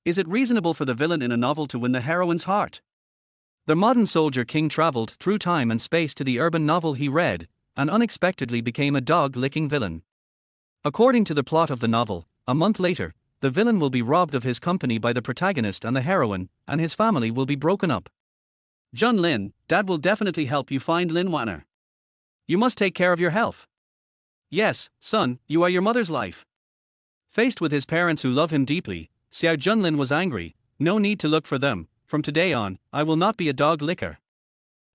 Is it reasonable for the villain in a novel to win the heroine's heart? The modern soldier king traveled through time and space to the urban novel he read, and unexpectedly became a dog-licking villain. According to the plot of the novel, a month later, the villain will be robbed of his company by the protagonist and the heroine, and his family will be broken up. Jun Lin, Dad will definitely help you find Lin Wan'er. You must take care of your health. Yes, son, you are your mother's life. Faced with his parents who love him deeply, Xiao Junlin was angry. No need to look for them. From today on, I will not be a dog licker.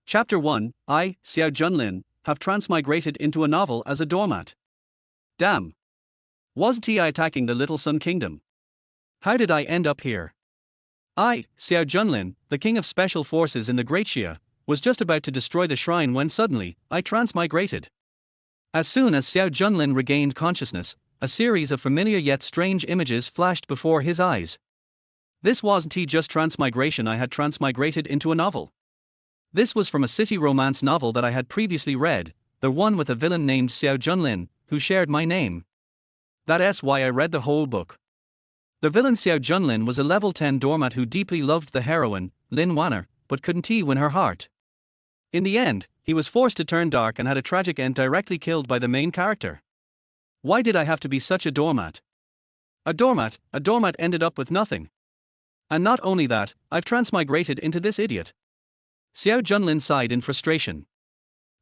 Chapter 1, I, Xiao Junlin, have transmigrated into a novel as a doormat. Damn. Wasn't I attacking the Little Sun Kingdom? How did I end up here? I, Xiao Junlin, the king of special forces in the Great Xia, was just about to destroy the shrine when suddenly, I transmigrated. As soon as Xiao Junlin regained consciousness, a series of familiar yet strange images flashed before his eyes. This wasn't just transmigration, I had transmigrated into a novel. This was from a city romance novel that I had previously read, the one with a villain named Xiao Junlin, who shared my name. That's why I read the whole book. The villain Xiao Junlin was a level 10 doormat who deeply loved the heroine, Lin Wan'er, but couldn't win her heart. In the end, he was forced to turn dark and had a tragic end, directly killed by the main character. Why did I have to be such a doormat? A doormat ended up with nothing. And not only that, I've transmigrated into this idiot. Xiao Junlin sighed in frustration.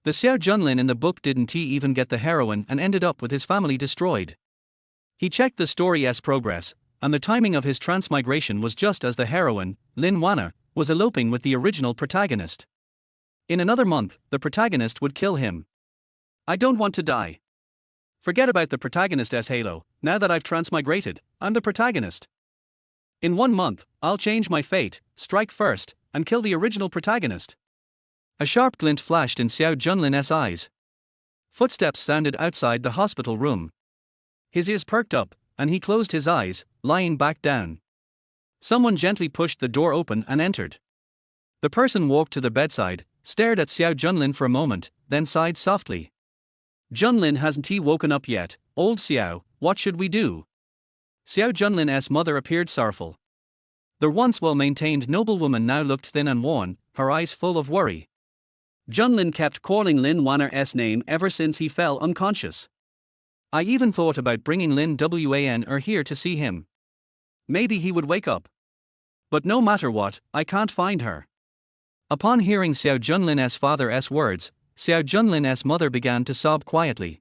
The Xiao Junlin in the book didn't even get the heroine and ended up with his family destroyed. He checked the story's progress, and the timing of his transmigration was just as the heroine, Lin Wan'er, was eloping with the original protagonist. In another month, the protagonist would kill him. I don't want to die. Forget about the protagonist's halo. Now that I've transmigrated, I'm the protagonist. In 1 month, I'll change my fate, strike first, and kill the original protagonist. A sharp glint flashed in Xiao Junlin's eyes. Footsteps sounded outside the hospital room. His ears perked up, and he closed his eyes, lying back down. Someone gently pushed the door open and entered. The person walked to the bedside, stared at Xiao Junlin for a moment, then sighed softly. Junlin hasn't woken up yet. Old Xiao, what should we do? Xiao Junlin's mother appeared sorrowful. The once well-maintained noblewoman now looked thin and worn, her eyes full of worry. Junlin kept calling Lin Wan'er's name ever since he fell unconscious. I even thought about bringing Lin Wan'er here to see him. Maybe he would wake up. But no matter what, I can't find her. Upon hearing Xiao Junlin's father's words, Xiao Junlin's mother began to sob quietly.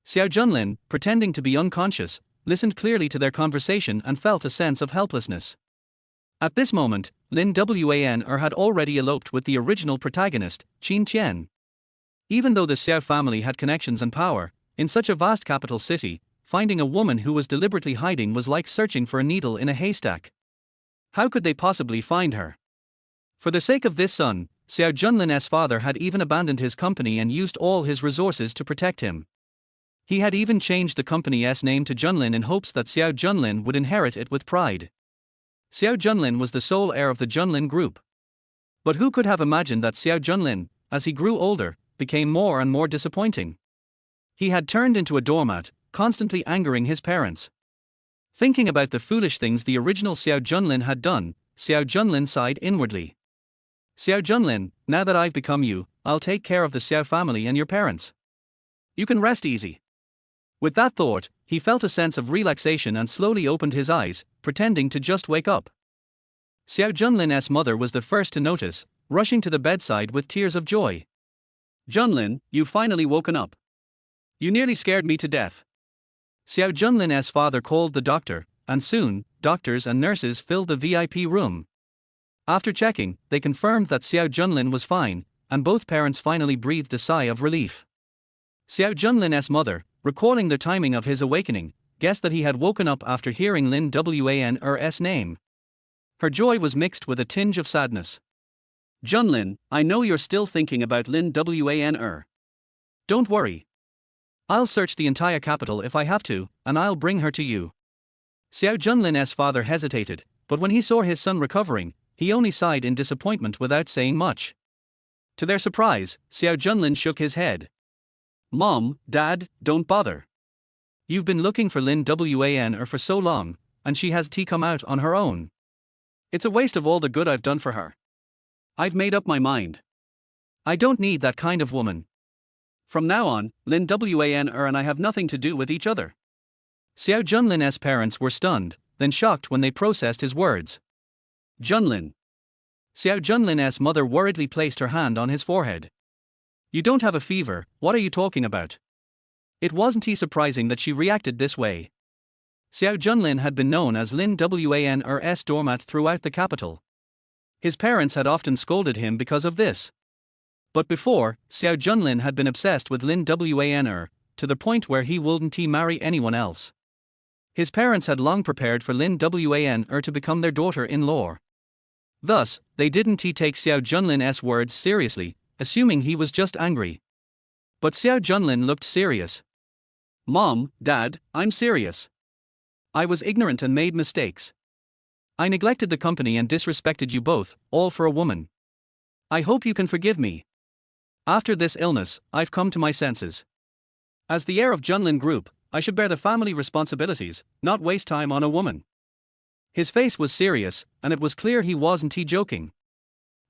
Xiao Junlin, pretending to be unconscious, listened clearly to their conversation and felt a sense of helplessness. At this moment, Lin Wan'er had already eloped with the original protagonist, Qin Tian. Even though the Xiao family had connections and power, in such a vast capital city, finding a woman who was deliberately hiding was like searching for a needle in a haystack. How could they possibly find her? For the sake of this son, Xiao Junlin's father had even abandoned his company and used all his resources to protect him. He had even changed the company's name to Junlin in hopes that Xiao Junlin would inherit it with pride. Xiao Junlin was the sole heir of the Junlin group. But who could have imagined that Xiao Junlin, as he grew older, became more and more disappointing? He had turned into a doormat, constantly angering his parents. Thinking about the foolish things the original Xiao Junlin had done, Xiao Junlin sighed inwardly. Xiao Junlin, now that I've become you, I'll take care of the Xiao family and your parents. You can rest easy. With that thought, he felt a sense of relaxation and slowly opened his eyes, pretending to just wake up. Xiao Junlin's mother was the first to notice, rushing to the bedside with tears of joy. Junlin, you've finally woken up. You nearly scared me to death. Xiao Junlin's father called the doctor, and soon, doctors and nurses filled the VIP room. After checking, they confirmed that Xiao Junlin was fine, and both parents finally breathed a sigh of relief. Xiao Junlin's mother, recalling the timing of his awakening, guessed that he had woken up after hearing Lin Wan'er's name. Her joy was mixed with a tinge of sadness. Junlin, I know you're still thinking about Lin Wan'er. Don't worry. I'll search the entire capital if I have to, and I'll bring her to you. Xiao Junlin's father hesitated, but when he saw his son recovering, he only sighed in disappointment without saying much. To their surprise, Xiao Junlin shook his head. Mom, Dad, don't bother. You've been looking for Lin Wan'er for so long, and she has to come out on her own. It's a waste of all the good I've done for her. I've made up my mind. I don't need that kind of woman. From now on, Lin Wan'er and I have nothing to do with each other. Xiao Junlin's parents were stunned, then shocked when they processed his words. Junlin. Xiao Junlin's mother worriedly placed her hand on his forehead. You don't have a fever, what are you talking about? It wasn't surprising that she reacted this way. Xiao Junlin had been known as Lin Wan'er's doormat throughout the capital. His parents had often scolded him because of this. But before, Xiao Junlin had been obsessed with Lin Wan'er, to the point where he wouldn't marry anyone else. His parents had long prepared for Lin Wan'er to become their daughter-in-law. Thus, they didn't take Xiao Junlin's words seriously, assuming he was just angry. But Xiao Junlin looked serious. Mom, Dad, I'm serious. I was ignorant and made mistakes. I neglected the company and disrespected you both, all for a woman. I hope you can forgive me. After this illness, I've come to my senses. As the heir of Junlin Group, I should bear the family responsibilities, not waste time on a woman. His face was serious, and it was clear he wasn't joking.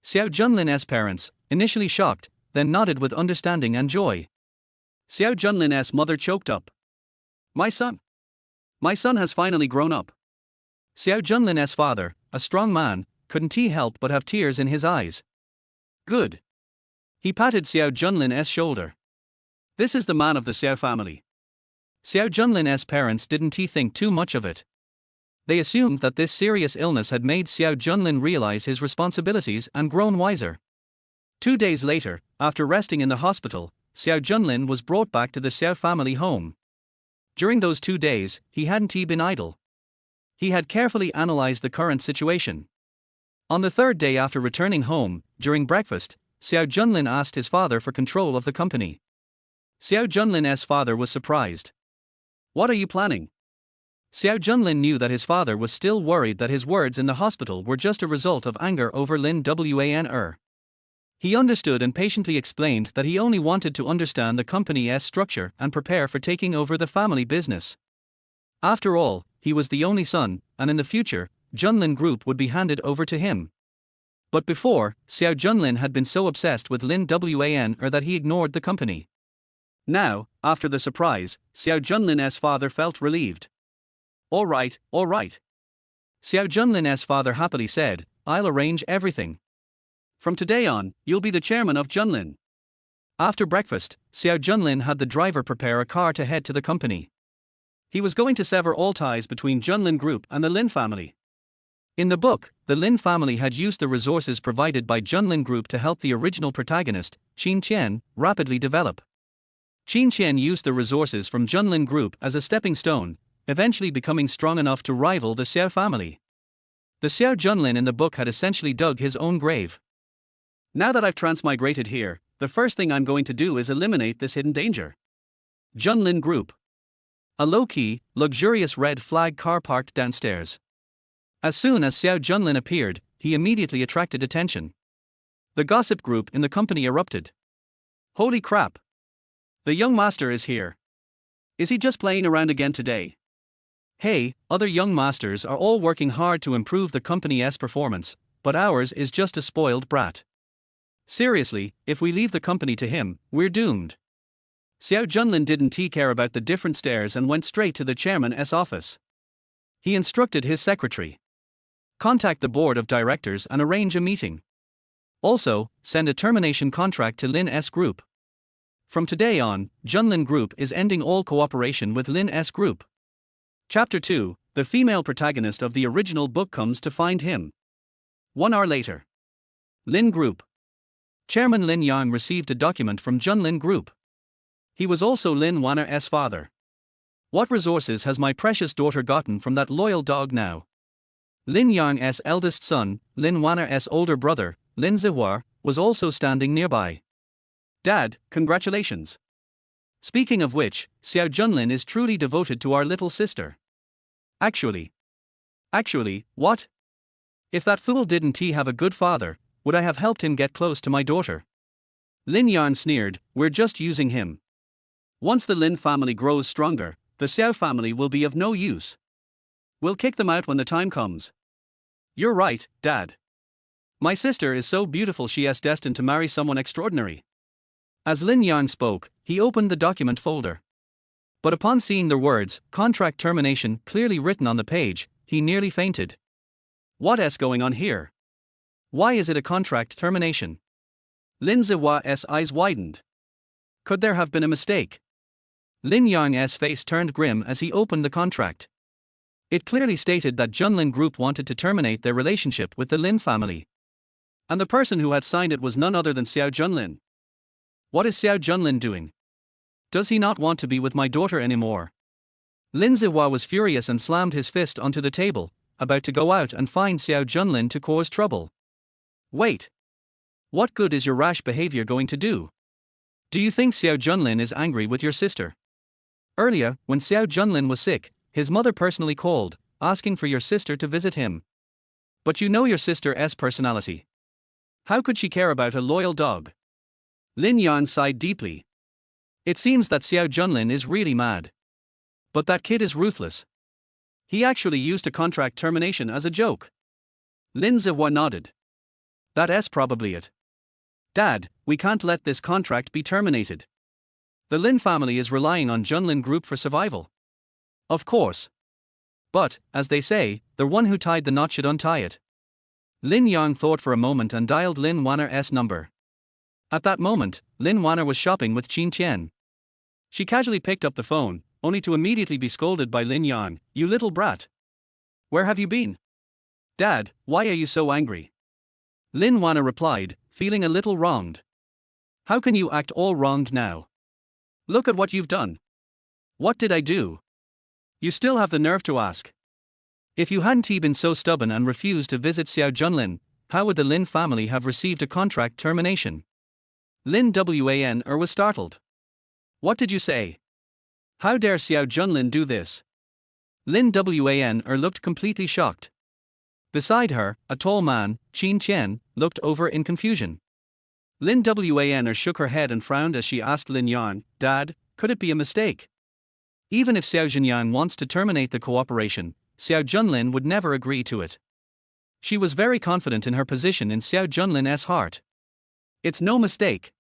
Xiao Junlin's parents, initially shocked, then nodded with understanding and joy. Xiao Junlin's mother choked up. My son. My son has finally grown up. Xiao Junlin's father, a strong man, couldn't help but have tears in his eyes. Good. He patted Xiao Junlin's shoulder. This is the man of the Xiao family. Xiao Junlin's parents didn't think too much of it. They assumed that this serious illness had made Xiao Junlin realize his responsibilities and grown wiser. 2 days later, after resting in the hospital, Xiao Junlin was brought back to the Xiao family home. During those 2 days, he hadn't been idle. He had carefully analyzed the current situation. On the 3rd day after returning home, during breakfast, Xiao Junlin asked his father for control of the company. Xiao Junlin's father was surprised. What are you planning? Xiao Junlin knew that his father was still worried that his words in the hospital were just a result of anger over Lin Wan'er. He understood and patiently explained that he only wanted to understand the company's structure and prepare for taking over the family business. After all, he was the only son, and in the future, Junlin Group would be handed over to him. But before, Xiao Junlin had been so obsessed with Lin Wan'er that he ignored the company. Now, after the surprise, Xiao Junlin's father felt relieved. All right. Xiao Junlin's father happily said, I'll arrange everything. From today on, you'll be the chairman of Junlin. After breakfast, Xiao Junlin had the driver prepare a car to head to the company. He was going to sever all ties between Junlin Group and the Lin family. In the book, the Lin family had used the resources provided by Junlin Group to help the original protagonist, Qin Qian, rapidly develop. Qin Qian used the resources from Junlin Group as a stepping stone, eventually becoming strong enough to rival the Xiao family. The Xiao Junlin in the book had essentially dug his own grave. Now that I've transmigrated here, the first thing I'm going to do is eliminate this hidden danger. Junlin Group. A low-key, luxurious red flag car parked downstairs. As soon as Xiao Junlin appeared, he immediately attracted attention. The gossip group in the company erupted. Holy crap! The young master is here. Is he just playing around again today? Hey, other young masters are all working hard to improve the company's performance, but ours is just a spoiled brat. Seriously, if we leave the company to him, we're doomed. Xiao Junlin didn't care about the different stairs and went straight to the chairman's office. He instructed his secretary. Contact the board of directors and arrange a meeting. Also, send a termination contract to Lin's group. From today on, Junlin Group is ending all cooperation with Lin's group. Chapter 2, the female protagonist of the original book comes to find him. 1 hour later. Lin Group. Chairman Lin Yang received a document from Junlin Group. He was also Lin Wan'er's father. What resources has my precious daughter gotten from that loyal dog now? Lin Yang's eldest son, Lin Wan'er's older brother, Lin Wan'er, was also standing nearby. Dad, congratulations. Speaking of which, Xiao Junlin is truly devoted to our little sister. Actually, what? If that fool didn't have a good father, would I have helped him get close to my daughter? Lin Yan sneered, we're just using him. Once the Lin family grows stronger, the Xiao family will be of no use. We'll kick them out when the time comes. You're right, Dad. My sister is so beautiful, she is destined to marry someone extraordinary. As Lin Wan'er spoke, he opened the document folder. But upon seeing the words, contract termination, clearly written on the page, he nearly fainted. What's going on here? Why is it a contract termination? Lin Wan'er's eyes widened. Could there have been a mistake? Lin Wan'er's face turned grim as he opened the contract. It clearly stated that Junlin Group wanted to terminate their relationship with the Lin family. And the person who had signed it was none other than Xiao Junlin. What is Xiao Junlin doing? Does he not want to be with my daughter anymore? Lin Wan'er was furious and slammed his fist onto the table, about to go out and find Xiao Junlin to cause trouble. Wait. What good is your rash behavior going to do? Do you think Xiao Junlin is angry with your sister? Earlier, when Xiao Junlin was sick, his mother personally called, asking for your sister to visit him. But you know your sister's personality. How could she care about a loyal dog? Lin Wan'er sighed deeply. It seems that Xiao Junlin is really mad. But that kid is ruthless. He actually used a contract termination as a joke. Lin Wan'er nodded. That's probably it. Dad, we can't let this contract be terminated. The Lin family is relying on Junlin Group for survival. Of course. But, as they say, the one who tied the knot should untie it. Lin Wan'er thought for a moment and dialed Lin Wan'er's number. At that moment, Lin Wan'er was shopping with Qin Qian. She casually picked up the phone, only to immediately be scolded by Lin Wan'er. You little brat. Where have you been? Dad, why are you so angry? Lin Wan'er replied, feeling a little wronged. How can you act all wronged now? Look at what you've done. What did I do? You still have the nerve to ask. If you hadn't been so stubborn and refused to visit Xiao Junlin, how would the Lin family have received a contract termination? Lin Wan'er was startled. What did you say? How dare Xiao Junlin do this? Lin Wan'er looked completely shocked. Beside her, a tall man, Qin Qian, looked over in confusion. Lin Wan'er shook her head and frowned as she asked Lin Wan'er, Dad, could it be a mistake? Even if Xiao Junlin wants to terminate the cooperation, Xiao Junlin would never agree to it. She was very confident in her position in Xiao Junlin's heart. It's no mistake.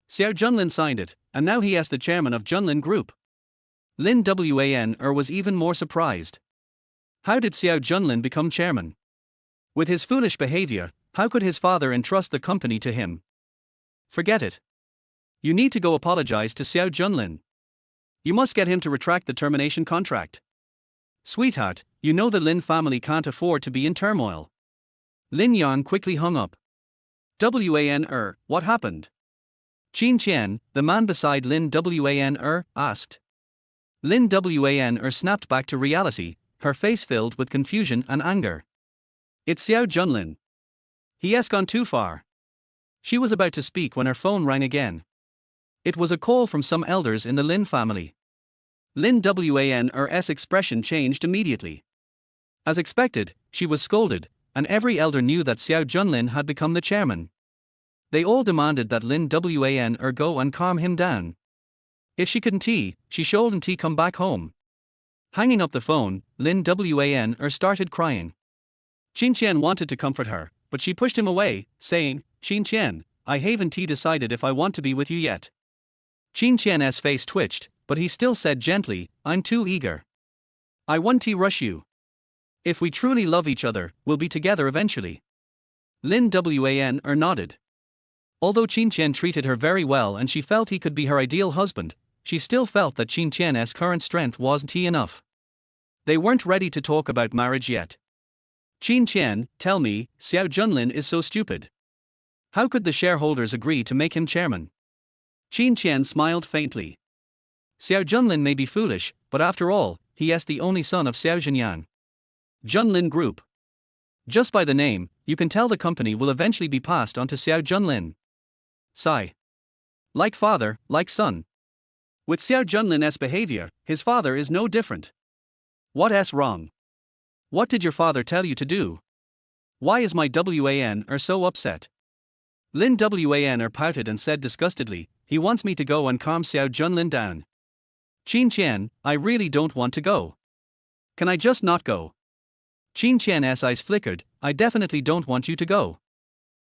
Xiao Junlin signed it, and now he is the chairman of Junlin Group. Lin Wan'er was even more surprised. How did Xiao Junlin become chairman? With his foolish behavior, how could his father entrust the company to him? Forget it. You need to go apologize to Xiao Junlin. You must get him to retract the termination contract. Sweetheart, you know the Lin family can't afford to be in turmoil. Lin Wan'er quickly hung up. Wan'er, what happened? Qin Qian, the man beside Lin Wan'er, asked. Lin Wan'er snapped back to reality, her face filled with confusion and anger. It's Xiao Junlin. He has gone too far. She was about to speak when her phone rang again. It was a call from some elders in the Lin family. Lin Wan'er's expression changed immediately. As expected, she was scolded, and every elder knew that Xiao Junlin had become the chairman. They all demanded that Lin Wan'er go and calm him down. If she couldn't she shouldn't come back home. Hanging up the phone, Lin Wan'er started crying. Qin Qian wanted to comfort her, but she pushed him away, saying, Qin Qian, I haven't decided if I want to be with you yet. Qin Qian's face twitched, but he still said gently, I'm too eager. I want to rush you. If we truly love each other, we'll be together eventually. Lin Wan'er nodded. Although Qin Qian treated her very well and she felt he could be her ideal husband, she still felt that Qin Qian's current strength wasn't enough. They weren't ready to talk about marriage yet. Qin Qian, tell me, Xiao Junlin is so stupid. How could the shareholders agree to make him chairman? Qin Qian smiled faintly. Xiao Junlin may be foolish, but after all, he is the only son of Xiao Junlin. Junlin Group. Just by the name, you can tell the company will eventually be passed on to Xiao Junlin. Sigh. Like father, like son. With Xiao Junlin's behavior, his father is no different. What's wrong? What did your father tell you to do? Why is my Wan'er so upset? Lin Wan'er pouted and said disgustedly, he wants me to go and calm Xiao Junlin down. Qin Qian, I really don't want to go. Can I just not go? Qin Qian's eyes flickered. I definitely don't want you to go.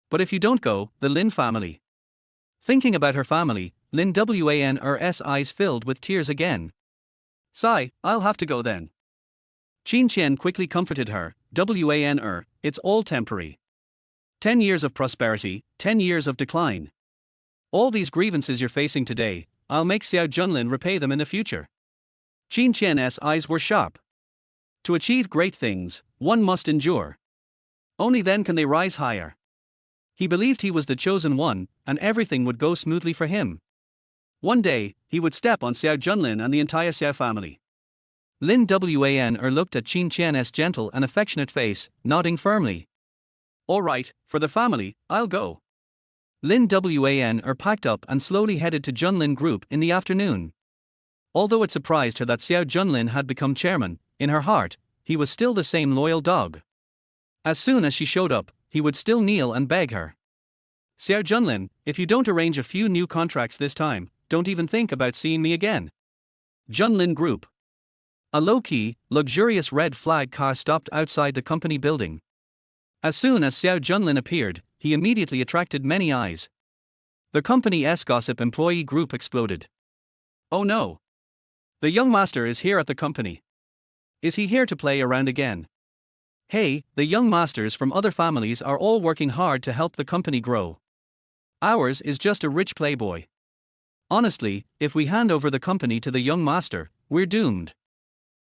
But if you don't go, the Lin family. Thinking about her family, Lin Wan'er's eyes filled with tears again. Sigh, I'll have to go then. Qin Qian quickly comforted her. Wan'er, it's all temporary. 10 years of prosperity, 10 years of decline. All these grievances you're facing today, I'll make Xiao Junlin repay them in the future. Qin Qian's eyes were sharp. To achieve great things, one must endure. Only then can they rise higher. He believed he was the chosen one, and everything would go smoothly for him. One day, he would step on Xiao Junlin and the entire Xiao family. Lin Wan'er looked at Qin Qian's gentle and affectionate face, nodding firmly. All right, for the family, I'll go. Lin Wan'er packed up and slowly headed to Junlin Group in the afternoon. Although it surprised her that Xiao Junlin had become chairman, in her heart, he was still the same loyal dog. As soon as she showed up, he would still kneel and beg her. Xiao Junlin, if you don't arrange a few new contracts this time, don't even think about seeing me again. Junlin Group. A low-key, luxurious red flag car stopped outside the company building. As soon as Xiao Junlin appeared, he immediately attracted many eyes. The company's gossip employee group exploded. Oh no! The young master is here at the company. Is he here to play around again? Hey, the young masters from other families are all working hard to help the company grow. Ours is just a rich playboy. Honestly, if we hand over the company to the young master, we're doomed.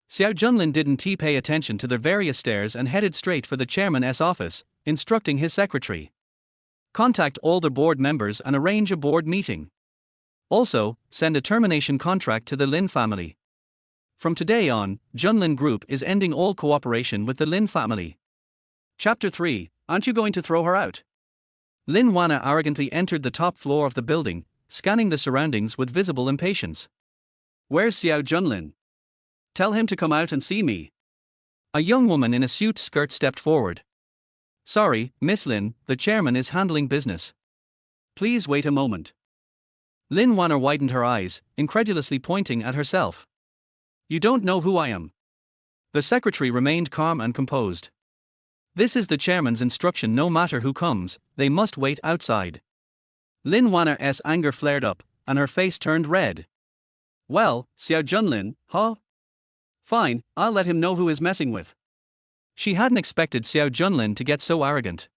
Xiao Junlin didn't pay attention to the various stares and headed straight for the chairman's office, instructing his secretary. Contact all the board members and arrange a board meeting. Also, send a termination contract to the Lin family. From today on, Junlin Group is ending all cooperation with the Lin family. Chapter 3, Aren't you going to throw her out? Lin Wan'er arrogantly entered the top floor of the building, scanning the surroundings with visible impatience. Where's Xiao Junlin? Tell him to come out and see me. A young woman in a suit skirt stepped forward. Sorry, Miss Lin, the chairman is handling business. Please wait a moment. Lin Wan'er widened her eyes, incredulously pointing at herself. You don't know who I am. The secretary remained calm and composed. This is the chairman's instruction, no matter who comes, they must wait outside. Lin Wan'er's anger flared up, and her face turned red. Well, Xiao Junlin, huh? Fine, I'll let him know who is messing with. She hadn't expected Xiao Junlin to get so arrogant.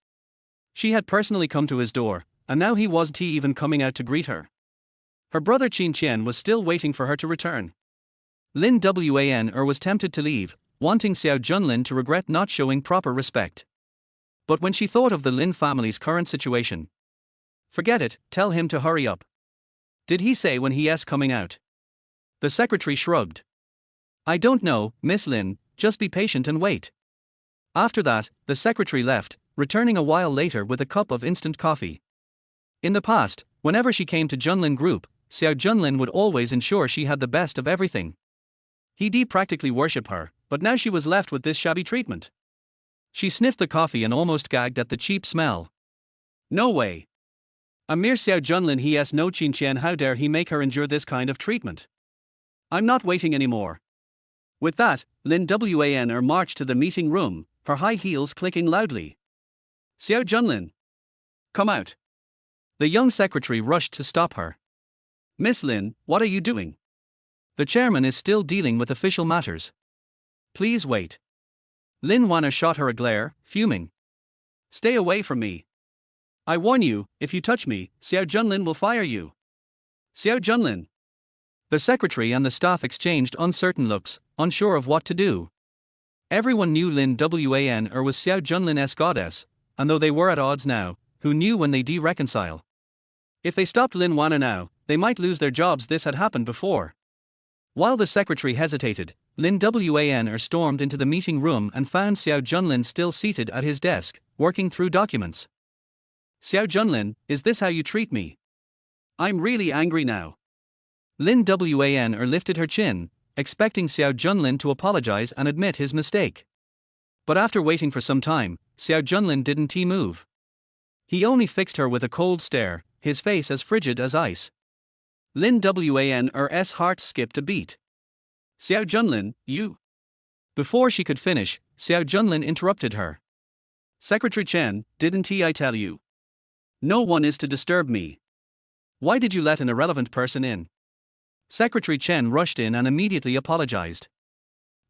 She had personally come to his door, and now he wasn't even coming out to greet her. Her brother Qin Qian was still waiting for her to return. Lin Wan'er was tempted to leave, wanting Xiao Junlin to regret not showing proper respect. But when she thought of the Lin family's current situation, forget it, tell him to hurry up. Did he say when he's coming out? The secretary shrugged. I don't know, Miss Lin, just be patient and wait. After that, the secretary left, returning a while later with a cup of instant coffee. In the past, whenever she came to Junlin Group, Xiao Junlin would always ensure she had the best of everything. He'd practically worship her, but now she was left with this shabby treatment. She sniffed the coffee and almost gagged at the cheap smell. No way. A mere Xiao Junlin, he's no Qin Qian, how dare he make her endure this kind of treatment? I'm not waiting anymore. With that, Lin Wan'er marched to the meeting room, her high heels clicking loudly. Xiao Junlin, come out. The young secretary rushed to stop her. Miss Lin, what are you doing? The chairman is still dealing with official matters. Please wait. Lin Wan'er shot her a glare, fuming. Stay away from me. I warn you, if you touch me, Xiao Junlin will fire you. Xiao Junlin. The secretary and the staff exchanged uncertain looks, unsure of what to do. Everyone knew Lin Wan'er was Xiao Junlin's goddess, and though they were at odds now, who knew when they'd reconcile? If they stopped Lin Wan'er now, they might lose their jobs. This had happened before. While the secretary hesitated, Lin Wan'er stormed into the meeting room and found Xiao Junlin still seated at his desk, working through documents. Xiao Junlin, is this how you treat me? I'm really angry now. Lin Wan'er lifted her chin, expecting Xiao Junlin to apologize and admit his mistake. But after waiting for some time, Xiao Junlin didn't move. He only fixed her with a cold stare, his face as frigid as ice. Lin Wan'er's heart skipped a beat. Xiao Junlin, you. Before she could finish, Xiao Junlin interrupted her. Secretary Chen, didn't I tell you? No one is to disturb me. Why did you let an irrelevant person in? Secretary Chen rushed in and immediately apologized.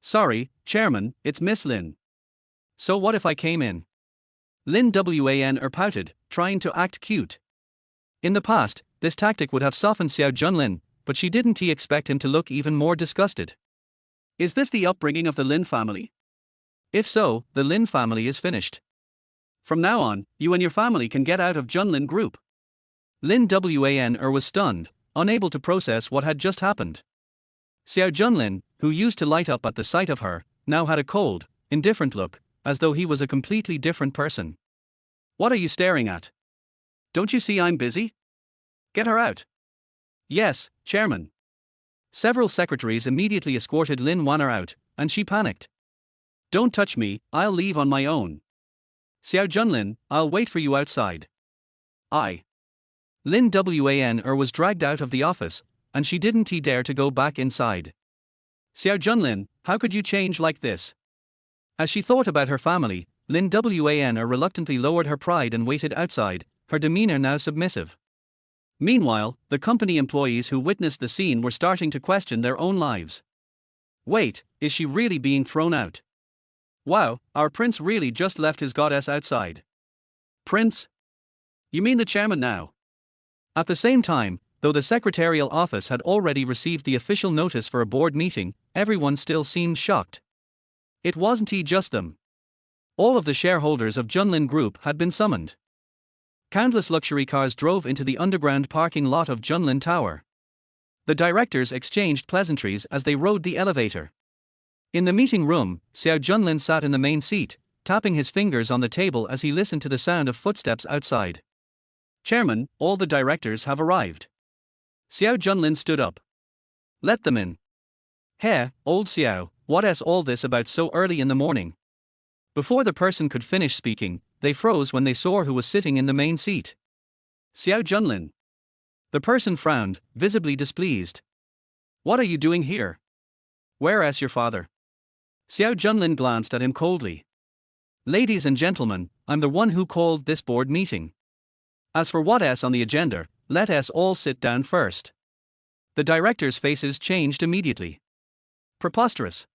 Sorry, Chairman, it's Miss Lin. So what if I came in? Lin Wan'er pouted, trying to act cute. In the past, this tactic would have softened Xiao Junlin, but she didn't expect him to look even more disgusted. Is this the upbringing of the Lin family? If so, the Lin family is finished. From now on, you and your family can get out of Junlin Group. Lin Wan'er was stunned, unable to process what had just happened. Xiao Junlin, who used to light up at the sight of her, now had a cold, indifferent look, as though he was a completely different person. What are you staring at? Don't you see I'm busy? Get her out. Yes, Chairman. Several secretaries immediately escorted Lin Wan'er out, and she panicked. Don't touch me, I'll leave on my own. Xiao Junlin, I'll wait for you outside. Lin Wan'er was dragged out of the office, and she didn't dare to go back inside. Xiao Junlin, how could you change like this? As she thought about her family, Lin Wan'er reluctantly lowered her pride and waited outside, her demeanor now submissive. Meanwhile, the company employees who witnessed the scene were starting to question their own lives. Wait, is she really being thrown out? Wow, our prince really just left his goddess outside. Prince? You mean the chairman now? At the same time, though the secretarial office had already received the official notice for a board meeting, everyone still seemed shocked. It wasn't just them. All of the shareholders of Junlin Group had been summoned. Countless luxury cars drove into the underground parking lot of Junlin Tower. The directors exchanged pleasantries as they rode the elevator. In the meeting room, Xiao Junlin sat in the main seat, tapping his fingers on the table as he listened to the sound of footsteps outside. Chairman, all the directors have arrived. Xiao Junlin stood up. Let them in. Hey, old Xiao, what's all this about so early in the morning? Before the person could finish speaking, they froze when they saw who was sitting in the main seat. Xiao Junlin. The person frowned, visibly displeased. What are you doing here? Where's your father? Xiao Junlin glanced at him coldly. Ladies and gentlemen, I'm the one who called this board meeting. As for what's on the agenda, let us all sit down first. The directors' faces changed immediately. Preposterous.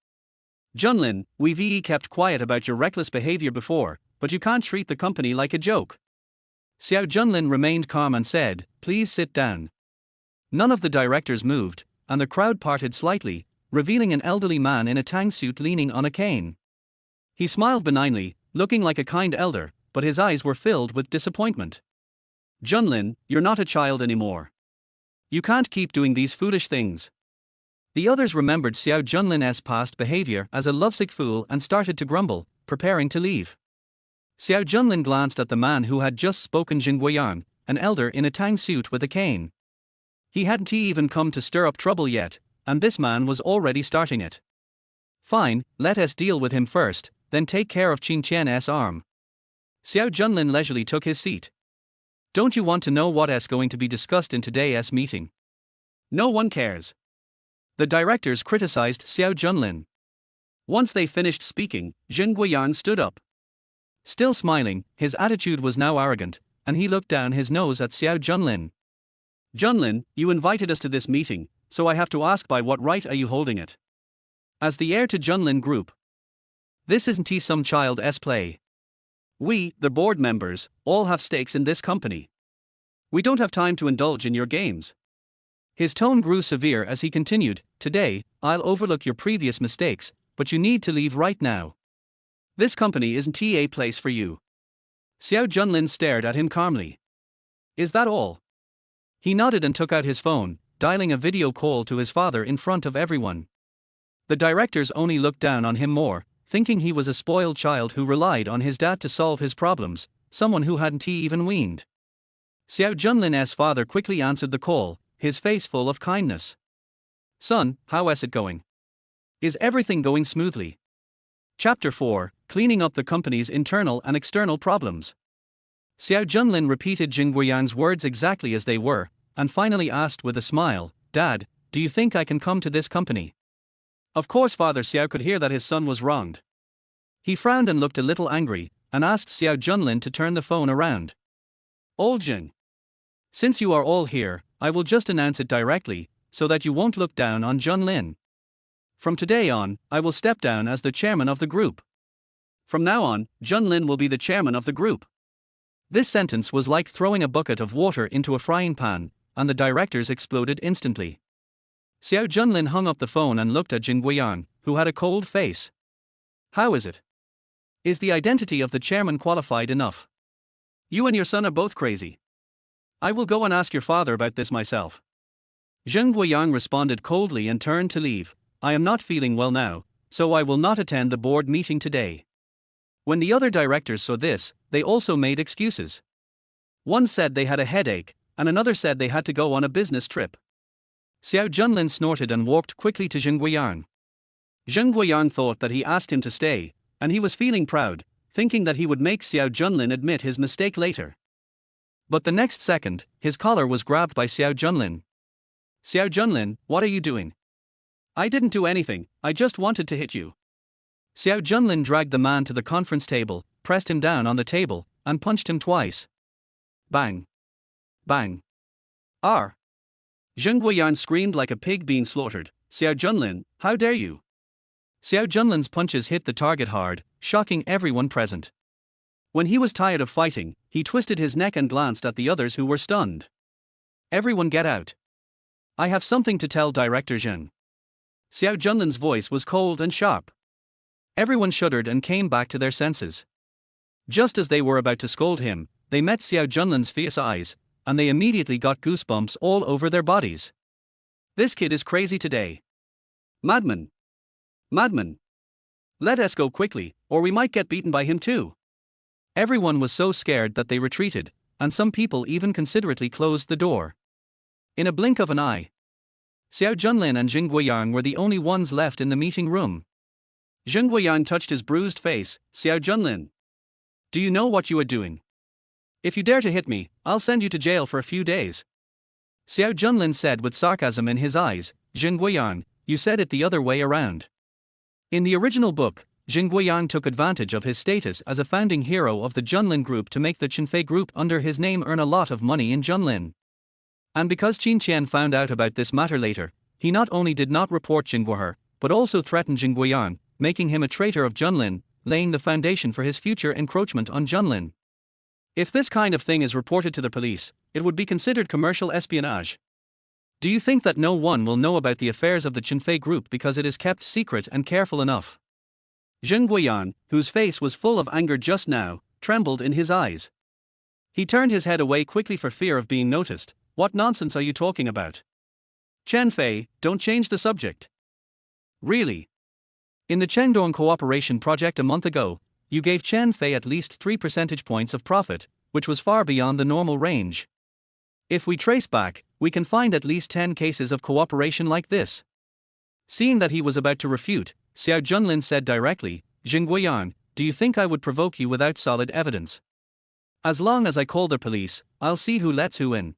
Junlin, we've kept quiet about your reckless behavior before, but you can't treat the company like a joke. Xiao Junlin remained calm and said, please sit down. None of the directors moved, and the crowd parted slightly, revealing an elderly man in a tang suit leaning on a cane. He smiled benignly, looking like a kind elder, but his eyes were filled with disappointment. Junlin, you're not a child anymore. You can't keep doing these foolish things. The others remembered Xiao Junlin's past behavior as a lovesick fool and started to grumble, preparing to leave. Xiao Junlin glanced at the man who had just spoken, Jun Lin, an elder in a tang suit with a cane. He hadn't even come to stir up trouble yet, and this man was already starting it. Fine, let us deal with him first, then take care of Qin Qian's arm. Xiao Junlin leisurely took his seat. Don't you want to know what's going to be discussed in today's meeting? No one cares. The directors criticized Xiao Junlin. Once they finished speaking, Jun Lin stood up. Still smiling, his attitude was now arrogant, and he looked down his nose at Xiao Junlin. Junlin, you invited us to this meeting, so I have to ask, by what right are you holding it? As the heir to Junlin Group. This isn't some child's play. We, the board members, all have stakes in this company. We don't have time to indulge in your games. His tone grew severe as he continued, today, I'll overlook your previous mistakes, but you need to leave right now. This company isn't a place for you. Xiao Junlin stared at him calmly. Is that all? He nodded and took out his phone, dialing a video call to his father in front of everyone. The directors only looked down on him more, thinking he was a spoiled child who relied on his dad to solve his problems, someone who hadn't even weaned. Xiao Junlin's father quickly answered the call, his face full of kindness. Son, how's it going? Is everything going smoothly? Chapter 4, Cleaning up the company's internal and external problems. Xiao Junlin repeated Jun Lin's words exactly as they were, and finally asked with a smile, Dad, do you think I can come to this company? Of course, Father Xiao could hear that his son was wronged. He frowned and looked a little angry, and asked Xiao Junlin to turn the phone around. Old Jun, since you are all here, I will just announce it directly, so that you won't look down on Jun Lin. From today on, I will step down as the chairman of the group. From now on, Jun Lin will be the chairman of the group. This sentence was like throwing a bucket of water into a frying pan, and the directors exploded instantly. Xiao Junlin hung up the phone and looked at Jin Guiyang, who had a cold face. How is it? Is the identity of the chairman qualified enough? You and your son are both crazy. I will go and ask your father about this myself. Zheng Guiyang responded coldly and turned to leave. I am not feeling well now, so I will not attend the board meeting today. When the other directors saw this, they also made excuses. One said they had a headache, and another said they had to go on a business trip. Xiao Junlin snorted and walked quickly to Zheng Guiyang. Zheng Guiyang thought that he asked him to stay, and he was feeling proud, thinking that he would make Xiao Junlin admit his mistake later. But the next second, his collar was grabbed by Xiao Junlin. Xiao Junlin, what are you doing? I didn't do anything, I just wanted to hit you. Xiao Junlin dragged the man to the conference table, pressed him down on the table, and punched him twice. Bang. Bang. R. Zheng Guiyang screamed like a pig being slaughtered. Xiao Junlin, how dare you? Xiao Junlin's punches hit the target hard, shocking everyone present. When he was tired of fighting, he twisted his neck and glanced at the others who were stunned. Everyone get out. I have something to tell Director Zheng. Xiao Junlin's voice was cold and sharp. Everyone shuddered and came back to their senses. Just as they were about to scold him, they met Xiao Junlin's fierce eyes, and they immediately got goosebumps all over their bodies. This kid is crazy today. Madman. Madman. Let us go quickly, or we might get beaten by him too. Everyone was so scared that they retreated, and some people even considerately closed the door. In a blink of an eye, Xiao Junlin and Zheng Guiyang were the only ones left in the meeting room. Zheng Guiyang touched his bruised face. Xiao Junlin, do you know what you are doing? If you dare to hit me, I'll send you to jail for a few days. Xiao Junlin said with sarcasm in his eyes. Zheng Guiyang, you said it the other way around. In the original book, Zheng Guiyang took advantage of his status as a founding hero of the Junlin group to make the Qinfei group under his name earn a lot of money in Junlin. And because Qin Qian found out about this matter later, he not only did not report Jin Wan'er, but also threatened Zheng Guiyang, making him a traitor of Junlin, laying the foundation for his future encroachment on Junlin. If this kind of thing is reported to the police, it would be considered commercial espionage. Do you think that no one will know about the affairs of the Qinfei group because it is kept secret and careful enough? Zheng Guiyang, whose face was full of anger just now, trembled in his eyes. He turned his head away quickly for fear of being noticed. What nonsense are you talking about? Chen Fei, don't change the subject. Really? In the Chengdong cooperation project a month ago, you gave Chen Fei at least 3 percentage points of profit, which was far beyond the normal range. If we trace back, we can find at least 10 cases of cooperation like this. Seeing that he was about to refute, Xiao Junlin said directly, Zheng Guiyang, do you think I would provoke you without solid evidence? As long as I call the police, I'll see who lets who in.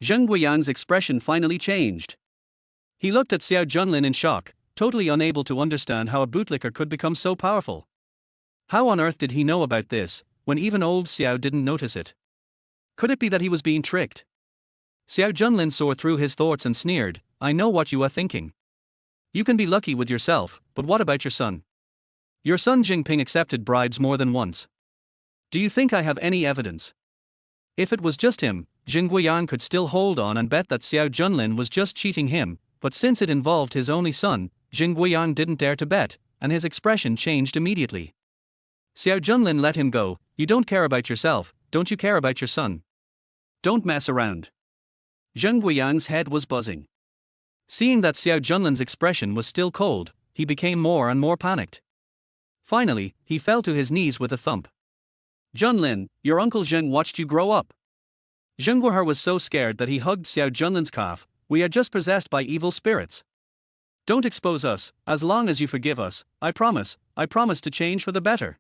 Zheng Guiyang's expression finally changed. He looked at Xiao Junlin in shock, totally unable to understand how a bootlicker could become so powerful. How on earth did he know about this, when even old Xiao didn't notice it? Could it be that he was being tricked? Xiao Junlin saw through his thoughts and sneered, I know what you are thinking. You can be lucky with yourself, but what about your son? Your son Jingping accepted bribes more than once. Do you think I have any evidence? If it was just him, Zheng Guiyang could still hold on and bet that Xiao Junlin was just cheating him, but since it involved his only son, Zheng Guiyang didn't dare to bet, and his expression changed immediately. Xiao Junlin let him go. You don't care about yourself, don't you care about your son? Don't mess around. Zheng Guiyang's head was buzzing. Seeing that Xiao Junlin's expression was still cold, he became more and more panicked. Finally, he fell to his knees with a thump. Junlin, your uncle Zheng watched you grow up. Zheng Wan'er was so scared that he hugged Xiao Junlin's calf. We are just possessed by evil spirits. Don't expose us, as long as you forgive us, I promise to change for the better.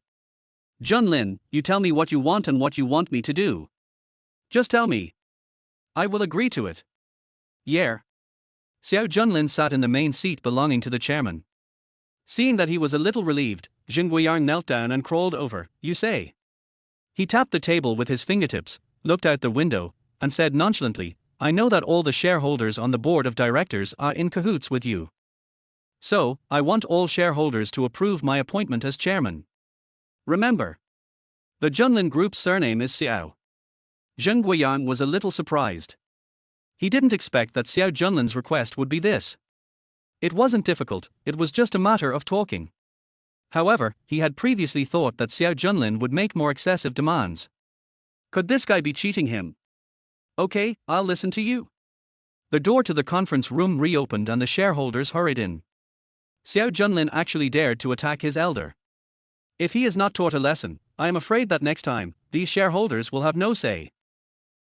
Junlin, you tell me what you want and what you want me to do. Just tell me. I will agree to it. Yeah. Xiao Junlin sat in the main seat belonging to the chairman. Seeing that he was a little relieved, Jun Guiyang knelt down and crawled over. You say? He tapped the table with his fingertips, looked out the window, and said nonchalantly, I know that all the shareholders on the board of directors are in cahoots with you. So, I want all shareholders to approve my appointment as chairman. Remember, the Junlin Group's surname is Xiao. Zheng Guiyang was a little surprised. He didn't expect that Xiao Junlin's request would be this. It wasn't difficult, it was just a matter of talking. However, he had previously thought that Xiao Junlin would make more excessive demands. Could this guy be cheating him? Okay, I'll listen to you. The door to the conference room reopened and the shareholders hurried in. Xiao Junlin actually dared to attack his elder. If he is not taught a lesson, I am afraid that next time, these shareholders will have no say.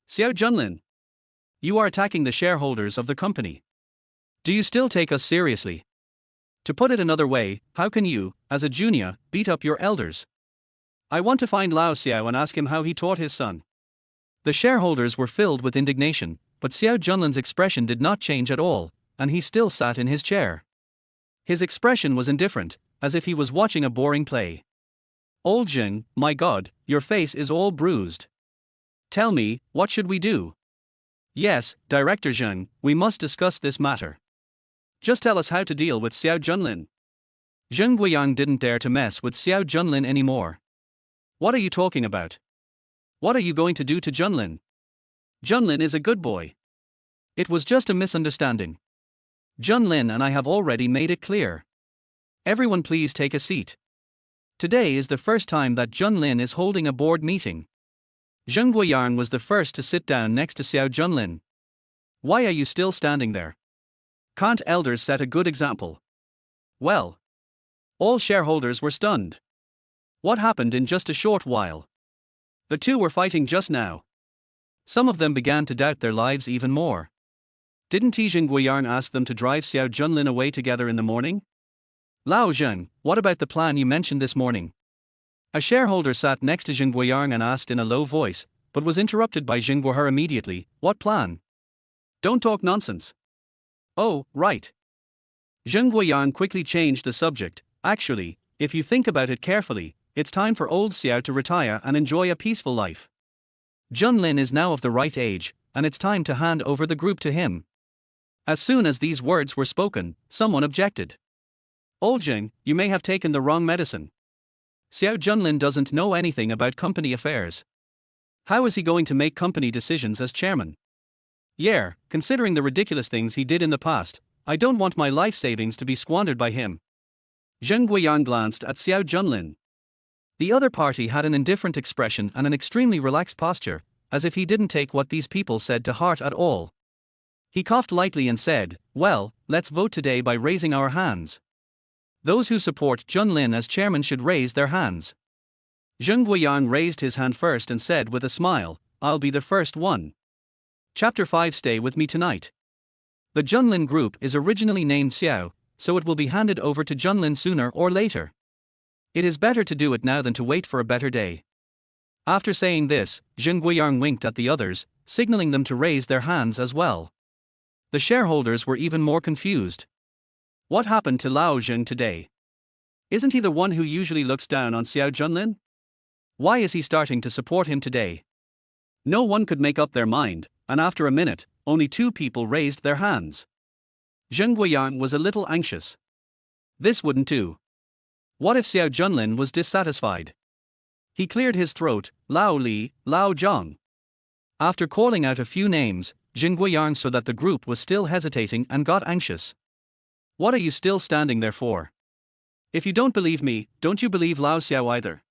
Xiao Junlin, you are attacking the shareholders of the company. Do you still take us seriously? To put it another way, how can you, as a junior, beat up your elders? I want to find Lao Xiao and ask him how he taught his son. The shareholders were filled with indignation, but Xiao Junlin's expression did not change at all, and he still sat in his chair. His expression was indifferent, as if he was watching a boring play. Old Jing, my God, your face is all bruised. Tell me, what should we do? Yes, Director Zheng, we must discuss this matter. Just tell us how to deal with Xiao Junlin. Zheng Guiyang didn't dare to mess with Xiao Junlin anymore. What are you talking about? What are you going to do to Junlin? Junlin is a good boy. It was just a misunderstanding. Jun Lin and I have already made it clear. Everyone please take a seat. Today is the first time that Jun Lin is holding a board meeting. Zheng Guiyang was the first to sit down next to Xiao Junlin. Why are you still standing there? Can't elders set a good example? Well, all shareholders were stunned. What happened in just a short while? The two were fighting just now. Some of them began to doubt their lives even more. Didn't Zheng Guiyang ask them to drive Xiao Junlin away together in the morning? Lao Zheng, what about the plan you mentioned this morning? A shareholder sat next to Zheng Guiyang and asked in a low voice, but was interrupted by Zheng Wan'er immediately. What plan? Don't talk nonsense. Oh, right. Zheng Guiyang quickly changed the subject. Actually, if you think about it carefully, it's time for old Xiao to retire and enjoy a peaceful life. Jun Lin is now of the right age, and it's time to hand over the group to him. As soon as these words were spoken, someone objected. Old Zheng, you may have taken the wrong medicine. Xiao Junlin doesn't know anything about company affairs. How is he going to make company decisions as chairman? Yeah, considering the ridiculous things he did in the past, I don't want my life savings to be squandered by him. Zheng Guiyang glanced at Xiao Junlin. The other party had an indifferent expression and an extremely relaxed posture, as if he didn't take what these people said to heart at all. He coughed lightly and said, well, let's vote today by raising our hands. Those who support Jun Lin as chairman should raise their hands. Zheng Guiyang raised his hand first and said with a smile, I'll be the first one. Chapter 5 Stay with me tonight. The Junlin group is originally named Xiao, so it will be handed over to Junlin sooner or later. It is better to do it now than to wait for a better day. After saying this, Zheng Guiyang winked at the others, signaling them to raise their hands as well. The shareholders were even more confused. What happened to Lao Zheng today? Isn't he the one who usually looks down on Xiao Junlin? Why is he starting to support him today? No one could make up their mind, and after a minute, only 2 people raised their hands. Zheng Guiyang was a little anxious. This wouldn't do. What if Xiao Junlin was dissatisfied? He cleared his throat, Lao Li, Lao Zhang. After calling out a few names, Zheng Guiyang saw that the group was still hesitating and got anxious. What are you still standing there for? If you don't believe me, don't you believe Lao Xiao either?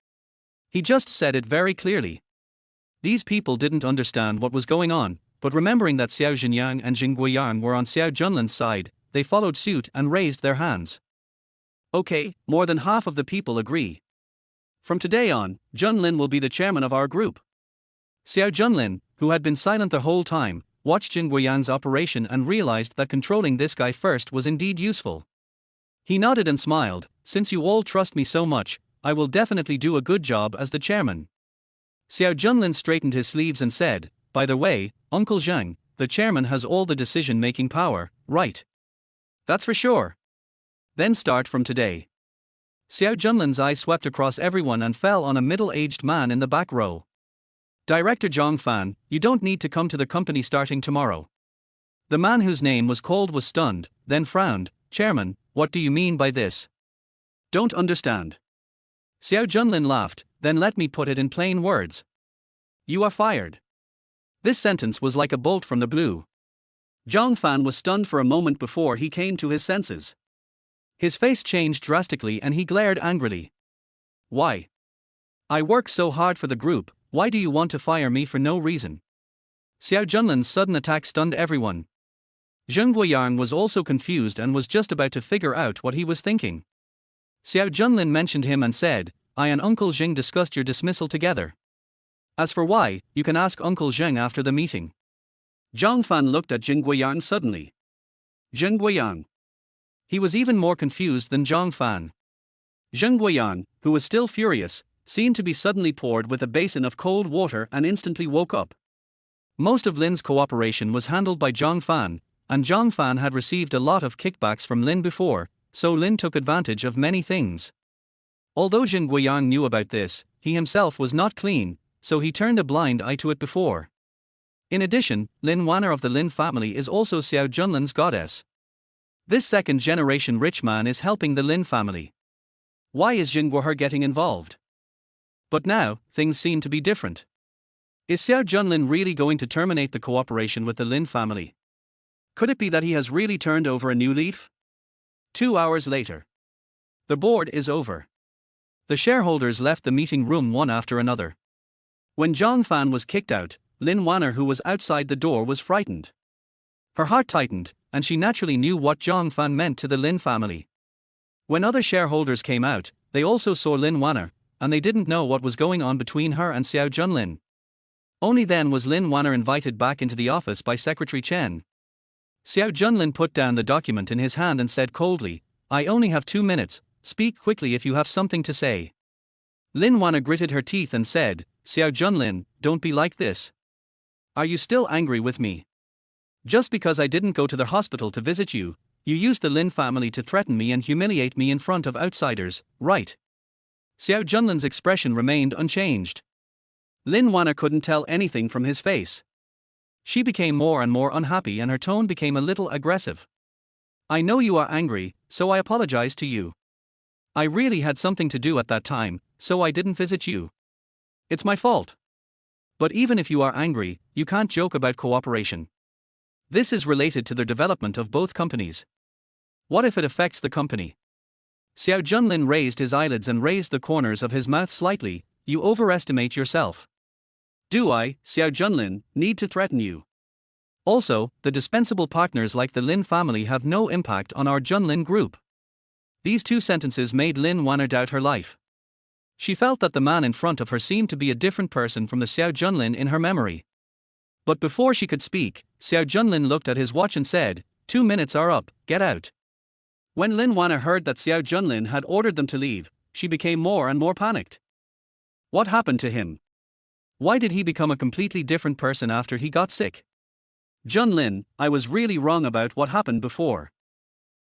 He just said it very clearly. These people didn't understand what was going on, but remembering that Xiao Zhenyang and Zheng Guiyang were on Xiao Junlin's side, they followed suit and raised their hands. Okay, more than half of the people agree. From today on, Jun Lin will be the chairman of our group. Xiao Junlin, who had been silent the whole time, watched Zheng Guiyang's operation and realized that controlling this guy first was indeed useful. He nodded and smiled, since you all trust me so much, I will definitely do a good job as the chairman. Xiao Junlin straightened his sleeves and said, by the way, Uncle Zheng, the chairman has all the decision-making power, right? That's for sure. Then start from today. Xiao Junlin's eye swept across everyone and fell on a middle-aged man in the back row. Director Zhang Fan, you don't need to come to the company starting tomorrow. The man whose name was called was stunned, then frowned. Chairman, what do you mean by this? Don't understand. Xiao Junlin laughed, then let me put it in plain words. You are fired. This sentence was like a bolt from the blue. Zhang Fan was stunned for a moment before he came to his senses. His face changed drastically and he glared angrily. Why? I work so hard for the group, why do you want to fire me for no reason? Xiao Junlin's sudden attack stunned everyone. Zheng Guiyang was also confused and was just about to figure out what he was thinking. Xiao Junlin mentioned him and said, I and Uncle Zheng discussed your dismissal together. As for why, you can ask Uncle Zheng after the meeting. Zhang Fan looked at Zheng Guiyang suddenly. Zheng Guiyang. He was even more confused than Zhang Fan. Zheng Guiyang, who was still furious, seemed to be suddenly poured with a basin of cold water and instantly woke up. Most of Lin's cooperation was handled by Zhang Fan, and Zhang Fan had received a lot of kickbacks from Lin before, so Lin took advantage of many things. Although Zheng Guiyang knew about this, he himself was not clean, so he turned a blind eye to it before. In addition, Lin Wan'er of the Lin family is also Xiao Junlin's goddess. This second-generation rich man is helping the Lin family. Why is Jun Lin getting involved? But now, things seem to be different. Is Xiao Junlin really going to terminate the cooperation with the Lin family? Could it be that he has really turned over a new leaf? 2 hours later. The board is over. The shareholders left the meeting room one after another. When Zhang Fan was kicked out, Lin Wan'er, who was outside the door, was frightened. Her heart tightened, and she naturally knew what Zhang Fan meant to the Lin family. When other shareholders came out, they also saw Lin Wan'er, and they didn't know what was going on between her and Xiao Junlin. Only then was Lin Wan'er invited back into the office by Secretary Chen. Xiao Junlin put down the document in his hand and said coldly, I only have 2 minutes, speak quickly if you have something to say. Lin Wan'er gritted her teeth and said, Xiao Junlin, don't be like this. Are you still angry with me? Just because I didn't go to the hospital to visit you, you used the Lin family to threaten me and humiliate me in front of outsiders, right? Xiao Junlin's expression remained unchanged. Lin Wan'er couldn't tell anything from his face. She became more and more unhappy and her tone became a little aggressive. I know you are angry, so I apologize to you. I really had something to do at that time, so I didn't visit you. It's my fault. But even if you are angry, you can't joke about cooperation. This is related to the development of both companies. What if it affects the company? Xiao Junlin raised his eyelids and raised the corners of his mouth slightly. You overestimate yourself. Do I, Xiao Junlin, need to threaten you? Also, the dispensable partners like the Lin family have no impact on our Junlin group. These 2 sentences made Lin Wan'er doubt her life. She felt that the man in front of her seemed to be a different person from the Xiao Junlin in her memory. But before she could speak, Xiao Junlin looked at his watch and said, 2 minutes are up, get out. When Lin Wan'er heard that Xiao Junlin had ordered them to leave, she became more and more panicked. What happened to him? Why did he become a completely different person after he got sick? Jun Lin, I was really wrong about what happened before.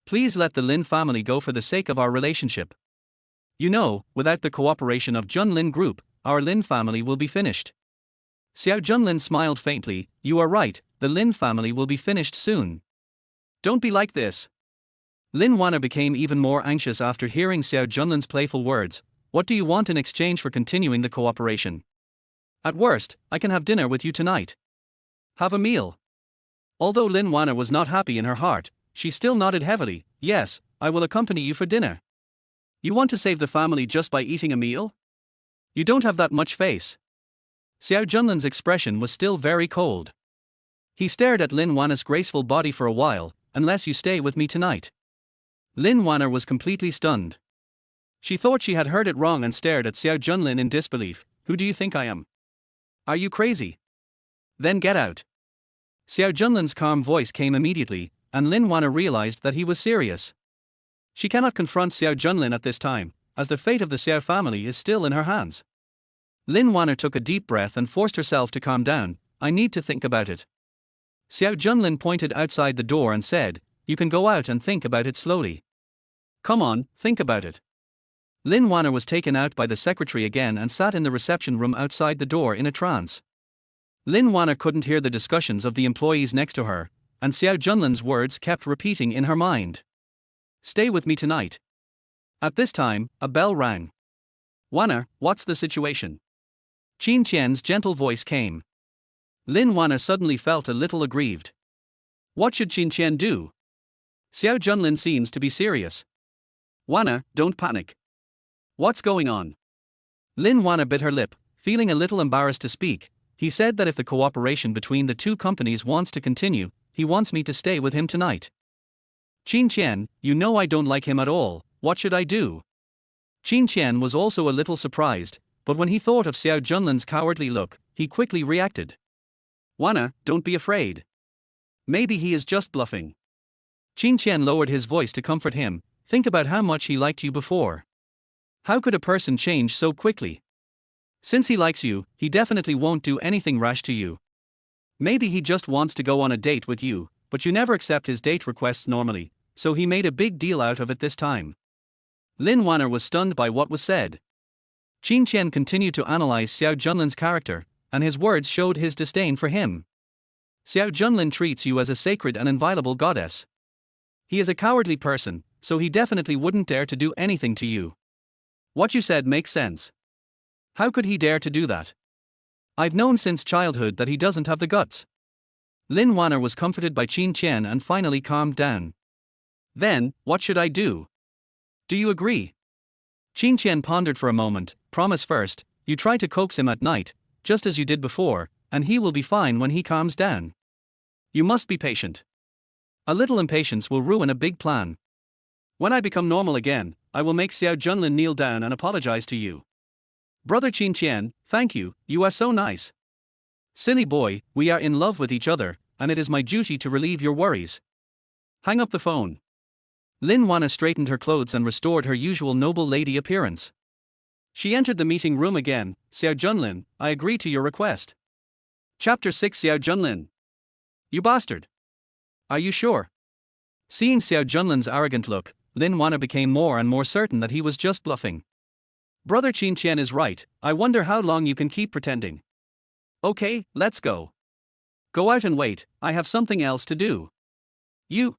Please let the Lin family go for the sake of our relationship. You know, without the cooperation of Jun Lin Group, our Lin family will be finished. Xiao Junlin smiled faintly, you are right, the Lin family will be finished soon. Don't be like this. Lin Wan'er became even more anxious after hearing Xiao Junlin's playful words. What do you want in exchange for continuing the cooperation? At worst, I can have dinner with you tonight. Have a meal. Although Lin Wan'er was not happy in her heart, she still nodded heavily. Yes, I will accompany you for dinner. You want to save the family just by eating a meal? You don't have that much face. Xiao Junlin's expression was still very cold. He stared at Lin Wan'er's graceful body for a while. Unless you stay with me tonight. Lin Wan'er was completely stunned. She thought she had heard it wrong and stared at Xiao Junlin in disbelief. Who do you think I am? Are you crazy? Then get out. Xiao Junlin's calm voice came immediately, and Lin Wan'er realized that he was serious. She cannot confront Xiao Junlin at this time, as the fate of the Xiao family is still in her hands. Lin Wan'er took a deep breath and forced herself to calm down. I need to think about it. Xiao Junlin pointed outside the door and said, you can go out and think about it slowly. Come on, think about it. Lin Wan'er was taken out by the secretary again and sat in the reception room outside the door in a trance. Lin Wan'er couldn't hear the discussions of the employees next to her, and Xiao Junlin's words kept repeating in her mind. Stay with me tonight. At this time, a bell rang. Wan'er, what's the situation? Qin Qian's gentle voice came. Lin Wan'er suddenly felt a little aggrieved. What should Qin Qian do? Xiao Junlin seems to be serious. Wan'er, don't panic. What's going on? Lin Wan'er bit her lip, feeling a little embarrassed to speak. He said that if the cooperation between the two companies wants to continue, he wants me to stay with him tonight. Qin Qian, you know I don't like him at all, what should I do? Qin Qian was also a little surprised, but when he thought of Xiao Junlin's cowardly look, he quickly reacted. Wan'er, don't be afraid. Maybe he is just bluffing. Qin Qian lowered his voice to comfort him. Think about how much he liked you before. How could a person change so quickly? Since he likes you, he definitely won't do anything rash to you. Maybe he just wants to go on a date with you, but you never accept his date requests normally, so he made a big deal out of it this time. Lin Wan'er was stunned by what was said. Qin Qian continued to analyze Xiao Junlin's character, and his words showed his disdain for him. Xiao Junlin treats you as a sacred and inviolable goddess. He is a cowardly person, so he definitely wouldn't dare to do anything to you. What you said makes sense. How could he dare to do that? I've known since childhood that he doesn't have the guts. Lin Wan'er was comforted by Qin Qian and finally calmed down. Then, what should I do? Do you agree? Qin Qian pondered for a moment. Promise first, you try to coax him at night, just as you did before, and he will be fine when he calms down. You must be patient. A little impatience will ruin a big plan. When I become normal again, I will make Xiao Junlin kneel down and apologize to you. Brother Qin Qian, thank you, you are so nice. Silly boy, we are in love with each other, and it is my duty to relieve your worries. Hang up the phone. Lin Wan'er straightened her clothes and restored her usual noble lady appearance. She entered the meeting room again. Xiao Junlin, I agree to your request. Chapter 6 Xiao Junlin. You bastard. Are you sure? Seeing Xiao Junlin's arrogant look, Lin Wan'er became more and more certain that he was just bluffing. Brother Qin Qian is right, I wonder how long you can keep pretending. Okay, let's go. Go out and wait, I have something else to do. You.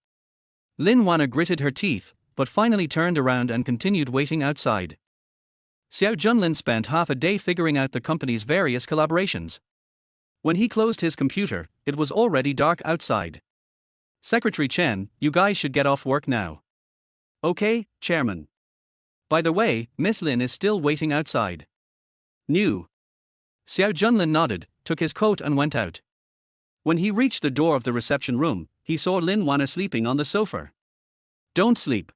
Lin Wan'er gritted her teeth, but finally turned around and continued waiting outside. Xiao Junlin spent half a day figuring out the company's various collaborations. When he closed his computer, it was already dark outside. Secretary Chen, you guys should get off work now. Okay, Chairman. By the way, Miss Lin is still waiting outside. New. Xiao Junlin nodded, took his coat and went out. When he reached the door of the reception room, he saw Lin Wan'er sleeping on the sofa. Don't sleep.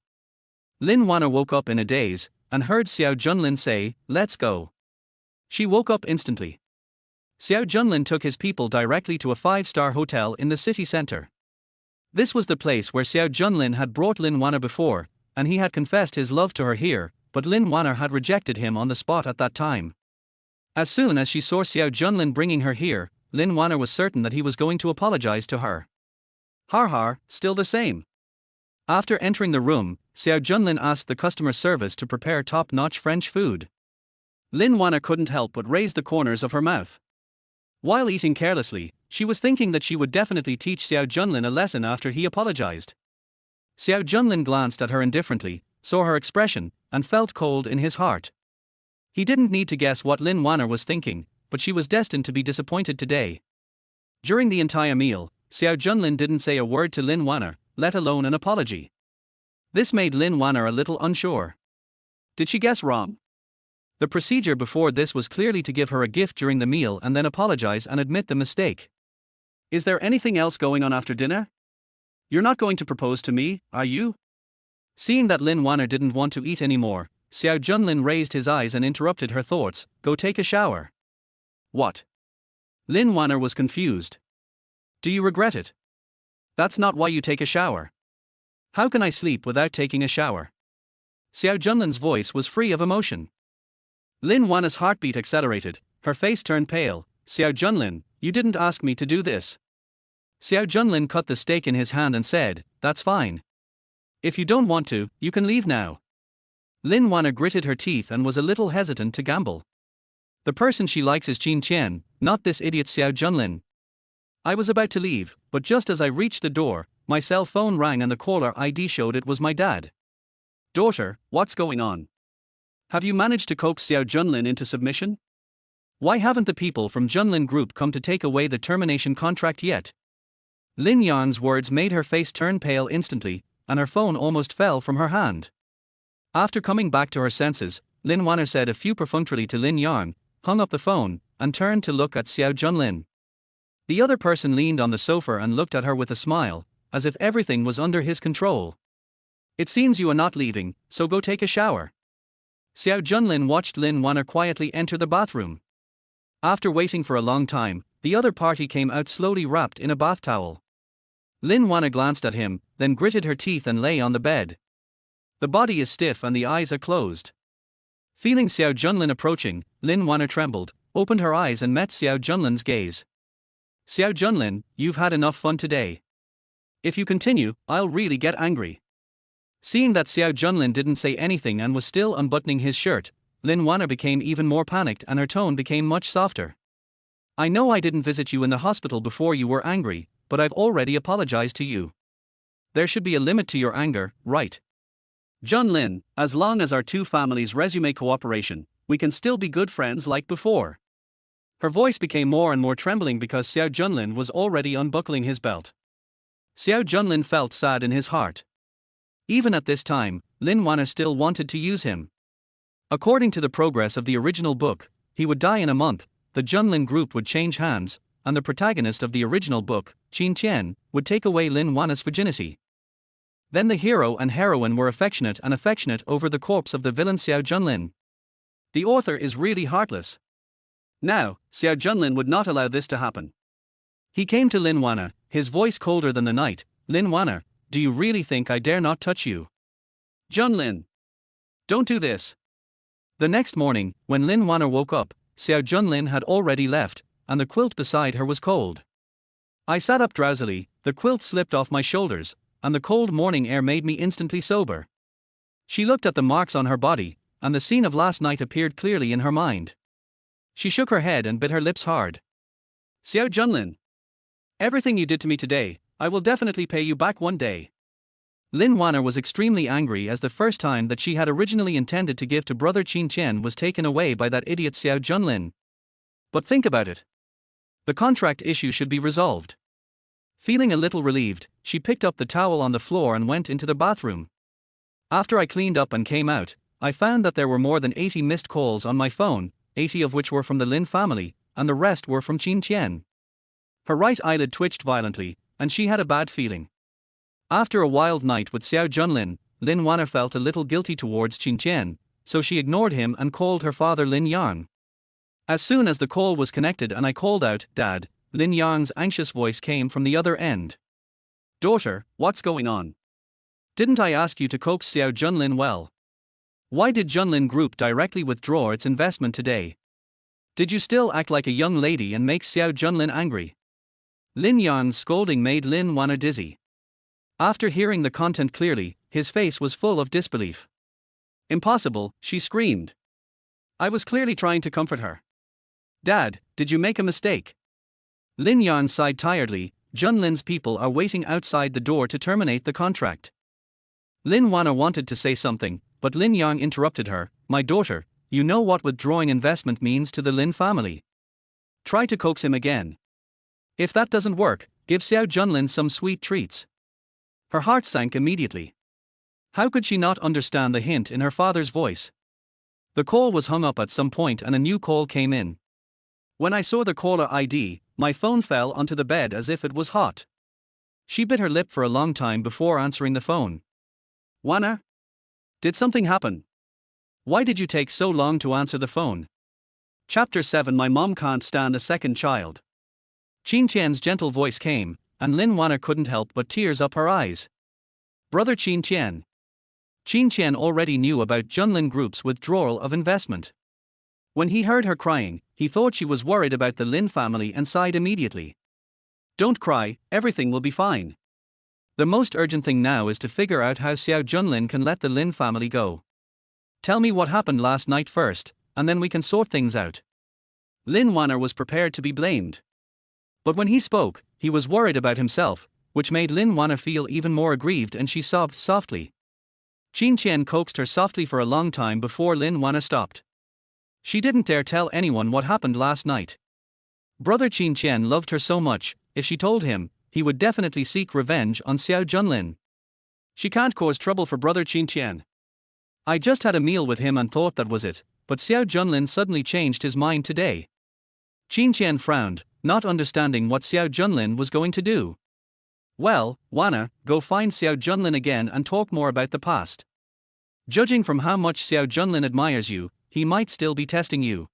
Lin Wan'er woke up in a daze, and heard Xiao Junlin say, let's go. She woke up instantly. Xiao Junlin took his people directly to a 5-star hotel in the city center. This was the place where Xiao Junlin had brought Lin Wan'er before, and he had confessed his love to her here, but Lin Wan'er had rejected him on the spot at that time. As soon as she saw Xiao Junlin bringing her here, Lin Wan'er was certain that he was going to apologize to her. Har, still the same. After entering the room, Xiao Junlin asked the customer service to prepare top-notch French food. Lin Wan'er couldn't help but raise the corners of her mouth. While eating carelessly, she was thinking that she would definitely teach Xiao Junlin a lesson after he apologized. Xiao Junlin glanced at her indifferently, saw her expression, and felt cold in his heart. He didn't need to guess what Lin Wan'er was thinking, but she was destined to be disappointed today. During the entire meal, Xiao Junlin didn't say a word to Lin Wan'er, let alone an apology. This made Lin Wan'er a little unsure. Did she guess wrong? The procedure before this was clearly to give her a gift during the meal and then apologize and admit the mistake. Is there anything else going on after dinner? You're not going to propose to me, are you? Seeing that Lin Wan'er didn't want to eat anymore, Xiao Junlin raised his eyes and interrupted her thoughts. Go take a shower. What? Lin Wan'er was confused. Do you regret it? That's not why you take a shower. How can I sleep without taking a shower? Xiao Junlin's voice was free of emotion. Lin Wan'er's heartbeat accelerated, her face turned pale. Xiao Junlin, you didn't ask me to do this. Xiao Junlin cut the steak in his hand and said, that's fine. If you don't want to, you can leave now. Lin Wan'er gritted her teeth and was a little hesitant to gamble. The person she likes is Qin Qian, not this idiot Xiao Junlin. I was about to leave, but just as I reached the door, my cell phone rang and the caller ID showed it was my dad. Daughter, what's going on? Have you managed to coax Xiao Junlin into submission? Why haven't the people from Junlin Group come to take away the termination contract yet? Lin Yan's words made her face turn pale instantly, and her phone almost fell from her hand. After coming back to her senses, Lin Wan'er said a few perfunctorily to Lin Yan, hung up the phone, and turned to look at Xiao Junlin. The other person leaned on the sofa and looked at her with a smile, as if everything was under his control. It seems you are not leaving, so go take a shower. Xiao Junlin watched Lin Wan'er quietly enter the bathroom. After waiting for a long time, the other party came out slowly wrapped in a bath towel. Lin Wan'er glanced at him, then gritted her teeth and lay on the bed. The body is stiff and the eyes are closed. Feeling Xiao Junlin approaching, Lin Wan'er trembled, opened her eyes and met Xiao Junlin's gaze. Xiao Junlin, you've had enough fun today. If you continue, I'll really get angry. Seeing that Xiao Junlin didn't say anything and was still unbuttoning his shirt, Lin Wan'er became even more panicked and her tone became much softer. I know I didn't visit you in the hospital before you were angry, but I've already apologized to you. There should be a limit to your anger, right? Jun Lin, as long as our two families resume cooperation, we can still be good friends like before. Her voice became more and more trembling because Xiao Junlin was already unbuckling his belt. Xiao Junlin felt sad in his heart. Even at this time, Lin Wan'er still wanted to use him. According to the progress of the original book, he would die in a month, the Junlin group would change hands, and the protagonist of the original book, Qin Qian, would take away Lin Wan'er's virginity. Then the hero and heroine were affectionate over the corpse of the villain Xiao Junlin. The author is really heartless. Now, Xiao Junlin would not allow this to happen. He came to Lin Wan'er, his voice colder than the night. Lin Wan'er, do you really think I dare not touch you? Junlin, don't do this. The next morning, when Lin Wan'er woke up, Xiao Junlin had already left, and the quilt beside her was cold. I sat up drowsily, the quilt slipped off my shoulders, and the cold morning air made me instantly sober. She looked at the marks on her body, and the scene of last night appeared clearly in her mind. She shook her head and bit her lips hard. Xiao Junlin, everything you did to me today, I will definitely pay you back one day. Lin Wan'er was extremely angry as the first time that she had originally intended to give to brother Qin Qian was taken away by that idiot Xiao Junlin. But think about it. The contract issue should be resolved. Feeling a little relieved, she picked up the towel on the floor and went into the bathroom. After I cleaned up and came out, I found that there were more than 80 missed calls on my phone, 80 of which were from the Lin family, and the rest were from Qin Qian. Her right eyelid twitched violently, and she had a bad feeling. After a wild night with Xiao Junlin, Lin Wan'er felt a little guilty towards Qin Qian, so she ignored him and called her father Lin Yan. As soon as the call was connected and I called out, Dad, Lin Yan's anxious voice came from the other end. Daughter, what's going on? Didn't I ask you to coax Xiao Junlin well? Why did Junlin Group directly withdraw its investment today? Did you still act like a young lady and make Xiao Junlin angry? Lin Yan's scolding made Lin Wan'er dizzy. After hearing the content clearly, his face was full of disbelief. Impossible, she screamed. I was clearly trying to comfort her. Dad, did you make a mistake? Lin Yan sighed tiredly. Junlin's people are waiting outside the door to terminate the contract. Lin Wan'er wanted to say something, but Lin Yan interrupted her. My daughter, you know what withdrawing investment means to the Lin family. Try to coax him again. If that doesn't work, give Xiao Junlin some sweet treats. Her heart sank immediately. How could she not understand the hint in her father's voice? The call was hung up at some point and a new call came in. When I saw the caller ID, my phone fell onto the bed as if it was hot. She bit her lip for a long time before answering the phone. Wan'er? Did something happen? Why did you take so long to answer the phone? Chapter 7 My mom can't stand a second child. Qin Qian's gentle voice came, and Lin Wan'er couldn't help but tears up her eyes. Brother Qin Qian. Qin Qian already knew about Junlin Group's withdrawal of investment. When he heard her crying, he thought she was worried about the Lin family and sighed immediately. Don't cry, everything will be fine. The most urgent thing now is to figure out how Xiao Junlin can let the Lin family go. Tell me what happened last night first, and then we can sort things out. Lin Wan'er was prepared to be blamed. But when he spoke, he was worried about himself, which made Lin Wan'er feel even more aggrieved, and she sobbed softly. Qin Qian coaxed her softly for a long time before Lin Wan'er stopped. She didn't dare tell anyone what happened last night. Brother Qin Qian loved her so much, if she told him, he would definitely seek revenge on Xiao Junlin. She can't cause trouble for brother Qin Qian. I just had a meal with him and thought that was it, but Xiao Junlin suddenly changed his mind today. Qin Qian frowned, not understanding what Xiao Junlin was going to do. Well, Wan'er, go find Xiao Junlin again and talk more about the past. Judging from how much Xiao Junlin admires you, he might still be testing you.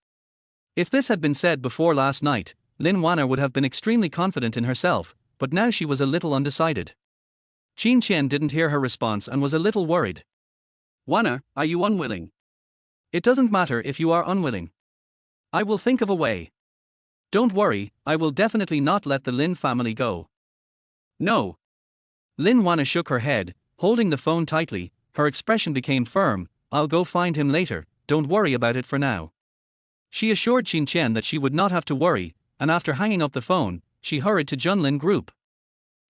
If this had been said before last night, Lin Wan'er would have been extremely confident in herself, but now she was a little undecided. Qin Qian didn't hear her response and was a little worried. Wan'er, are you unwilling? It doesn't matter if you are unwilling. I will think of a way. Don't worry, I will definitely not let the Lin family go. No. Lin Wan'er shook her head, holding the phone tightly. Her expression became firm. I'll go find him later, don't worry about it for now. She assured Qin Qian that she would not have to worry, and after hanging up the phone, she hurried to Junlin Group.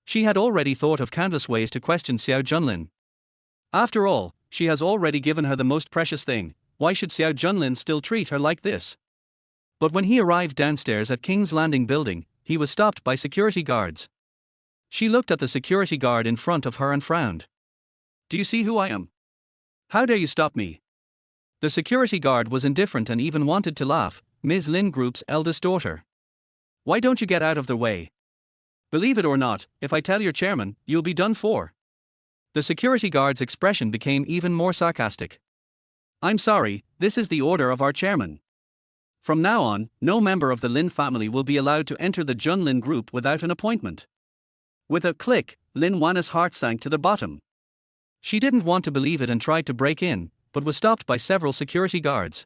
She had already thought of countless ways to question Xiao Junlin. After all, she has already given her the most precious thing. Why should Xiao Junlin still treat her like this? But when he arrived downstairs at King's Landing building, he was stopped by security guards. She looked at the security guard in front of her and frowned. Do you see who I am? How dare you stop me? The security guard was indifferent and even wanted to laugh. Ms. Lin Group's eldest daughter. Why don't you get out of the way? Believe it or not, if I tell your chairman, you'll be done for. The security guard's expression became even more sarcastic. I'm sorry, this is the order of our chairman. From now on, no member of the Lin family will be allowed to enter the Jun Lin Group without an appointment. With a click, Lin Wan'er's heart sank to the bottom. She didn't want to believe it and tried to break in, but was stopped by several security guards.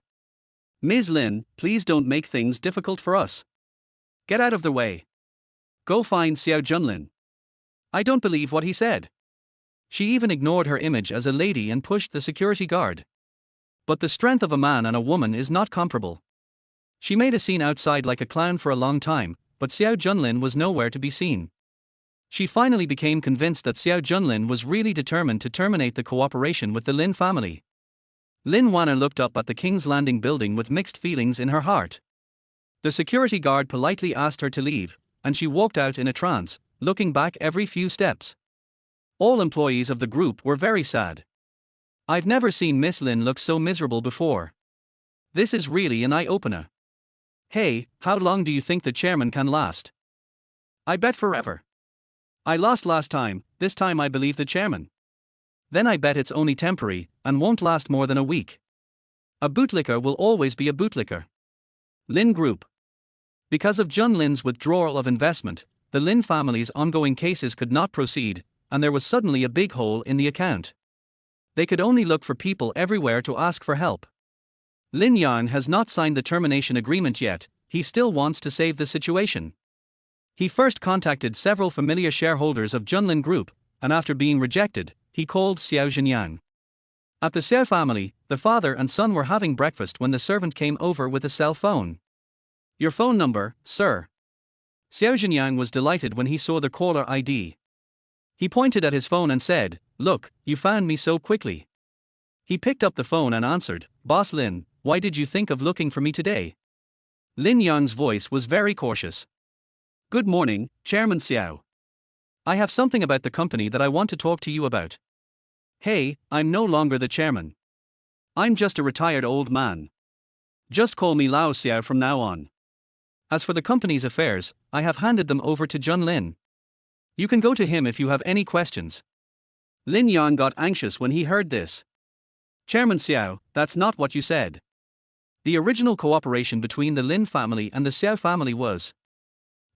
Ms. Lin, please don't make things difficult for us. Get out of the way. Go find Xiao Junlin. I don't believe what he said. She even ignored her image as a lady and pushed the security guard. But the strength of a man and a woman is not comparable. She made a scene outside like a clown for a long time, but Xiao Junlin was nowhere to be seen. She finally became convinced that Xiao Junlin was really determined to terminate the cooperation with the Lin family. Lin Wan'er looked up at the King's Landing building with mixed feelings in her heart. The security guard politely asked her to leave, and she walked out in a trance, looking back every few steps. All employees of the group were very sad. I've never seen Miss Lin look so miserable before. This is really an eye-opener. Hey, how long do you think the chairman can last? I bet forever. I lost last time, this time I believe the chairman. Then I bet it's only temporary, and won't last more than a week. A bootlicker will always be a bootlicker. Lin Group. Because of Jun Lin's withdrawal of investment, the Lin family's ongoing cases could not proceed, and there was suddenly a big hole in the account. They could only look for people everywhere to ask for help. Lin Yan has not signed the termination agreement yet. He still wants to save the situation. He first contacted several familiar shareholders of Junlin Group, and after being rejected, he called Xiao Junlin. At the Xiao family, the father and son were having breakfast when the servant came over with a cell phone. Your phone number, sir. Xiao Junlin was delighted when he saw the caller ID. He pointed at his phone and said, "Look, you found me so quickly." He picked up the phone and answered, "Boss Lin, why did you think of looking for me today?" Lin Yan's voice was very cautious. "Good morning, Chairman Xiao. I have something about the company that I want to talk to you about." "Hey, I'm no longer the chairman. I'm just a retired old man. Just call me Lao Xiao from now on. As for the company's affairs, I have handed them over to Jun Lin. You can go to him if you have any questions." Lin Yan got anxious when he heard this. "Chairman Xiao, that's not what you said. The original cooperation between the Lin family and the Xiao family was.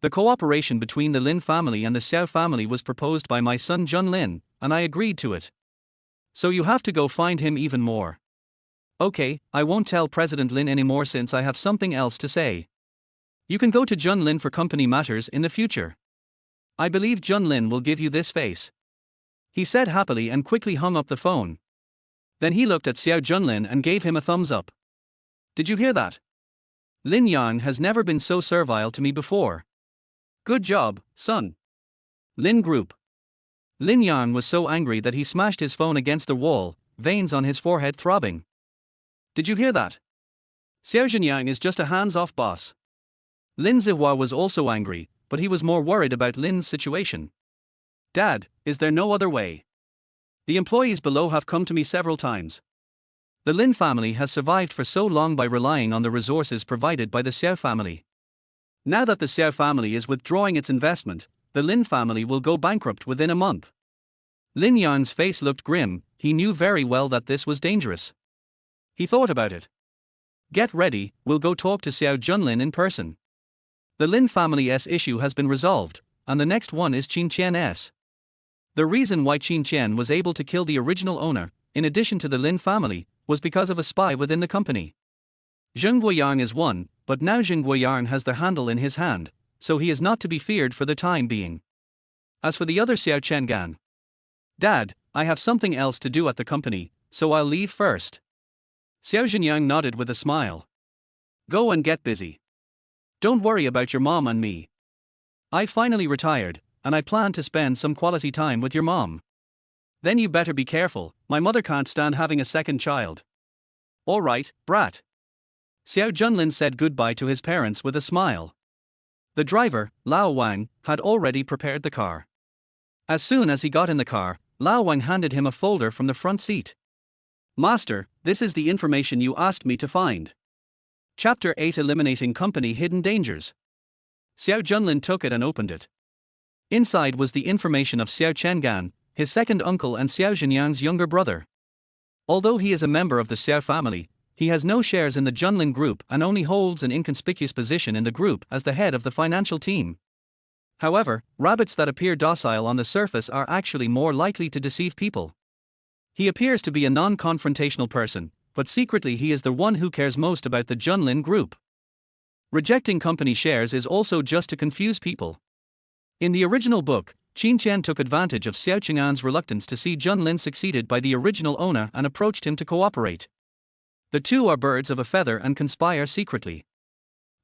The cooperation between the Lin family and the Xiao family was proposed by my son Jun Lin, and I agreed to it. So you have to go find him even more." "Okay, I won't tell President Lin anymore since I have something else to say. You can go to Jun Lin for company matters in the future. I believe Jun Lin will give you this face," he said happily and quickly hung up the phone. Then he looked at Xiao Junlin and gave him a thumbs up. Did you hear that? Lin Yang has never been so servile to me before. Good job, son. Lin Group. Lin Yang was so angry that he smashed his phone against the wall, veins on his forehead throbbing. Did you hear that? Xiao Junlin is just a hands-off boss. Lin Zihua was also angry, but he was more worried about Lin's situation. Dad, is there no other way? The employees below have come to me several times. The Lin family has survived for so long by relying on the resources provided by the Xiao family. Now that the Xiao family is withdrawing its investment, the Lin family will go bankrupt within a month. Lin Yan's face looked grim. He knew very well that this was dangerous. He thought about it. Get ready, we'll go talk to Xiao Junlin in person. The Lin family's issue has been resolved, and the next one is Qin Qian's. The reason why Qin Qian was able to kill the original owner, in addition to the Lin family, was because of a spy within the company. Zheng Guoyang is one, but now Zheng Guoyang has the handle in his hand, so he is not to be feared for the time being. As for the other Xiao Chang'an, Dad, I have something else to do at the company, so I'll leave first. Xiao Junlin nodded with a smile. Go and get busy. Don't worry about your mom and me. I finally retired, and I plan to spend some quality time with your mom. Then you better be careful, my mother can't stand having a second child. All right, brat. Xiao Junlin said goodbye to his parents with a smile. The driver, Lao Wang, had already prepared the car. As soon as he got in the car, Lao Wang handed him a folder from the front seat. Master, this is the information you asked me to find. Chapter 8: Eliminating Company Hidden Dangers. Xiao Junlin took it and opened it. Inside was the information of Xiao Chang'an, his second uncle and Xiao Junling's younger brother. Although he is a member of the Xiao family, he has no shares in the Junlin group and only holds an inconspicuous position in the group as the head of the financial team. However, rabbits that appear docile on the surface are actually more likely to deceive people. He appears to be a non-confrontational person, but secretly he is the one who cares most about the Junlin group. Rejecting company shares is also just to confuse people. In the original book, Qin Qian took advantage of Xiao Chang'an's reluctance to see Junlin succeeded by the original owner and approached him to cooperate. The two are birds of a feather and conspire secretly.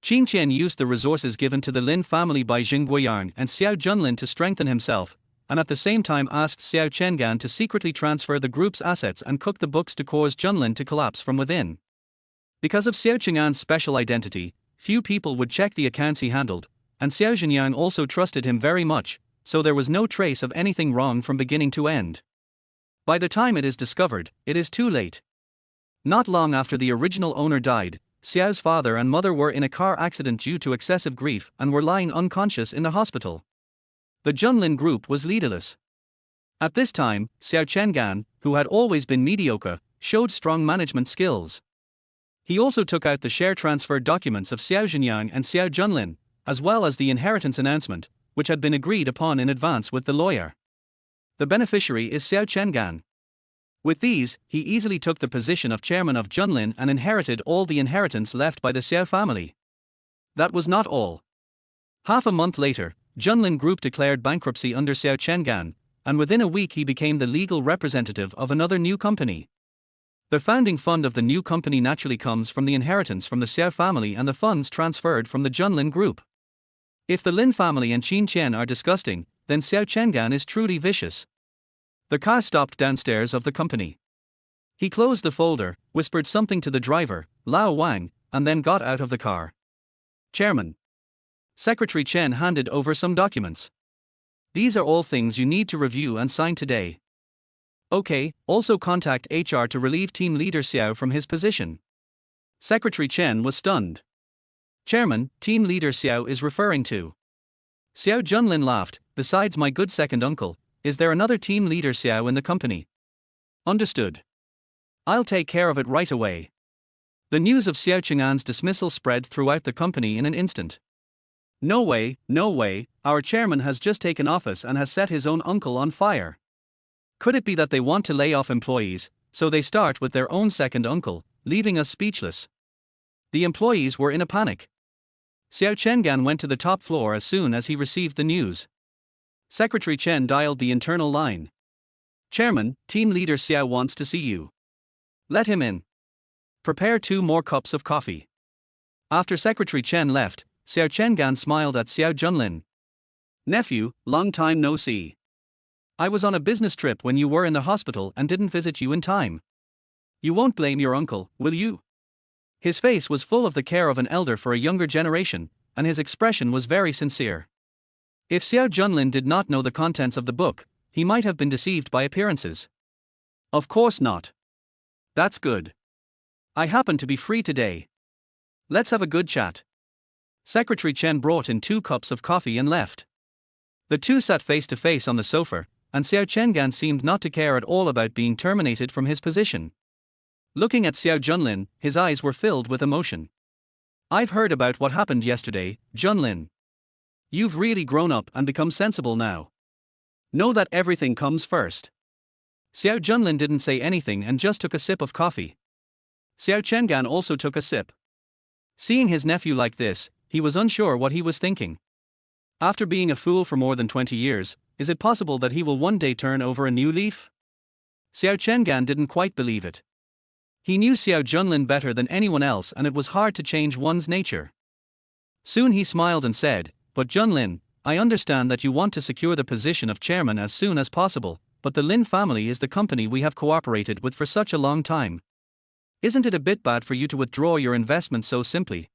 Qin Qian used the resources given to the Lin family by Zheng Guoyang and Xiao Junlin to strengthen himself, and at the same time asked Xiao Chang'an to secretly transfer the group's assets and cook the books to cause Junlin to collapse from within. Because of Xiao Chang'an's special identity, few people would check the accounts he handled, and Xiao Junlin also trusted him very much, so there was no trace of anything wrong from beginning to end. By the time it is discovered, it is too late. Not long after the original owner died, Xiao's father and mother were in a car accident due to excessive grief and were lying unconscious in the hospital. The Junlin group was leaderless. At this time, Xiao Chang'an, who had always been mediocre, showed strong management skills. He also took out the share transfer documents of Xiao Junlin and Xiao Junlin, as well as the inheritance announcement, which had been agreed upon in advance with the lawyer. The beneficiary is Xiao Chang'an. With these, he easily took the position of chairman of Junlin and inherited all the inheritance left by the Xiao family. That was not all. Half a month later, Junlin Group declared bankruptcy under Xiao Chang'an, and within a week he became the legal representative of another new company. The founding fund of the new company naturally comes from the inheritance from the Xiao family and the funds transferred from the Junlin Group. If the Lin family and Qin Qian are disgusting, then Xiao Chang'an is truly vicious. The car stopped downstairs of the company. He closed the folder, whispered something to the driver, Lao Wang, and then got out of the car. Chairman. Secretary Chen handed over some documents. These are all things you need to review and sign today. Okay, also contact HR to relieve team leader Xiao from his position. Secretary Chen was stunned. Chairman, team leader Xiao is referring to. Xiao Junlin laughed. Besides my good second uncle, is there another team leader Xiao in the company? Understood. I'll take care of it right away. The news of Xiao Chang'an's dismissal spread throughout the company in an instant. No way, our chairman has just taken office and has set his own uncle on fire. Could it be that they want to lay off employees, so they start with their own second uncle, leaving us speechless? The employees were in a panic. Xiao Chang'an went to the top floor as soon as he received the news. Secretary Chen dialed the internal line. Chairman, team leader Xiao wants to see you. Let him in. Prepare 2 more cups of coffee. After Secretary Chen left, Xiao Chengan smiled at Xiao Junlin. Nephew, long time no see. I was on a business trip when you were in the hospital and didn't visit you in time. You won't blame your uncle, will you? His face was full of the care of an elder for a younger generation, and his expression was very sincere. If Xiao Junlin did not know the contents of the book, he might have been deceived by appearances. Of course not. That's good. I happen to be free today. Let's have a good chat. Secretary Chen brought in 2 cups of coffee and left. The two sat face to face on the sofa, and Xiao Chengan seemed not to care at all about being terminated from his position. Looking at Xiao Junlin, his eyes were filled with emotion. I've heard about what happened yesterday, Jun Lin. You've really grown up and become sensible now. Know that everything comes first. Xiao Junlin didn't say anything and just took a sip of coffee. Xiao Chengan also took a sip. Seeing his nephew like this, he was unsure what he was thinking. After being a fool for more than 20 years, is it possible that he will one day turn over a new leaf? Xiao Chengan didn't quite believe it. He knew Xiao Junlin better than anyone else and it was hard to change one's nature. Soon he smiled and said, "But Junlin, I understand that you want to secure the position of chairman as soon as possible, but the Lin family is the company we have cooperated with for such a long time. Isn't it a bit bad for you to withdraw your investment so simply?"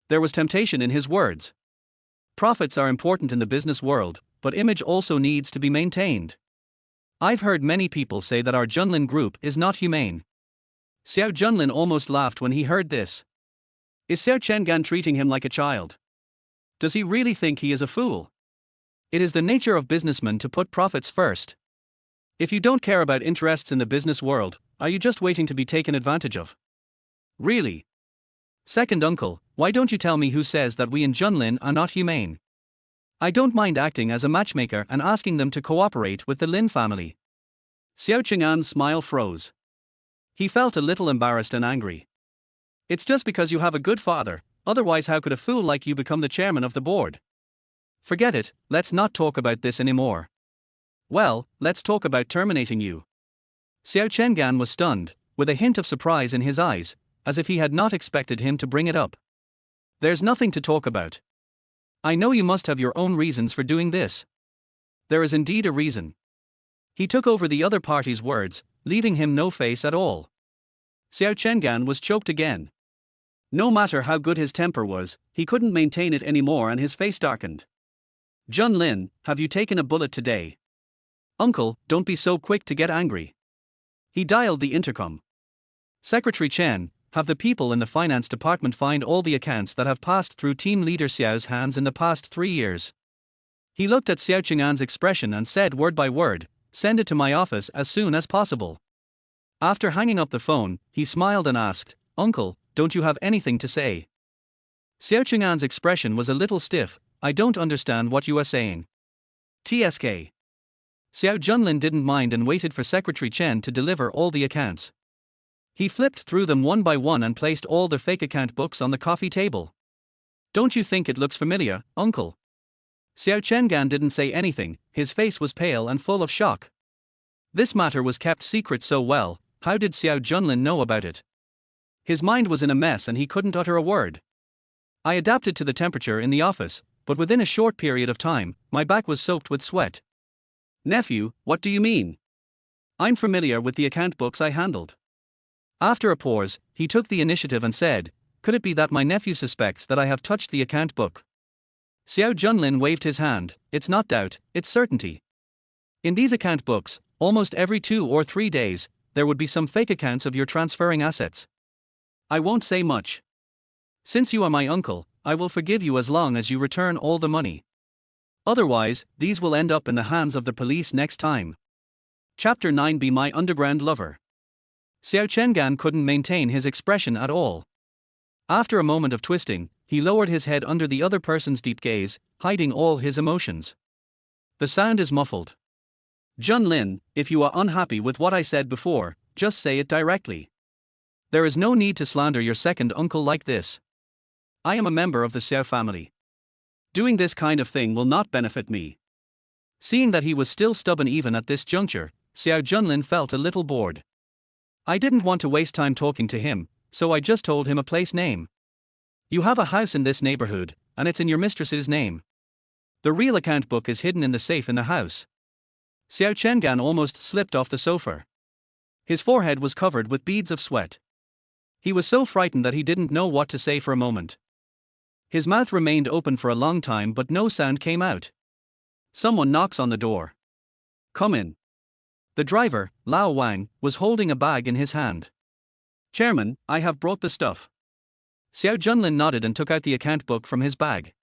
There was temptation in his words. Profits are important in the business world, but image also needs to be maintained. I've heard many people say that our Junlin group is not humane. Xiao Junlin almost laughed when he heard this. Is Xiao Chengan treating him like a child? Does he really think he is a fool? It is the nature of businessmen to put profits first. If you don't care about interests in the business world, are you just waiting to be taken advantage of? Really? Second uncle, why don't you tell me who says that we in Junlin are not humane? I don't mind acting as a matchmaker and asking them to cooperate with the Lin family. Xiao Cheng'an's smile froze. He felt a little embarrassed and angry. It's just because you have a good father, otherwise how could a fool like you become the chairman of the board? Forget it, let's not talk about this anymore. Well, let's talk about terminating you. Xiao Chengan was stunned, with a hint of surprise in his eyes, as if he had not expected him to bring it up. There's nothing to talk about. I know you must have your own reasons for doing this. There is indeed a reason. He took over the other party's words, leaving him no face at all. Xiao Chengan was choked again. No matter how good his temper was, he couldn't maintain it anymore and his face darkened. Jun Lin, have you taken a bullet today? Uncle, don't be so quick to get angry. He dialed the intercom. Secretary Chen, have the people in the finance department find all the accounts that have passed through team leader Xiao's hands in the past 3 years. He looked at Xiao Cheng'an's expression and said word by word, send it to my office as soon as possible. After hanging up the phone, he smiled and asked, Uncle, don't you have anything to say? Xiao Cheng'an's expression was a little stiff, I don't understand what you are saying. TSK. Xiao Junlin didn't mind and waited for Secretary Chen to deliver all the accounts. He flipped through them one by one and placed all the fake account books on the coffee table. Don't you think it looks familiar, Uncle? Xiao Chengan didn't say anything, his face was pale and full of shock. This matter was kept secret so well, how did Xiao Junlin know about it? His mind was in a mess and he couldn't utter a word. I adapted to the temperature in the office, but within a short period of time, my back was soaked with sweat. Nephew, what do you mean? I'm familiar with the account books I handled. After a pause, he took the initiative and said, could it be that my nephew suspects that I have touched the account book? Xiao Junlin waved his hand, it's not doubt, it's certainty. In these account books, almost every 2 or 3 days, there would be some fake accounts of your transferring assets. I won't say much. Since you are my uncle, I will forgive you as long as you return all the money. Otherwise, these will end up in the hands of the police next time. Chapter 9 Be My Underground Lover. Xiao Chengan couldn't maintain his expression at all. After a moment of twisting, he lowered his head under the other person's deep gaze, hiding all his emotions. The sound is muffled. Jun Lin, if you are unhappy with what I said before, just say it directly. There is no need to slander your second uncle like this. I am a member of the Xiao family. Doing this kind of thing will not benefit me. Seeing that he was still stubborn even at this juncture, Xiao Junlin felt a little bored. I didn't want to waste time talking to him, so I just told him a place name. You have a house in this neighborhood, and it's in your mistress's name. The real account book is hidden in the safe in the house. Xiao Chengan almost slipped off the sofa. His forehead was covered with beads of sweat. He was so frightened that he didn't know what to say for a moment. His mouth remained open for a long time but no sound came out. Someone knocks on the door. Come in. The driver, Lao Wang, was holding a bag in his hand. Chairman, I have brought the stuff. Xiao Junlin nodded and took out the account book from his bag.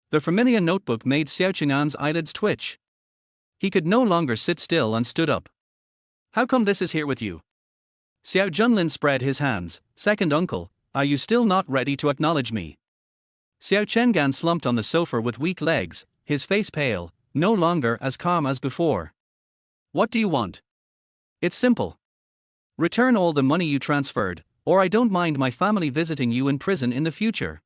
The familiar notebook made Xiao Chengan's eyelids twitch. He could no longer sit still and stood up. How come this is here with you? Xiao Junlin spread his hands. Second uncle, are you still not ready to acknowledge me? Xiao Chengan slumped on the sofa with weak legs, his face pale, no longer as calm as before. What do you want? It's simple. Return all the money you transferred, or I don't mind my family visiting you in prison in the future.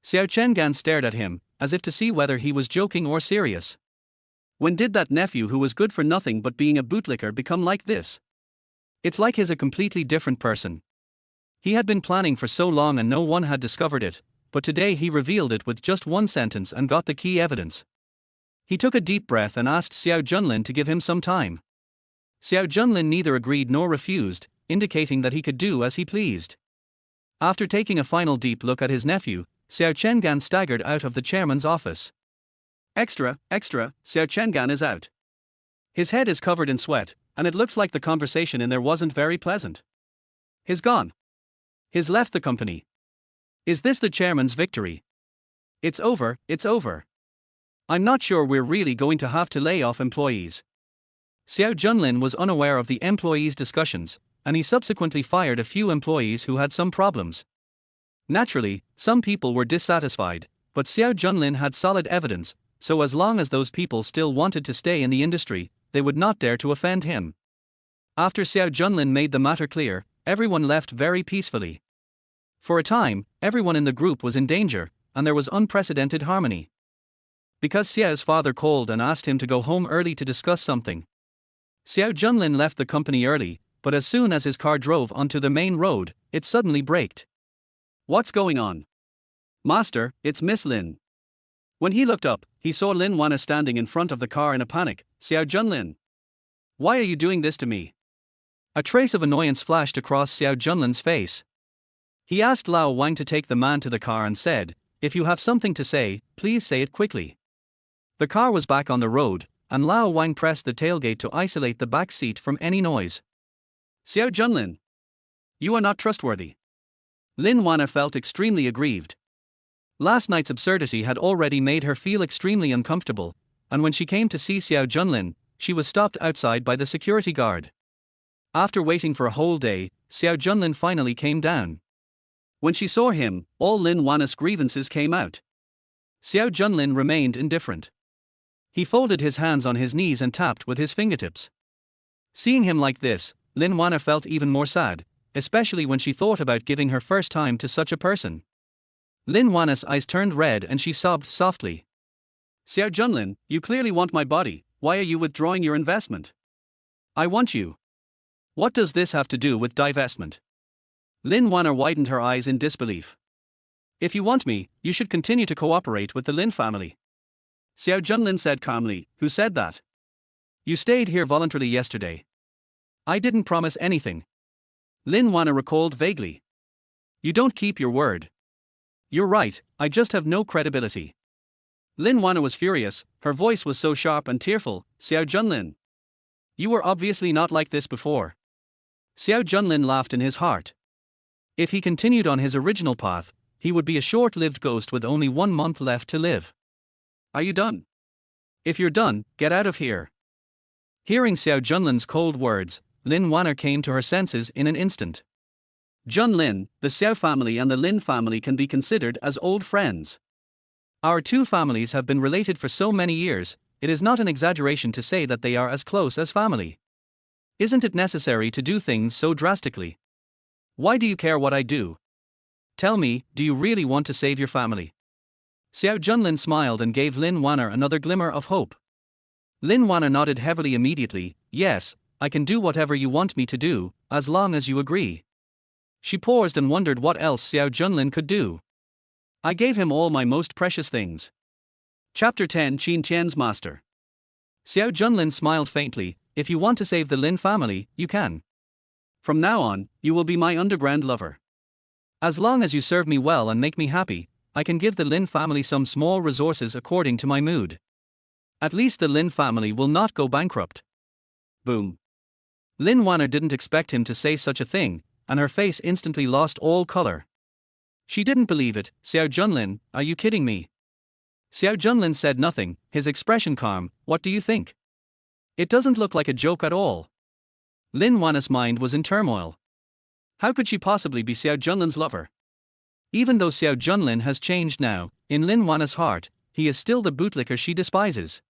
Xiao Chengan stared at him, as if to see whether he was joking or serious. When did that nephew who was good for nothing but being a bootlicker become like this? It's like he's a completely different person. He had been planning for so long and no one had discovered it, but today he revealed it with just one sentence and got the key evidence. He took a deep breath and asked Xiao Junlin to give him some time. Xiao Junlin neither agreed nor refused, indicating that he could do as he pleased. After taking a final deep look at his nephew, Xiao Chengan staggered out of the chairman's office. Extra, Xiao Chengan is out. His head is covered in sweat, and it looks like the conversation in there wasn't very pleasant. He's gone. He's left the company. Is this the chairman's victory? It's over. I'm not sure we're really going to have to lay off employees. Xiao Junlin was unaware of the employees' discussions, and he subsequently fired a few employees who had some problems. Naturally, some people were dissatisfied, but Xiao Junlin had solid evidence, so as long as those people still wanted to stay in the industry, they would not dare to offend him. After Xiao Junlin made the matter clear, everyone left very peacefully. For a time, everyone in the group was in danger, and there was unprecedented harmony. Because Xiao's father called and asked him to go home early to discuss something. Xiao Junlin left the company early, but as soon as his car drove onto the main road, it suddenly braked. What's going on? Master, it's Miss Lin. When he looked up, he saw Lin Wan'er standing in front of the car in a panic. Xiao Junlin. Why are you doing this to me? A trace of annoyance flashed across Xiao Junlin's face. He asked Lao Wang to take the man to the car and said, if you have something to say, please say it quickly. The car was back on the road, and Lao Wang pressed the tailgate to isolate the back seat from any noise. Xiao Junlin. You are not trustworthy. Lin Wan'er felt extremely aggrieved. Last night's absurdity had already made her feel extremely uncomfortable, and when she came to see Xiao Junlin, she was stopped outside by the security guard. After waiting for a whole day, Xiao Junlin finally came down. When she saw him, all Lin Wan'er's grievances came out. Xiao Junlin remained indifferent. He folded his hands on his knees and tapped with his fingertips. Seeing him like this, Lin Wan'er felt even more sad, especially when she thought about giving her first time to such a person. Lin Wan'er's eyes turned red and she sobbed softly. Xiao Junlin, you clearly want my body, why are you withdrawing your investment? I want you. What does this have to do with divestment? Lin Wan'er widened her eyes in disbelief. If you want me, you should continue to cooperate with the Lin family. Xiao Junlin said calmly, who said that? You stayed here voluntarily yesterday. I didn't promise anything. Lin Wan'er recalled vaguely. You don't keep your word. You're right, I just have no credibility. Lin Wan'er was furious, her voice was so sharp and tearful. Xiao Junlin. You were obviously not like this before. Xiao Junlin laughed in his heart. If he continued on his original path, he would be a short-lived ghost with only 1 month left to live. Are you done? If you're done, get out of here. Hearing Xiao Junlin's cold words, Lin Wan'er came to her senses in an instant. Jun Lin, the Xiao family and the Lin family can be considered as old friends. Our two families have been related for so many years, it is not an exaggeration to say that they are as close as family. Isn't it necessary to do things so drastically? Why do you care what I do? Tell me, do you really want to save your family? Xiao Junlin smiled and gave Lin Wan'er another glimmer of hope. Lin Wan'er nodded heavily immediately. Yes, I can do whatever you want me to do, as long as you agree. She paused and wondered what else Xiao Junlin could do. I gave him all my most precious things. Chapter 10 Qin Qian's Master. Xiao Junlin smiled faintly. If you want to save the Lin family, you can. From now on, you will be my underground lover. As long as you serve me well and make me happy, I can give the Lin family some small resources according to my mood. At least the Lin family will not go bankrupt. Boom. Lin Wan'er didn't expect him to say such a thing, and her face instantly lost all color. She didn't believe it. Xiao Junlin, are you kidding me? Xiao Junlin said nothing, his expression calm. What do you think? It doesn't look like a joke at all. Lin Wan'er's mind was in turmoil. How could she possibly be Xiao Junlin's lover? Even though Xiao Junlin has changed now, in Lin Wan'er's heart, he is still the bootlicker she despises.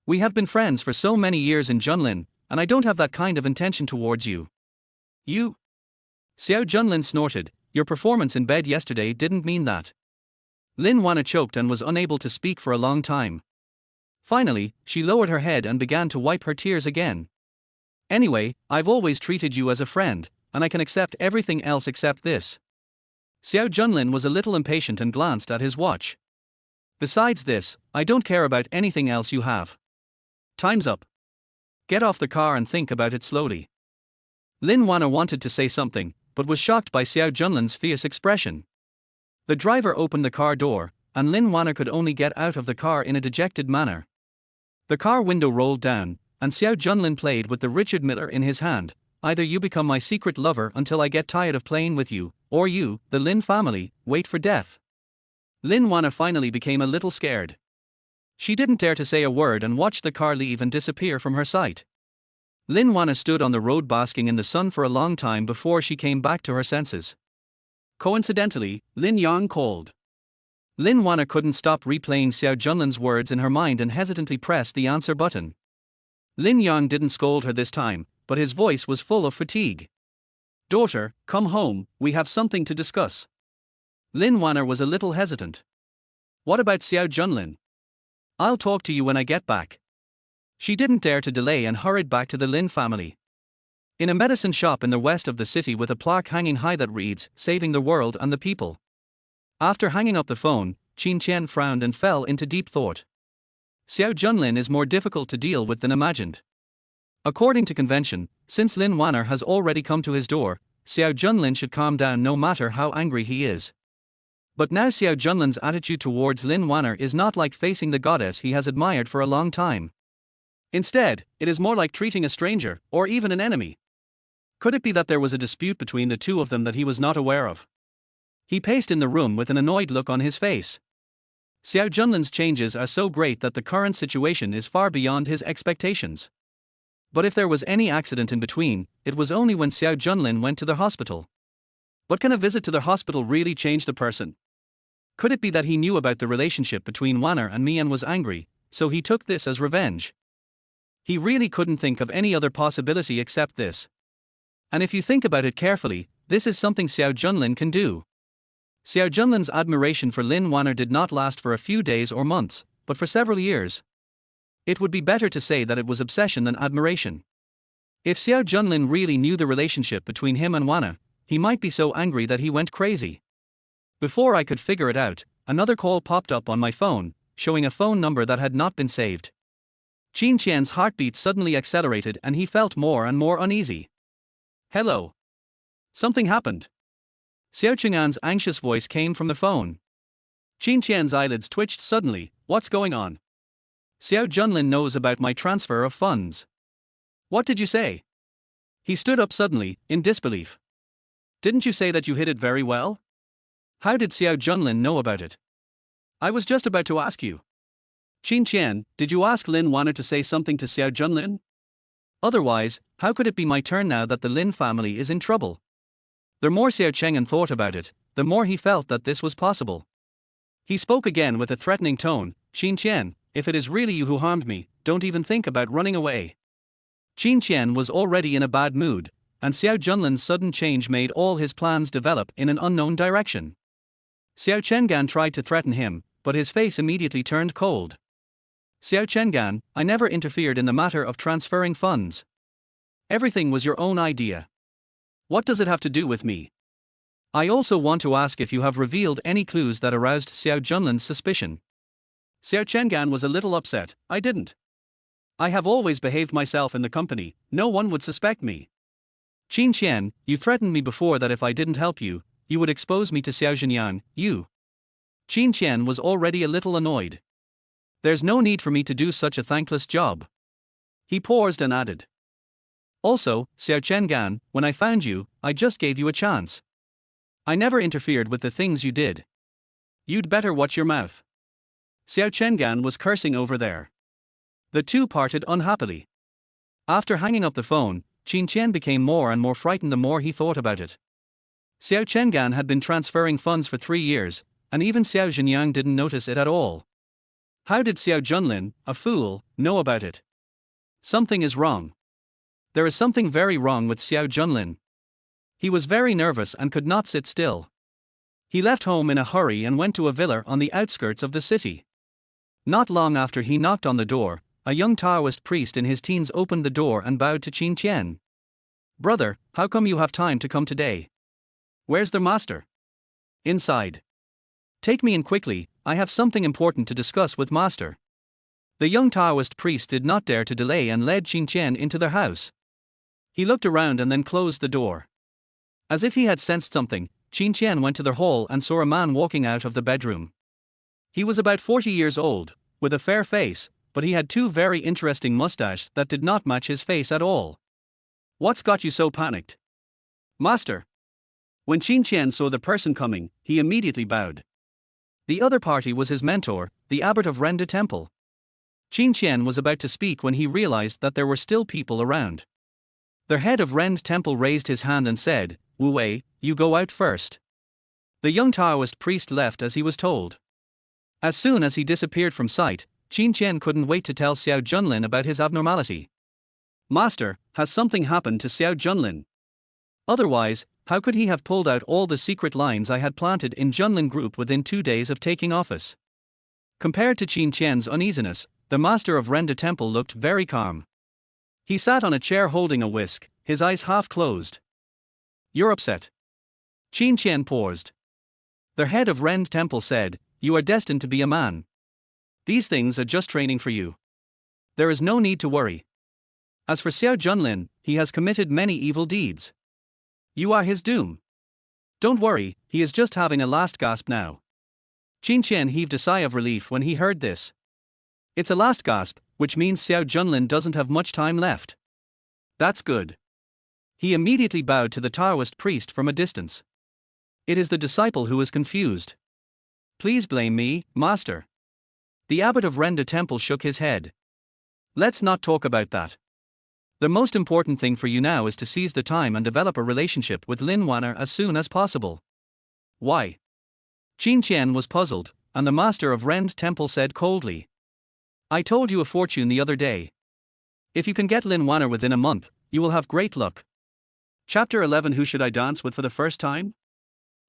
We have been friends for so many years in Junlin, and I don't have that kind of intention towards you. You? Xiao Junlin snorted. Your performance in bed yesterday didn't mean that. Lin Wan'er choked and was unable to speak for a long time. Finally, she lowered her head and began to wipe her tears again. Anyway, I've always treated you as a friend, and I can accept everything else except this. Xiao Junlin was a little impatient and glanced at his watch. Besides this, I don't care about anything else you have. Time's up. Get off the car and think about it slowly. Lin Wan'er wanted to say something, but was shocked by Xiao Junlin's fierce expression. The driver opened the car door, and Lin Wan'er could only get out of the car in a dejected manner. The car window rolled down, and Xiao Junlin played with the Richard Miller in his hand. Either you become my secret lover until I get tired of playing with you, or you, the Lin family, wait for death. Lin Wan'er finally became a little scared. She didn't dare to say a word and watched the car leave and disappear from her sight. Lin Wan'er stood on the road basking in the sun for a long time before she came back to her senses. Coincidentally, Lin Yang called. Lin Wan'er couldn't stop replaying Xiao Junlin's words in her mind and hesitantly pressed the answer button. Lin Yang didn't scold her this time, but his voice was full of fatigue. Daughter, come home, we have something to discuss. Lin Wan'er was a little hesitant. What about Xiao Junlin? I'll talk to you when I get back. She didn't dare to delay and hurried back to the Lin family. In a medicine shop in the west of the city with a plaque hanging high that reads, Saving the World and the People. After hanging up the phone, Qin Qian frowned and fell into deep thought. Xiao Junlin is more difficult to deal with than imagined. According to convention, since Lin Wan'er has already come to his door, Xiao Junlin should calm down no matter how angry he is. But now Xiao Junlin's attitude towards Lin Wan'er is not like facing the goddess he has admired for a long time. Instead, it is more like treating a stranger, or even an enemy. Could it be that there was a dispute between the two of them that he was not aware of? He paced in the room with an annoyed look on his face. Xiao Junlin's changes are so great that the current situation is far beyond his expectations. But if there was any accident in between, it was only when Xiao Junlin went to the hospital. But can a visit to the hospital really change the person? Could it be that he knew about the relationship between Wan'er and me and was angry, so he took this as revenge? He really couldn't think of any other possibility except this. And if you think about it carefully, this is something Xiao Junlin can do. Xiao Junlin's admiration for Lin Wan'er did not last for a few days or months, but for several years. It would be better to say that it was obsession than admiration. If Xiao Junlin really knew the relationship between him and Wan'er, he might be so angry that he went crazy. Before I could figure it out, another call popped up on my phone, showing a phone number that had not been saved. Qin Qian's heartbeat suddenly accelerated and he felt more and more uneasy. Hello. Something happened. Xiao Cheng'an's anxious voice came from the phone. Qin Qian's eyelids twitched suddenly. What's going on? Xiao Junlin knows about my transfer of funds. What did you say? He stood up suddenly, in disbelief. Didn't you say that you hid it very well? How did Xiao Junlin know about it? I was just about to ask you. Qin Qian, did you ask Lin Wan'er to say something to Xiao Junlin? Otherwise, how could it be my turn now that the Lin family is in trouble? The more Xiao Cheng'an thought about it, the more he felt that this was possible. He spoke again with a threatening tone. Qin Qian, if it is really you who harmed me, don't even think about running away. Qin Qian was already in a bad mood, and Xiao Junlin's sudden change made all his plans develop in an unknown direction. Xiao Cheng'an tried to threaten him, but his face immediately turned cold. Xiao Cheng'an, I never interfered in the matter of transferring funds. Everything was your own idea. What does it have to do with me? I also want to ask if you have revealed any clues that aroused Xiao Junlin's suspicion. Xiao Chengan was a little upset. I didn't. I have always behaved myself in the company, no one would suspect me. Qin Qian, you threatened me before that if I didn't help you, you would expose me to Xiao Zhenyang, you. Qin Qian was already a little annoyed. There's no need for me to do such a thankless job. He paused and added. Also, Xiao Chengan, when I found you, I just gave you a chance. I never interfered with the things you did. You'd better watch your mouth. Xiao Chengan was cursing over there. The two parted unhappily. After hanging up the phone, Qin Qian became more and more frightened the more he thought about it. Xiao Chengan had been transferring funds for 3 years, and even Xiao Zhenyang didn't notice it at all. How did Xiao Junlin, a fool, know about it? Something is wrong. There is something very wrong with Xiao Junlin. He was very nervous and could not sit still. He left home in a hurry and went to a villa on the outskirts of the city. Not long after he knocked on the door, a young Taoist priest in his teens opened the door and bowed to Qin Qian. Brother, how come you have time to come today? Where's the master? Inside. Take me in quickly, I have something important to discuss with master. The young Taoist priest did not dare to delay and led Qin Qian into their house. He looked around and then closed the door. As if he had sensed something, Qin Qian went to their hall and saw a man walking out of the bedroom. He was about 40 years old, with a fair face, but he had 2 very interesting mustaches that did not match his face at all. What's got you so panicked? Master. When Qin Qian saw the person coming, he immediately bowed. The other party was his mentor, the abbot of Renda Temple. Qin Qian was about to speak when he realized that there were still people around. The head of Rend Temple raised his hand and said, Wu Wei, you go out first. The young Taoist priest left as he was told. As soon as he disappeared from sight, Qin Qian couldn't wait to tell Xiao Junlin about his abnormality. Master, has something happened to Xiao Junlin? Otherwise, how could he have pulled out all the secret lines I had planted in Junlin Group within 2 days of taking office? Compared to Qin Qian's uneasiness, the master of Renda Temple looked very calm. He sat on a chair holding a whisk, his eyes half closed. You're upset. Qin Qian paused. The head of Rend Temple said, You are destined to be a man. These things are just training for you. There is no need to worry. As for Xiao Junlin, he has committed many evil deeds. You are his doom. Don't worry, he is just having a last gasp now. Qin Qian heaved a sigh of relief when he heard this. It's a last gasp, which means Xiao Junlin doesn't have much time left. That's good. He immediately bowed to the Taoist priest from a distance. It is the disciple who is confused. Please blame me, master. The abbot of Renda Temple shook his head. Let's not talk about that. The most important thing for you now is to seize the time and develop a relationship with Lin Wan'er as soon as possible. Why? Qin Qian was puzzled, and the master of Rend Temple said coldly. I told you a fortune the other day. If you can get Lin Wan'er within a month, you will have great luck. Chapter 11 Who should I dance with for the first time?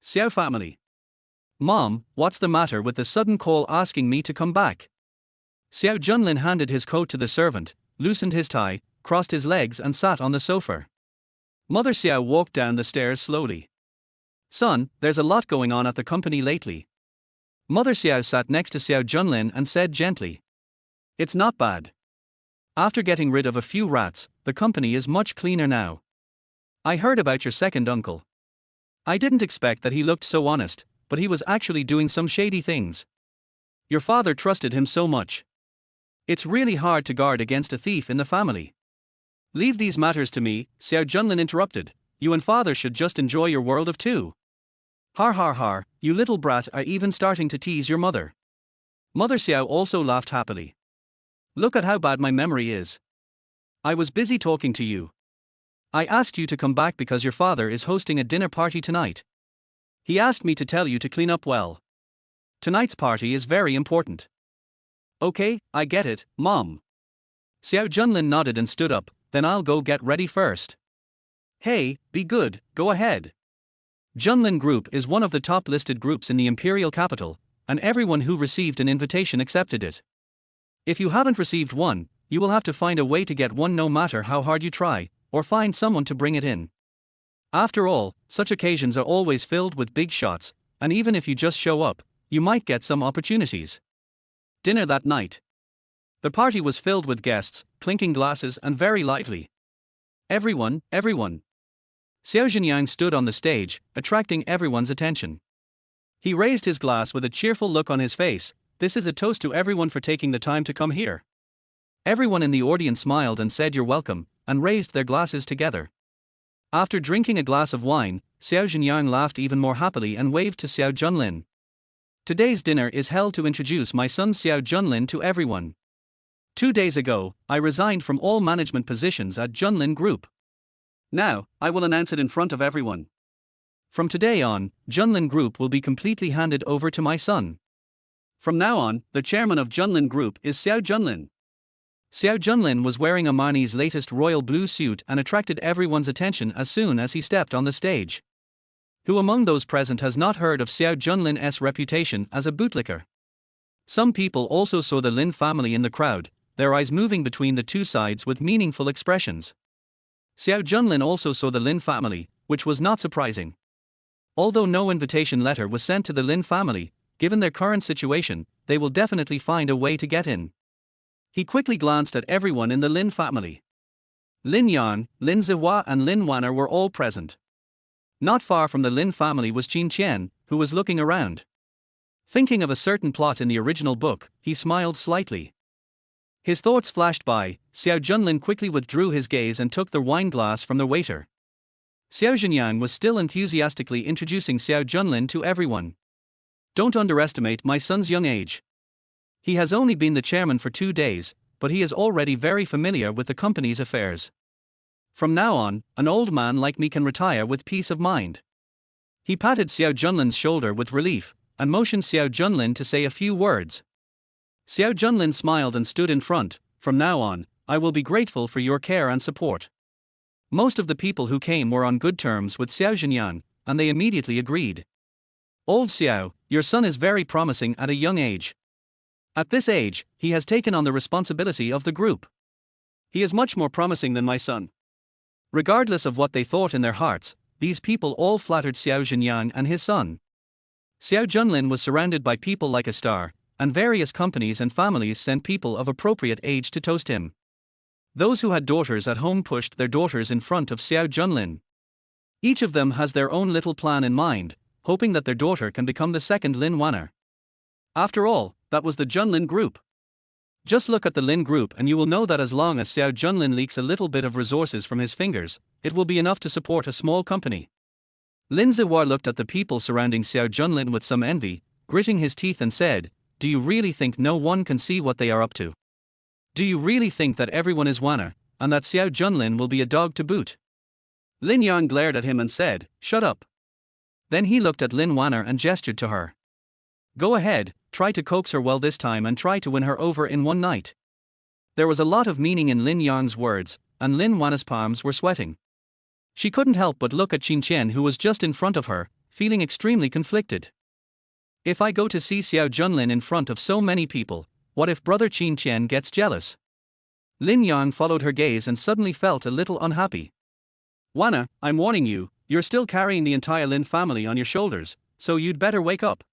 Xiao family. Mom, what's the matter with the sudden call asking me to come back? Xiao Junlin handed his coat to the servant, loosened his tie, crossed his legs and sat on the sofa. Mother Xiao walked down the stairs slowly. Son, there's a lot going on at the company lately. Mother Xiao sat next to Xiao Junlin and said gently. It's not bad. After getting rid of a few rats, the company is much cleaner now. I heard about your second uncle. I didn't expect that he looked so honest, but he was actually doing some shady things. Your father trusted him so much. It's really hard to guard against a thief in the family. Leave these matters to me, Xiao Junlin interrupted. You and father should just enjoy your world of two. Har har har, you little brat are even starting to tease your mother. Mother Xiao also laughed happily. Look at how bad my memory is. I was busy talking to you. I asked you to come back because your father is hosting a dinner party tonight. He asked me to tell you to clean up well. Tonight's party is very important. Okay, I get it, Mom. Xiao Junlin nodded and stood up, then I'll go get ready first. Hey, be good, go ahead. Junlin Group is one of the top listed groups in the imperial capital, and everyone who received an invitation accepted it. If you haven't received one, you will have to find a way to get one no matter how hard you try, or find someone to bring it in. After all, such occasions are always filled with big shots, and even if you just show up, you might get some opportunities. Dinner that night. The party was filled with guests, clinking glasses and very lively. Everyone. Xiao Junlin stood on the stage, attracting everyone's attention. He raised his glass with a cheerful look on his face. This is a toast to everyone for taking the time to come here. Everyone in the audience smiled and said you're welcome, and raised their glasses together. After drinking a glass of wine, Xiao Junlin laughed even more happily and waved to Xiao Junlin. Today's dinner is held to introduce my son Xiao Junlin to everyone. 2 days ago, I resigned from all management positions at Jun Lin Group. Now, I will announce it in front of everyone. From today on, Jun Lin Group will be completely handed over to my son. From now on, the chairman of Jun Lin Group is Xiao Junlin. Xiao Junlin was wearing Armani's latest royal blue suit and attracted everyone's attention as soon as he stepped on the stage. Who among those present has not heard of Xiao Junlin's reputation as a bootlicker? Some people also saw the Lin family in the crowd, their eyes moving between the two sides with meaningful expressions. Xiao Junlin also saw the Lin family, which was not surprising. Although no invitation letter was sent to the Lin family, given their current situation, they will definitely find a way to get in. He quickly glanced at everyone in the Lin family. Lin Yang, Lin Zihua and Lin Wan'er were all present. Not far from the Lin family was Qin Qian, who was looking around. Thinking of a certain plot in the original book, he smiled slightly. His thoughts flashed by. Xiao Junlin quickly withdrew his gaze and took the wine glass from the waiter. Xiao Junlin was still enthusiastically introducing Xiao Junlin to everyone. Don't underestimate my son's young age. He has only been the chairman for 2 days, but he is already very familiar with the company's affairs. From now on, an old man like me can retire with peace of mind. He patted Xiao Junlin's shoulder with relief, and motioned Xiao Junlin to say a few words. Xiao Junlin smiled and stood in front. From now on, I will be grateful for your care and support. Most of the people who came were on good terms with Xiao Junlin, and they immediately agreed. Old Xiao, your son is very promising at a young age. At this age, he has taken on the responsibility of the group. He is much more promising than my son. Regardless of what they thought in their hearts, these people all flattered Xiao Junlin and his son. Xiao Junlin was surrounded by people like a star, and various companies and families sent people of appropriate age to toast him. Those who had daughters at home pushed their daughters in front of Xiao Junlin. Each of them has their own little plan in mind, hoping that their daughter can become the second Lin Wan'er. After all, that was the Jun Lin Group. Just look at the Lin Group and you will know that as long as Xiao Junlin leaks a little bit of resources from his fingers, it will be enough to support a small company. Lin Zihua looked at the people surrounding Xiao Junlin with some envy, gritting his teeth and said, "Do you really think no one can see what they are up to? Do you really think that everyone is Wan'er, and that Xiao Junlin will be a dog to boot?" Lin Yang glared at him and said, "Shut up." Then he looked at Lin Wan'er and gestured to her. "Go ahead, try to coax her well this time and try to win her over in one night." There was a lot of meaning in Lin Yang's words, and Lin Wan'er's palms were sweating. She couldn't help but look at Qin Qian, who was just in front of her, feeling extremely conflicted. If I go to see Xiao Junlin in front of so many people, what if brother Qin Qian gets jealous? Lin Yang followed her gaze and suddenly felt a little unhappy. "Wan'er, I'm warning you, you're still carrying the entire Lin family on your shoulders, so you'd better wake up."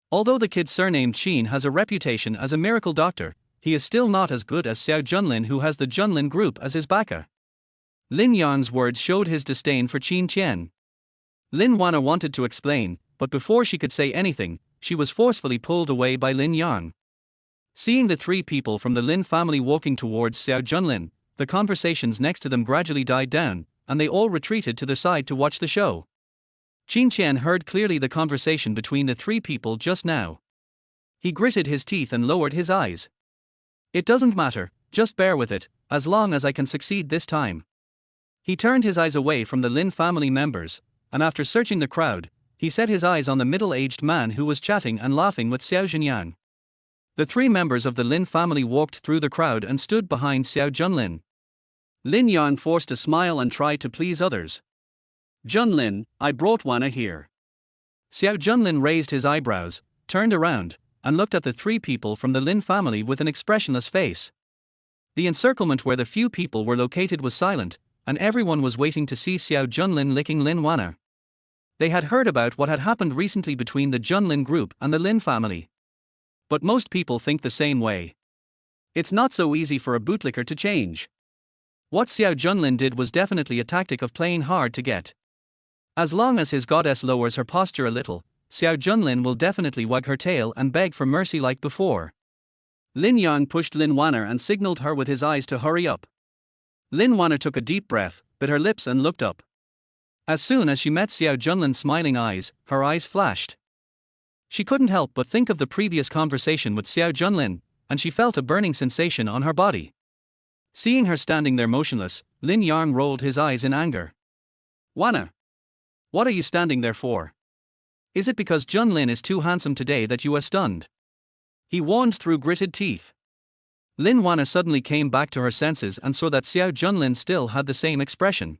Although the kid surnamed Qin has a reputation as a miracle doctor, he is still not as good as Xiao Junlin, who has the Jun Lin Group as his backer. Lin Yang's words showed his disdain for Qin Qian. Lin Wan'er wanted to explain, but before she could say anything, she was forcefully pulled away by Lin Yang. Seeing the 3 people from the Lin family walking towards Xiao Junlin, the conversations next to them gradually died down, and they all retreated to their side to watch the show. Qin Qian heard clearly the conversation between the 3 people just now. He gritted his teeth and lowered his eyes. "It doesn't matter, just bear with it, as long as I can succeed this time." He turned his eyes away from the Lin family members, and after searching the crowd, he set his eyes on the middle-aged man who was chatting and laughing with Xiao Junlin. The 3 members of the Lin family walked through the crowd and stood behind Xiao Junlin. Lin Yang forced a smile and tried to please others. "Junlin, I brought Wan'er here." Xiao Junlin raised his eyebrows, turned around, and looked at the 3 people from the Lin family with an expressionless face. The encirclement where the few people were located was silent, and everyone was waiting to see Xiao Junlin licking Lin Wan'er. They had heard about what had happened recently between the Jun Lin group and the Lin family. But most people think the same way. It's not so easy for a bootlicker to change. What Xiao Junlin did was definitely a tactic of playing hard to get. As long as his goddess lowers her posture a little, Xiao Junlin will definitely wag her tail and beg for mercy like before. Lin Yang pushed Lin Wan'er and signaled her with his eyes to hurry up. Lin Wan'er took a deep breath, bit her lips and looked up. As soon as she met Xiao Junlin's smiling eyes, her eyes flashed. She couldn't help but think of the previous conversation with Xiao Junlin, and she felt a burning sensation on her body. Seeing her standing there motionless, Lin Yang rolled his eyes in anger. Wan'er, what are you standing there for? Is it because Jun Lin is too handsome today that you are stunned? He warned through gritted teeth. Lin Wan'er suddenly came back to her senses and saw that Xiao Junlin still had the same expression.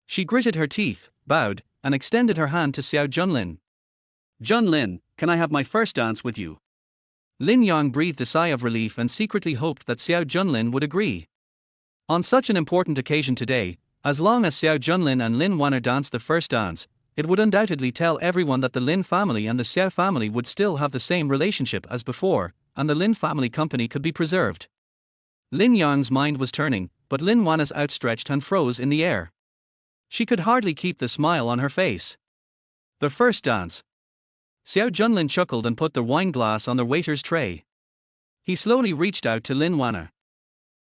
She gritted her teeth, bowed, and extended her hand to Xiao Junlin. Jun Lin, can I have my first dance with you? Lin Yang breathed a sigh of relief and secretly hoped that Xiao Junlin would agree. On such an important occasion today, as long as Xiao Junlin and Lin Wan'er danced the first dance, it would undoubtedly tell everyone that the Lin family and the Xiao family would still have the same relationship as before, and the Lin family company could be preserved. Lin Yang's mind was turning, but Lin Wan'er's outstretched hand froze in the air. She could hardly keep the smile on her face. The first dance. Xiao Junlin chuckled and put the wine glass on the waiter's tray. He slowly reached out to Lin Wan'er.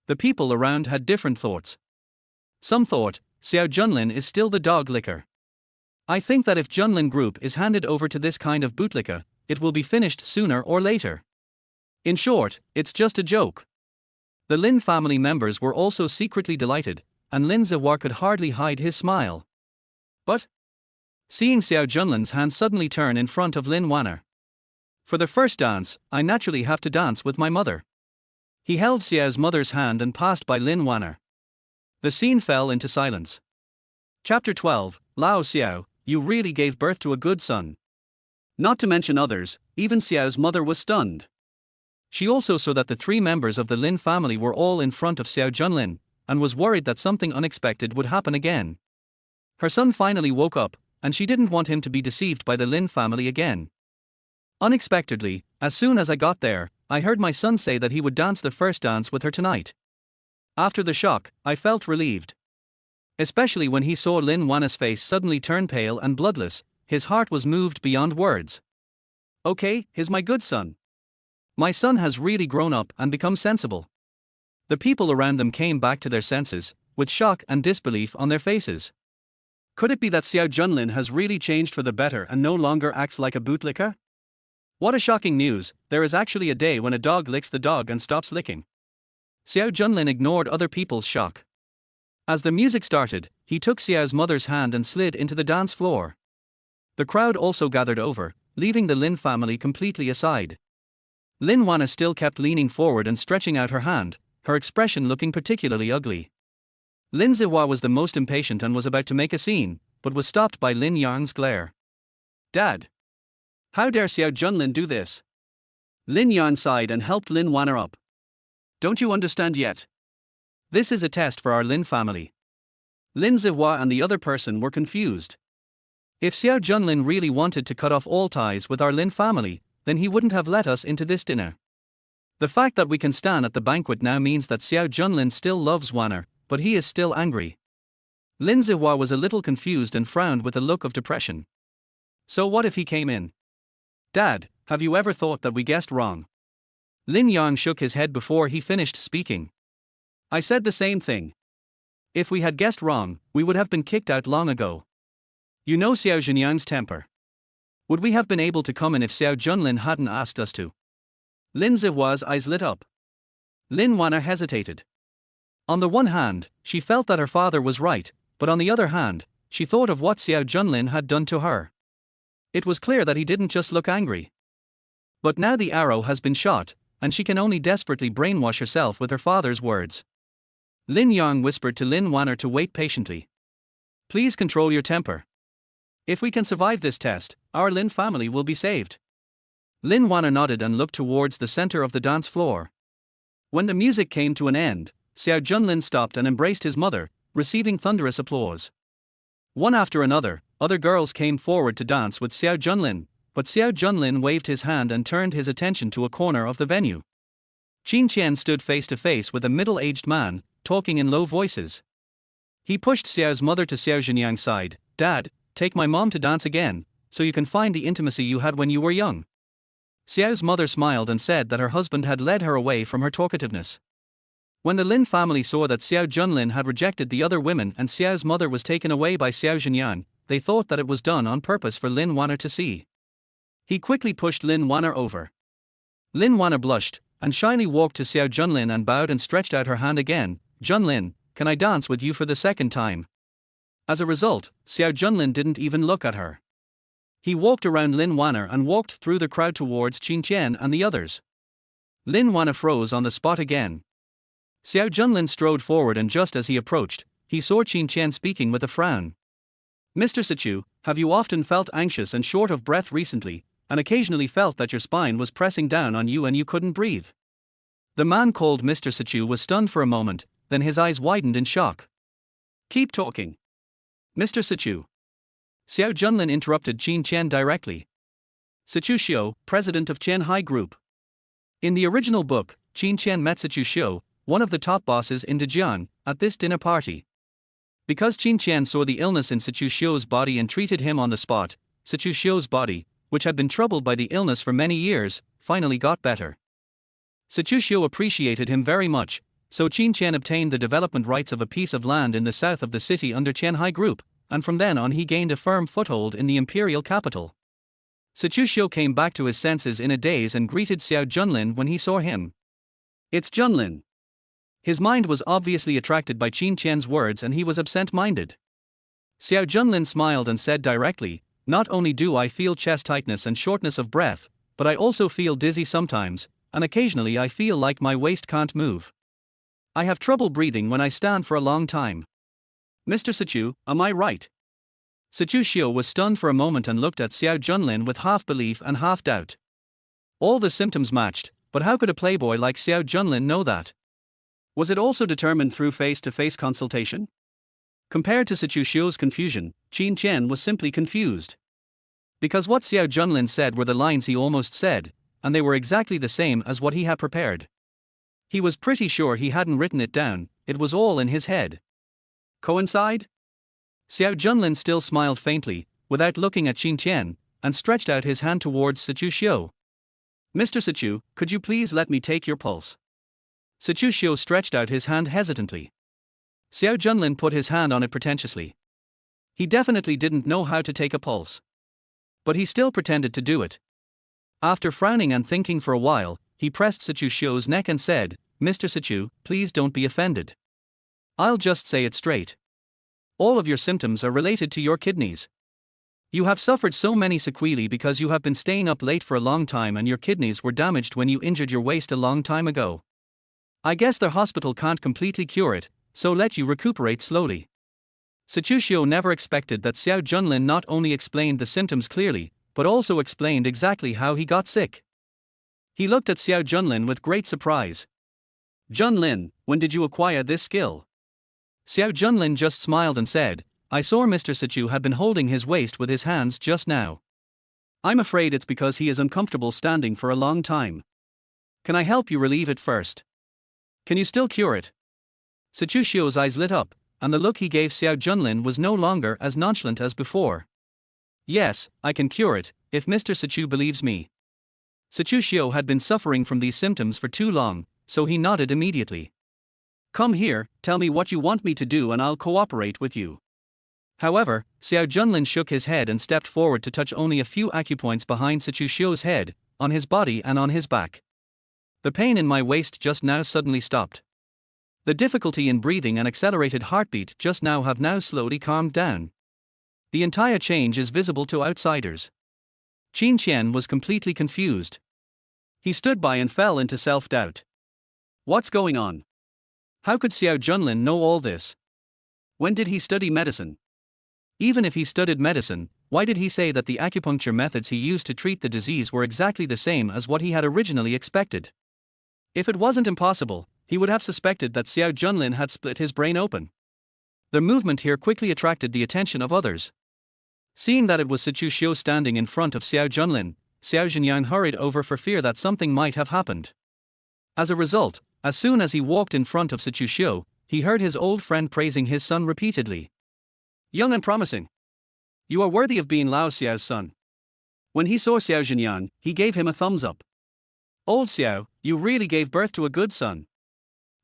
The people around had different thoughts. Some thought, Xiao Junlin is still the dog licker. I think that if Junlin group is handed over to this kind of bootlicker, it will be finished sooner or later. In short, it's just a joke. The Lin family members were also secretly delighted, and Lin Wan'er could hardly hide his smile. But seeing Xiao Junlin's hand suddenly turn in front of Lin Wan'er. For the first dance, I naturally have to dance with my mother. He held Xiao's mother's hand and passed by Lin Wan'er. The scene fell into silence. Chapter 12, Lao Xiao, you really gave birth to a good son. Not to mention others, even Xiao's mother was stunned. She also saw that the three members of the Lin family were all in front of Xiao Junlin, and was worried that something unexpected would happen again. Her son finally woke up, and she didn't want him to be deceived by the Lin family again. Unexpectedly, as soon as I got there, I heard my son say that he would dance the first dance with her tonight. After the shock, I felt relieved. Especially when he saw Lin Wan'er's face suddenly turn pale and bloodless, his heart was moved beyond words. Okay, he's my good son. My son has really grown up and become sensible. The people around them came back to their senses, with shock and disbelief on their faces. Could it be that Xiao Junlin has really changed for the better and no longer acts like a bootlicker? What a shocking news, there is actually a day when a dog licks the dog and stops licking. Xiao Junlin ignored other people's shock. As the music started, he took Xiao's mother's hand and slid into the dance floor. The crowd also gathered over, leaving the Lin family completely aside. Lin Wan'er still kept leaning forward and stretching out her hand, her expression looking particularly ugly. Lin Wan'er was the most impatient and was about to make a scene, but was stopped by Lin Yang's glare. Dad! How dare Xiao Junlin do this? Lin Yang sighed and helped Lin Wan'er up. Don't you understand yet? This is a test for our Lin family. Lin Wan'er and the other person were confused. If Xiao Junlin really wanted to cut off all ties with our Lin family, then he wouldn't have let us into this dinner. The fact that we can stand at the banquet now means that Xiao Junlin still loves Wan'er, but he is still angry. Lin Wan'er was a little confused and frowned with a look of depression. So what if he came in? Dad, have you ever thought that we guessed wrong? Lin Yang shook his head before he finished speaking. I said the same thing. If we had guessed wrong, we would have been kicked out long ago. You know Xiao Junyang's temper. Would we have been able to come in if Xiao Junlin hadn't asked us to? Lin Wan'er's eyes lit up. Lin Wan'er hesitated. On the one hand, she felt that her father was right, but on the other hand, she thought of what Xiao Junlin had done to her. It was clear that he didn't just look angry. But now the arrow has been shot, and she can only desperately brainwash herself with her father's words. Lin Yang whispered to Lin Wan'er to wait patiently. Please control your temper. If we can survive this test, our Lin family will be saved. Lin Wan'er nodded and looked towards the center of the dance floor. When the music came to an end, Xiao Junlin stopped and embraced his mother, receiving thunderous applause. One after another, other girls came forward to dance with Xiao Junlin, but Xiao Junlin waved his hand and turned his attention to a corner of the venue. Qin Qian stood face to face with a middle-aged man, talking in low voices. He pushed Xiao's mother to Xiao Zhenyang's side. "Dad, take my mom to dance again, so you can find the intimacy you had when you were young." Xiao's mother smiled and said that her husband had led her away from her talkativeness. When the Lin family saw that Xiao Junlin had rejected the other women and Xiao's mother was taken away by Xiao Zhenyang, they thought that it was done on purpose for Lin Wan'er to see. He quickly pushed Lin Wan'er over. Lin Wan'er blushed, and shyly walked to Xiao Junlin and bowed and stretched out her hand again. "Junlin, can I dance with you for the second time?" As a result, Xiao Junlin didn't even look at her. He walked around Lin Wan'er and walked through the crowd towards Qin Qian and the others. Lin Wan'er froze on the spot again. Xiao Junlin strode forward, and just as he approached, he saw Qin Qian speaking with a frown. "Mr. Sichu, have you often felt anxious and short of breath recently, and occasionally felt that your spine was pressing down on you and you couldn't breathe?" The man called Mr. Sichu was stunned for a moment, then his eyes widened in shock. "Keep talking, Mr. Sichu." Xiao Junlin interrupted Qin Qian directly. "Sichu Xiao, president of Qianhai Group." In the original book, Qin Qian met Sichu Xiao, one of the top bosses in Dejiang, at this dinner party. Because Qin Qian saw the illness in Sichu Xiao's body and treated him on the spot, Sichu Xiao's body, which had been troubled by the illness for many years, finally got better. Sichu Xiao appreciated him very much, so Qin Qian obtained the development rights of a piece of land in the south of the city under Qianhai Group, and from then on he gained a firm foothold in the imperial capital. Sichu Xiao came back to his senses in a daze and greeted Xiao Junlin when he saw him. "It's Junlin." His mind was obviously attracted by Qin Qian's words and he was absent-minded. Xiao Junlin smiled and said directly, "Not only do I feel chest tightness and shortness of breath, but I also feel dizzy sometimes, and occasionally I feel like my waist can't move. I have trouble breathing when I stand for a long time. Mr. Sichu, am I right?" Sichu Xiao was stunned for a moment and looked at Xiao Junlin with half belief and half doubt. All the symptoms matched, but how could a playboy like Xiao Junlin know that? Was it also determined through face-to-face consultation? Compared to Sichu Xiao's confusion, Qin Qian was simply confused. Because what Xiao Junlin said were the lines he almost said, and they were exactly the same as what he had prepared. He was pretty sure he hadn't written it down, it was all in his head. Coincide? Xiao Junlin still smiled faintly, without looking at Qin Qian, and stretched out his hand towards Sichu Xiao. "Mr. Sichu, could you please let me take your pulse?" Sichu Xiao stretched out his hand hesitantly. Xiao Junlin put his hand on it pretentiously. He definitely didn't know how to take a pulse. But he still pretended to do it. After frowning and thinking for a while, he pressed Sichu Xiao's neck and said, "Mr. Sichu, please don't be offended. I'll just say it straight. All of your symptoms are related to your kidneys. You have suffered so many sequelae because you have been staying up late for a long time and your kidneys were damaged when you injured your waist a long time ago. I guess the hospital can't completely cure it, so let you recuperate slowly." Sichu Xiao never expected that Xiao Junlin not only explained the symptoms clearly, but also explained exactly how he got sick. He looked at Xiao Junlin with great surprise. "Jun Lin, when did you acquire this skill?" Xiao Junlin just smiled and said, "I saw Mr. Sichu had been holding his waist with his hands just now. I'm afraid it's because he is uncomfortable standing for a long time. Can I help you relieve it first? Can you still cure it?" Sichu Xiao's eyes lit up, and the look he gave Xiao Junlin was no longer as nonchalant as before. "Yes, I can cure it, if Mr. Sichu believes me." Sichu Xiao had been suffering from these symptoms for too long, so he nodded immediately. "Come here, tell me what you want me to do and I'll cooperate with you." However, Xiao Junlin shook his head and stepped forward to touch only a few acupoints behind Sichu Xiao's head, on his body and on his back. "The pain in my waist just now suddenly stopped. The difficulty in breathing and accelerated heartbeat just now have now slowly calmed down. The entire change is visible to outsiders." Qin Qian was completely confused. He stood by and fell into self-doubt. What's going on? How could Xiao Junlin know all this? When did he study medicine? Even if he studied medicine, why did he say that the acupuncture methods he used to treat the disease were exactly the same as what he had originally expected? If it wasn't impossible, he would have suspected that Xiao Junlin had split his brain open. Their movement here quickly attracted the attention of others. Seeing that it was Xiao standing in front of Xiao Junlin, Xiao Junlin hurried over for fear that something might have happened. As a result, as soon as he walked in front of Xiao, he heard his old friend praising his son repeatedly. "Young and promising. You are worthy of being Lao Xiao's son." When he saw Xiao Junlin, he gave him a thumbs up. "Old Xiao, you really gave birth to a good son."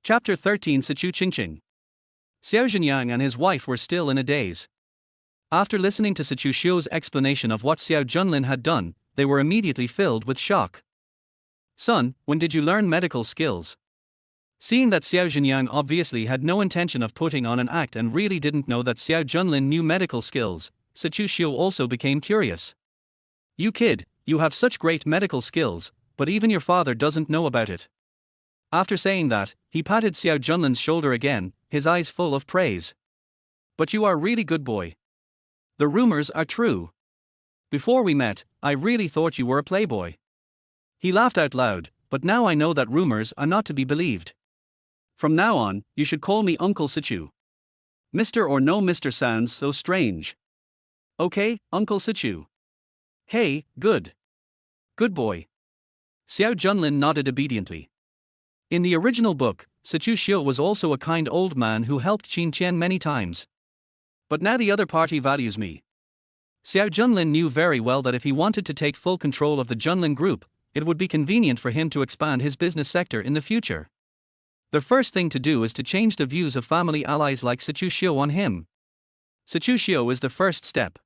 Chapter 13 Sichu Qingqing. Xiao Junlin and his wife were still in a daze. After listening to Xiao's explanation of what Xiao Junlin had done, they were immediately filled with shock. "Son, when did you learn medical skills?" Seeing that Xiao Junlin obviously had no intention of putting on an act and really didn't know that Xiao Junlin knew medical skills, Xiao also became curious. "You kid, you have such great medical skills, but even your father doesn't know about it." After saying that, he patted Xiao Junlin's shoulder again, his eyes full of praise. "But you are really good boy. The rumors are true. Before we met, I really thought you were a playboy." He laughed out loud, "But now I know that rumors are not to be believed. From now on, you should call me Uncle Sichu. Mr. or no Mr. sounds so strange." "Okay, Uncle Sichu." "Hey, good. Good boy." Xiao Junlin nodded obediently. In the original book, Xiao was also a kind old man who helped Qin Qian many times. But now the other party values me. Xiao Junlin knew very well that if he wanted to take full control of the Junlin group, it would be convenient for him to expand his business sector in the future. The first thing to do is to change the views of family allies like Xiao on him. Xiao is the first step.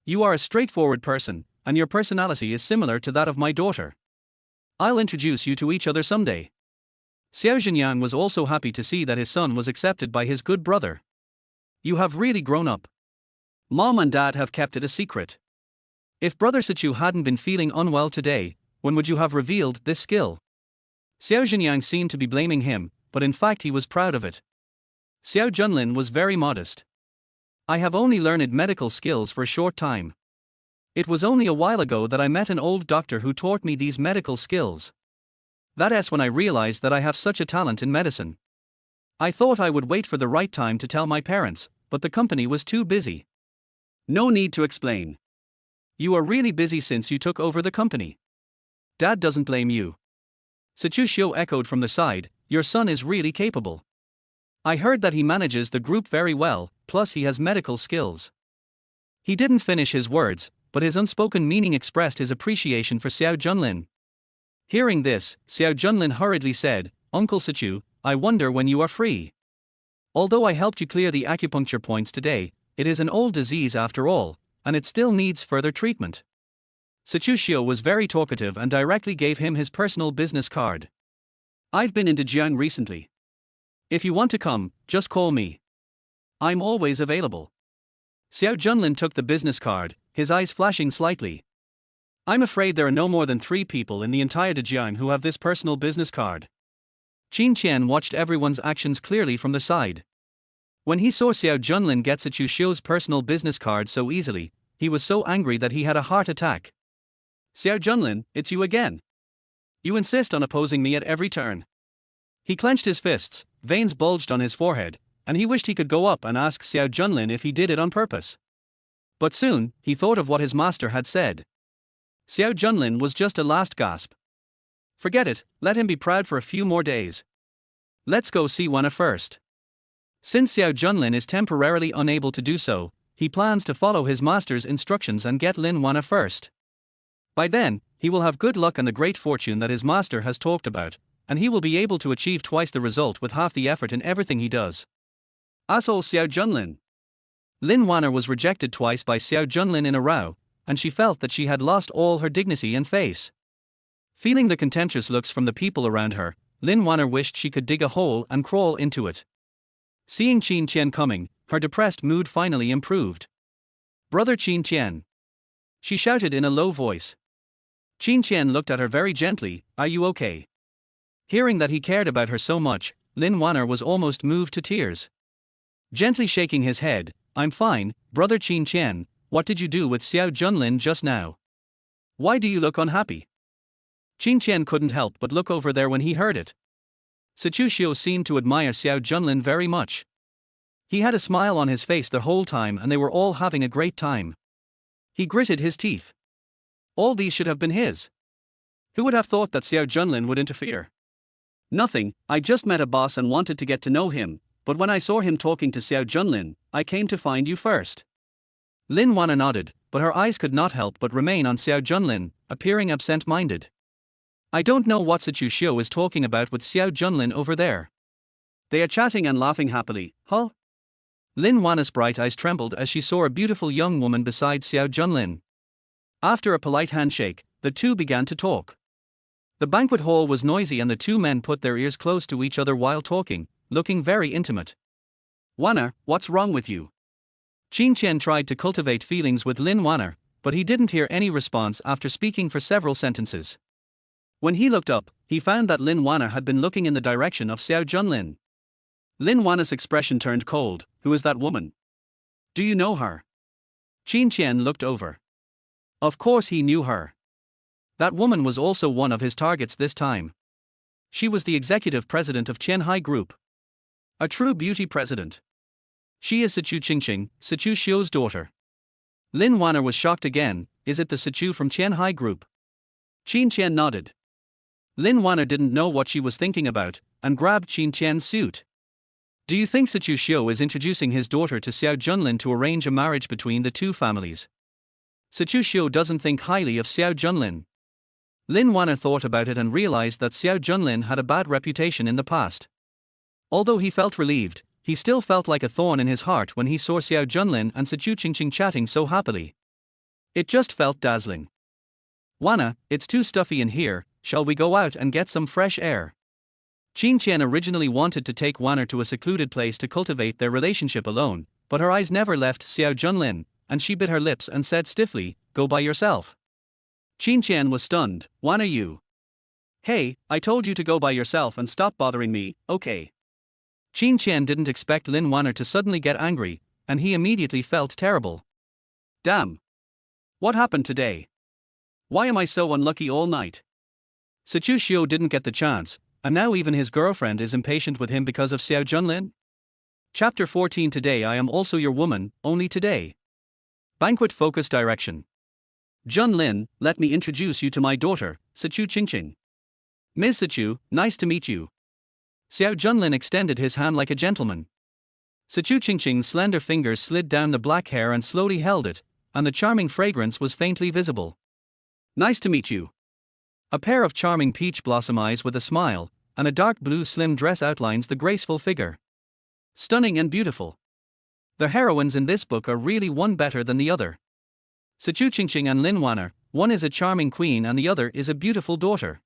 "You are a straightforward person, and your personality is similar to that of my daughter. I'll introduce you to each other someday." Xiao Junlin was also happy to see that his son was accepted by his good brother. "You have really grown up. Mom and Dad have kept it a secret. If Brother Xiao hadn't been feeling unwell today, when would you have revealed this skill?" Xiao Junlin seemed to be blaming him, but in fact he was proud of it. Xiao Junlin was very modest. "I have only learned medical skills for a short time. It was only a while ago that I met an old doctor who taught me these medical skills. That's when I realized that I have such a talent in medicine. I thought I would wait for the right time to tell my parents, but the company was too busy." "No need to explain. You are really busy since you took over the company. Dad doesn't blame you." Xiao echoed from the side, "Your son is really capable. I heard that he manages the group very well, plus he has medical skills." He didn't finish his words, but his unspoken meaning expressed his appreciation for Xiao Junlin. Hearing this, Xiao Junlin hurriedly said, "Uncle Xiao, I wonder when you are free. Although I helped you clear the acupuncture points today, it is an old disease after all, and it still needs further treatment." Xiao was very talkative and directly gave him his personal business card. "I've been into Jiang recently. If you want to come, just call me. I'm always available." Xiao Junlin took the business card, his eyes flashing slightly. "I'm afraid there are no more than 3 people in the entire Dejiang who have this personal business card." Qin Qian watched everyone's actions clearly from the side. When he saw Xiao Junlin get Xiao's personal business card so easily, he was so angry that he had a heart attack. "Xiao Junlin, it's you again. You insist on opposing me at every turn." He clenched his fists, veins bulged on his forehead, and he wished he could go up and ask Xiao Junlin if he did it on purpose. But soon, he thought of what his master had said. Xiao Junlin was just a last gasp. Forget it, let him be proud for a few more days. Let's go see Wan'er first. Since Xiao Junlin is temporarily unable to do so, he plans to follow his master's instructions and get Lin Wan'er first. By then, he will have good luck and the great fortune that his master has talked about, and he will be able to achieve twice the result with half the effort in everything he does. Asshole Xiao Junlin. Lin Wan'er was rejected twice by Xiao Junlin in a row, and she felt that she had lost all her dignity and face. Feeling the contemptuous looks from the people around her, Lin Wan'er wished she could dig a hole and crawl into it. Seeing Qin Qian coming, her depressed mood finally improved. "Brother Qin Qian," she shouted in a low voice. Qin Qian looked at her very gently, "Are you okay?" Hearing that he cared about her so much, Lin Wan'er was almost moved to tears. Gently shaking his head, "I'm fine, brother Qin Qian, what did you do with Xiao Junlin just now? Why do you look unhappy?" Qin Qian couldn't help but look over there when he heard it. Xiao seemed to admire Xiao Junlin very much. He had a smile on his face the whole time and they were all having a great time. He gritted his teeth. All these should have been his. Who would have thought that Xiao Junlin would interfere? Nothing, I just met a boss and wanted to get to know him, but when I saw him talking to Xiao Junlin, I came to find you first. Lin Wan'er nodded, but her eyes could not help but remain on Xiao Junlin, appearing absent-minded. I don't know what Xiao is talking about with Xiao Junlin over there. They are chatting and laughing happily, huh? Lin Wan'er's bright eyes trembled as she saw a beautiful young woman beside Xiao Junlin. After a polite handshake, the two began to talk. The banquet hall was noisy and the two men put their ears close to each other while talking, looking very intimate. Wan'er, what's wrong with you? Qin Qian tried to cultivate feelings with Lin Wan'er, but he didn't hear any response after speaking for several sentences. When he looked up, he found that Lin Wan'er had been looking in the direction of Xiao Junlin. Lin Wan'er's expression turned cold. Who is that woman? Do you know her? Qin Qian looked over. Of course he knew her. That woman was also one of his targets this time. She was the executive president of Qianhai Group. A true beauty president. She is Sichu Qingqing, Sichu Xiu's daughter. Lin Wan'er was shocked again. Is it the Sichu from Qianhai Group? Qin Qian nodded. Lin Wan'er didn't know what she was thinking about, and grabbed Qin Qian's suit. Do you think Sichu Xiu is introducing his daughter to Xiao Junlin to arrange a marriage between the two families? Sichu Xiu doesn't think highly of Xiao Junlin. Lin Wan'er thought about it and realized that Xiao Junlin had a bad reputation in the past. Although he felt relieved, he still felt like a thorn in his heart when he saw Xiao Junlin and Sichu Qingqing chatting so happily. It just felt dazzling. Wan'er, it's too stuffy in here, shall we go out and get some fresh air? Qin Qian originally wanted to take Wan'er to a secluded place to cultivate their relationship alone, but her eyes never left Xiao Junlin, and she bit her lips and said stiffly, "Go by yourself." Qin Qian was stunned. "Wan'er, you? Hey, I told you to go by yourself and stop bothering me, okay?" Qin Qian didn't expect Lin Wan'er to suddenly get angry, and he immediately felt terrible. Damn. What happened today? Why am I so unlucky all night? Sichu Xiu didn't get the chance, and now even his girlfriend is impatient with him because of Xiao Junlin? Chapter 14. Today I am also your woman, only today. Banquet focus direction. Jun Lin, let me introduce you to my daughter, Sichu Qingqing. Ms. Sichu, nice to meet you. Xiao Junlin extended his hand like a gentleman. Sichu Qingqing's slender fingers slid down the black hair and slowly held it, and the charming fragrance was faintly visible. Nice to meet you. A pair of charming peach blossom eyes with a smile, and a dark blue slim dress outlines the graceful figure. Stunning and beautiful. The heroines in this book are really one better than the other. Sichu Qingqing and Lin Wan'er, one is a charming queen and the other is a beautiful daughter.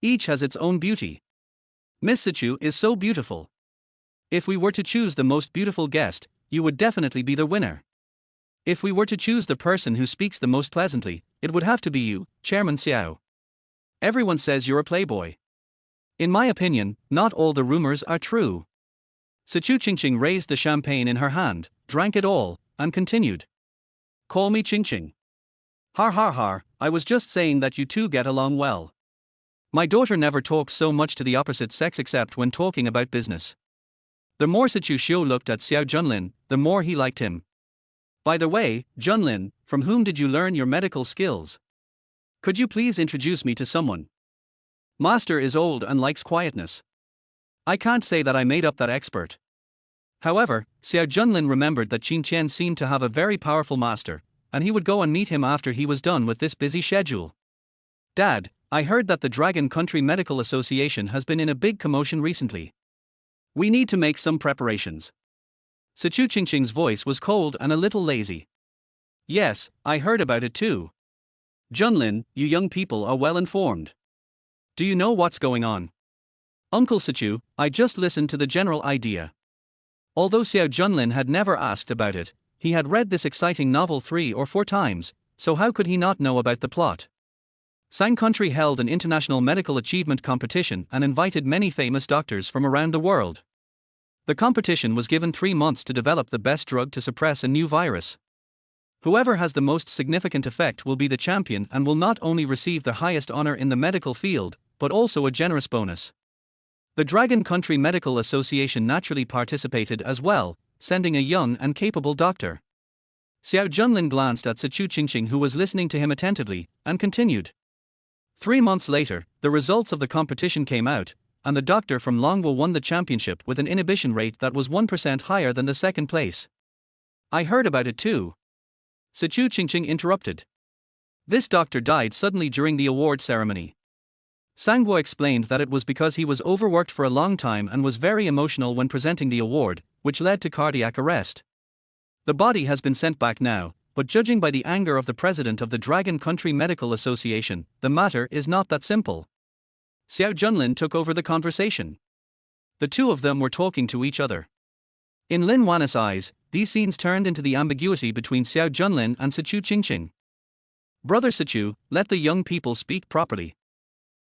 Each has its own beauty. Miss Sichu is so beautiful. If we were to choose the most beautiful guest, you would definitely be the winner. If we were to choose the person who speaks the most pleasantly, it would have to be you, Chairman Xiao. Everyone says you're a playboy. In my opinion, not all the rumors are true. Sichu Qingqing raised the champagne in her hand, drank it all, and continued. Call me Qingqing. Har har har, I was just saying that you two get along well. My daughter never talks so much to the opposite sex except when talking about business. The more Sichu Xiu looked at Xiao Junlin, the more he liked him. By the way, Junlin, from whom did you learn your medical skills? Could you please introduce me to someone? Master is old and likes quietness. I can't say that I made up that expert. However, Xiao Junlin remembered that Qin Qian seemed to have a very powerful master, and he would go and meet him after he was done with this busy schedule. Dad, I heard that the Dragon Country Medical Association has been in a big commotion recently. We need to make some preparations. Sichu Qingqing's voice was cold and a little lazy. Yes, I heard about it too. Junlin, you young people are well informed. Do you know what's going on? Uncle Sichu, I just listened to the general idea. Although Xiao Junlin had never asked about it, he had read this exciting novel 3 or 4 times, so how could he not know about the plot? Sang Country held an international medical achievement competition and invited many famous doctors from around the world. The competition was given 3 months to develop the best drug to suppress a new virus. Whoever has the most significant effect will be the champion and will not only receive the highest honor in the medical field, but also a generous bonus. The Dragon Country Medical Association naturally participated as well, sending a young and capable doctor. Xiao Junlin glanced at Sichu Qingqing, who was listening to him attentively, and continued. 3 months later, the results of the competition came out, and the doctor from Longwo won the championship with an inhibition rate that was 1% higher than the second place. I heard about it too. Sichu Qingqing interrupted. This doctor died suddenly during the award ceremony. Sangguo explained that it was because he was overworked for a long time and was very emotional when presenting the award, which led to cardiac arrest. The body has been sent back now, but judging by the anger of the president of the Dragon Country Medical Association, the matter is not that simple. Xiao Junlin took over the conversation. The two of them were talking to each other. In Lin Wan'er's eyes, these scenes turned into the ambiguity between Xiao Junlin and Sichu Qingqing. Brother Sichu, let the young people speak properly.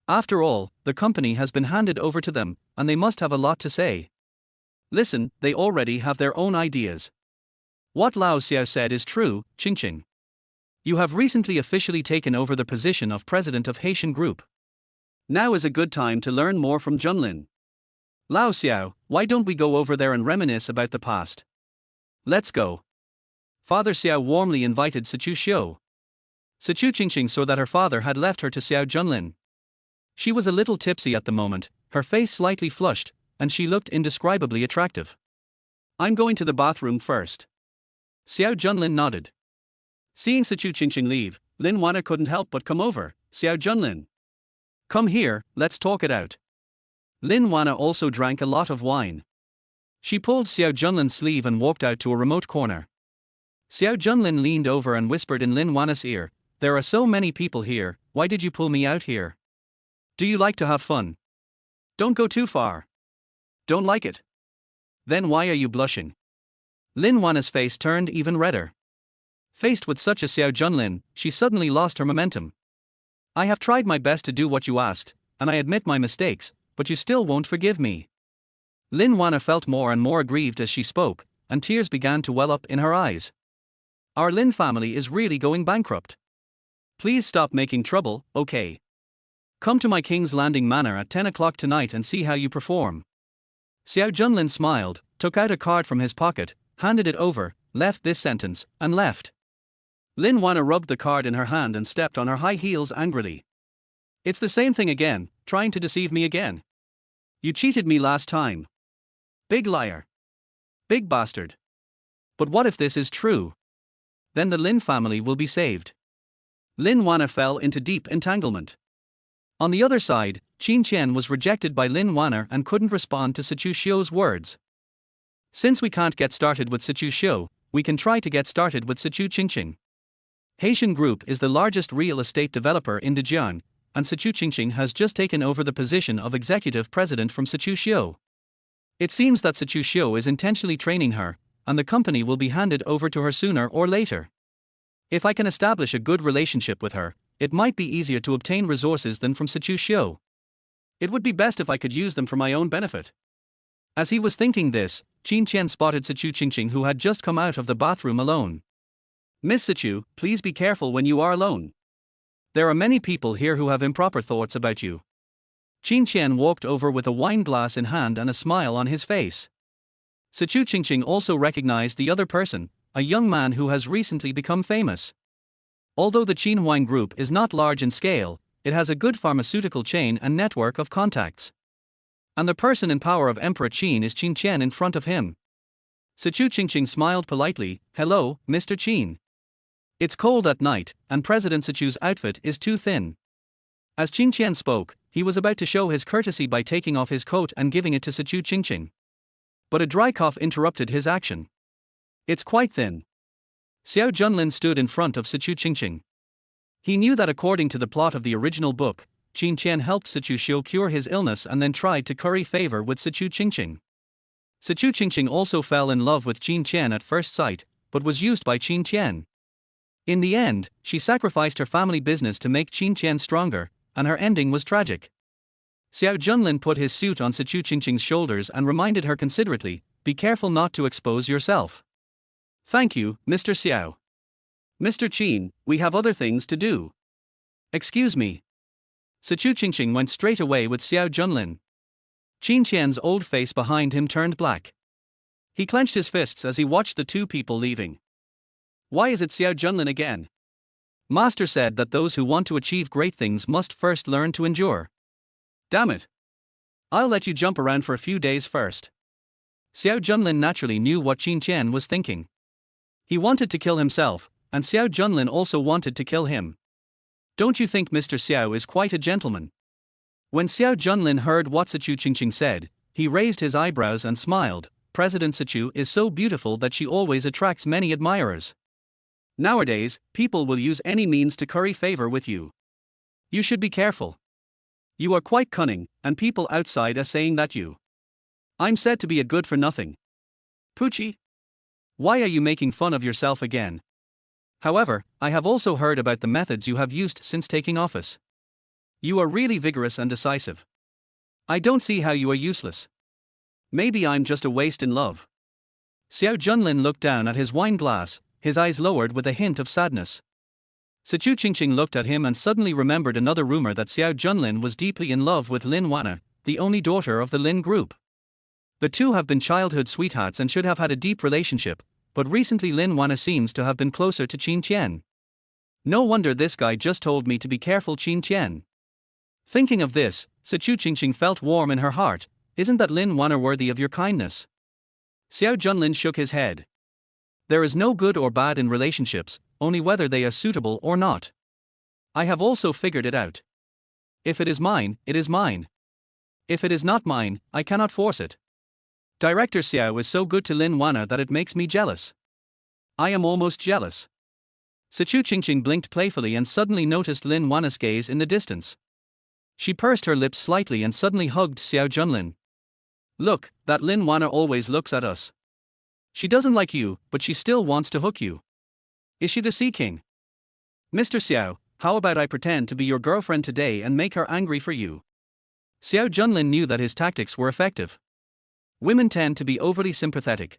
After all, the company has been handed over to them, and they must have a lot to say. Listen, they already have their own ideas. What Lao Xiao said is true, Qingqing. You have recently officially taken over the position of president of Haitian Group. Now is a good time to learn more from Junlin. Lao Xiao, why don't we go over there and reminisce about the past? Let's go. Father Xiao warmly invited Sichu Xiu. Sichu Qingqing saw that her father had left her to Xiao Junlin. She was a little tipsy at the moment, her face slightly flushed, and she looked indescribably attractive. I'm going to the bathroom first. Xiao Junlin nodded. Seeing Sichu Qingqing leave, Lin Wan'er couldn't help but come over. Xiao Junlin. Come here, let's talk it out. Lin Wan'er also drank a lot of wine. She pulled Xiao Junlin's sleeve and walked out to a remote corner. Xiao Junlin leaned over and whispered in Lin Wan'er's ear, there are so many people here, why did you pull me out here? Do you like to have fun? Don't go too far. Don't like it? Then why are you blushing? Lin Wan'er's face turned even redder. Faced with such a Xiao Junlin, she suddenly lost her momentum. I have tried my best to do what you asked, and I admit my mistakes, but you still won't forgive me. Lin Wan'er felt more and more aggrieved as she spoke, and tears began to well up in her eyes. Our Lin family is really going bankrupt. Please stop making trouble, okay? Come to my King's Landing Manor at 10 o'clock tonight and see how you perform. Xiao Junlin smiled, took out a card from his pocket, handed it over, left this sentence, and left. Lin Wan'er rubbed the card in her hand and stepped on her high heels angrily. It's the same thing again, trying to deceive me again. You cheated me last time. Big liar. Big bastard. But what if this is true? Then the Lin family will be saved. Lin Wan'er fell into deep entanglement. On the other side, Qin Qian was rejected by Lin Wan'er and couldn't respond to Sichu Xiu's words. Since we can't get started with Sichu Xiu, we can try to get started with Sichu Qingqing. Haitian Group is the largest real estate developer in Dejiang, and Sichu Qingqing has just taken over the position of executive president from Sichu Xiu. It seems that Sichu Xiu is intentionally training her, and the company will be handed over to her sooner or later. If I can establish a good relationship with her, it might be easier to obtain resources than from Sichu Xiu. It would be best if I could use them for my own benefit. As he was thinking this, Qin Qian spotted Sichu Qingqing, who had just come out of the bathroom alone. Miss Sichu, please be careful when you are alone. There are many people here who have improper thoughts about you. Qin Qian walked over with a wine glass in hand and a smile on his face. Sichu Qingqing also recognized the other person, a young man who has recently become famous. Although the Qin Wine Group is not large in scale, it has a good pharmaceutical chain and network of contacts. And the person in power of Emperor Qin is Qin Qian in front of him. Sichu Qingqing smiled politely, hello, Mr. Qin. It's cold at night, and President Sichu's outfit is too thin. As Qin Qian spoke, he was about to show his courtesy by taking off his coat and giving it to Sichu Qingqing. But a dry cough interrupted his action. It's quite thin. Xiao Junlin stood in front of Sichu Qingqing. He knew that according to the plot of the original book, Qin Qian helped Sichu Xiu cure his illness and then tried to curry favor with Sichu Qingqing. Sichu Qingqing also fell in love with Qin Qian at first sight, but was used by Qin Qian. In the end, she sacrificed her family business to make Qin Qian stronger, and her ending was tragic. Xiao Junlin put his suit on Sichu Qingqing's shoulders and reminded her considerately, be careful not to expose yourself. Thank you, Mr. Xiao. Mr. Qin, we have other things to do. Excuse me. Sichu Qingqing went straight away with Xiao Junlin. Qin Qian's old face behind him turned black. He clenched his fists as he watched the two people leaving. Why is it Xiao Junlin again? Master said that those who want to achieve great things must first learn to endure. Damn it. I'll let you jump around for a few days first. Xiao Junlin naturally knew what Qin Qian was thinking. He wanted to kill himself, and Xiao Junlin also wanted to kill him. Don't you think Mr. Xiao is quite a gentleman? When Xiao Junlin heard what Sichu Qingqing said, he raised his eyebrows and smiled. President Sichu is so beautiful that she always attracts many admirers. Nowadays, people will use any means to curry favor with you. You should be careful. You are quite cunning, and people outside are saying that I'm said to be a good for nothing. Poochie? Why are you making fun of yourself again? However, I have also heard about the methods you have used since taking office. You are really vigorous and decisive. I don't see how you are useless. Maybe I'm just a waste in love. Xiao Junlin looked down at his wine glass, his eyes lowered with a hint of sadness. Sichu Qingqing looked at him and suddenly remembered another rumor that Xiao Junlin was deeply in love with Lin Wan'er, the only daughter of the Lin group. The two have been childhood sweethearts and should have had a deep relationship, but recently Lin Wan'er seems to have been closer to Qin Qian. No wonder this guy just told me to be careful, Qin Qian. Thinking of this, Sichu Qingqing felt warm in her heart. Isn't that Lin Wan'er worthy of your kindness? Xiao Junlin shook his head. There is no good or bad in relationships, only whether they are suitable or not. I have also figured it out. If it is mine, it is mine. If it is not mine, I cannot force it. Director Xiao is so good to Lin Wan'er that it makes me jealous. I am almost jealous. Sichu Qingqing blinked playfully and suddenly noticed Lin Wan'er's gaze in the distance. She pursed her lips slightly and suddenly hugged Xiao Junlin. Look, that Lin Wan'er always looks at us. She doesn't like you, but she still wants to hook you. Is she the Sea King? Mr. Xiao, how about I pretend to be your girlfriend today and make her angry for you? Xiao Junlin knew that his tactics were effective. Women tend to be overly sympathetic.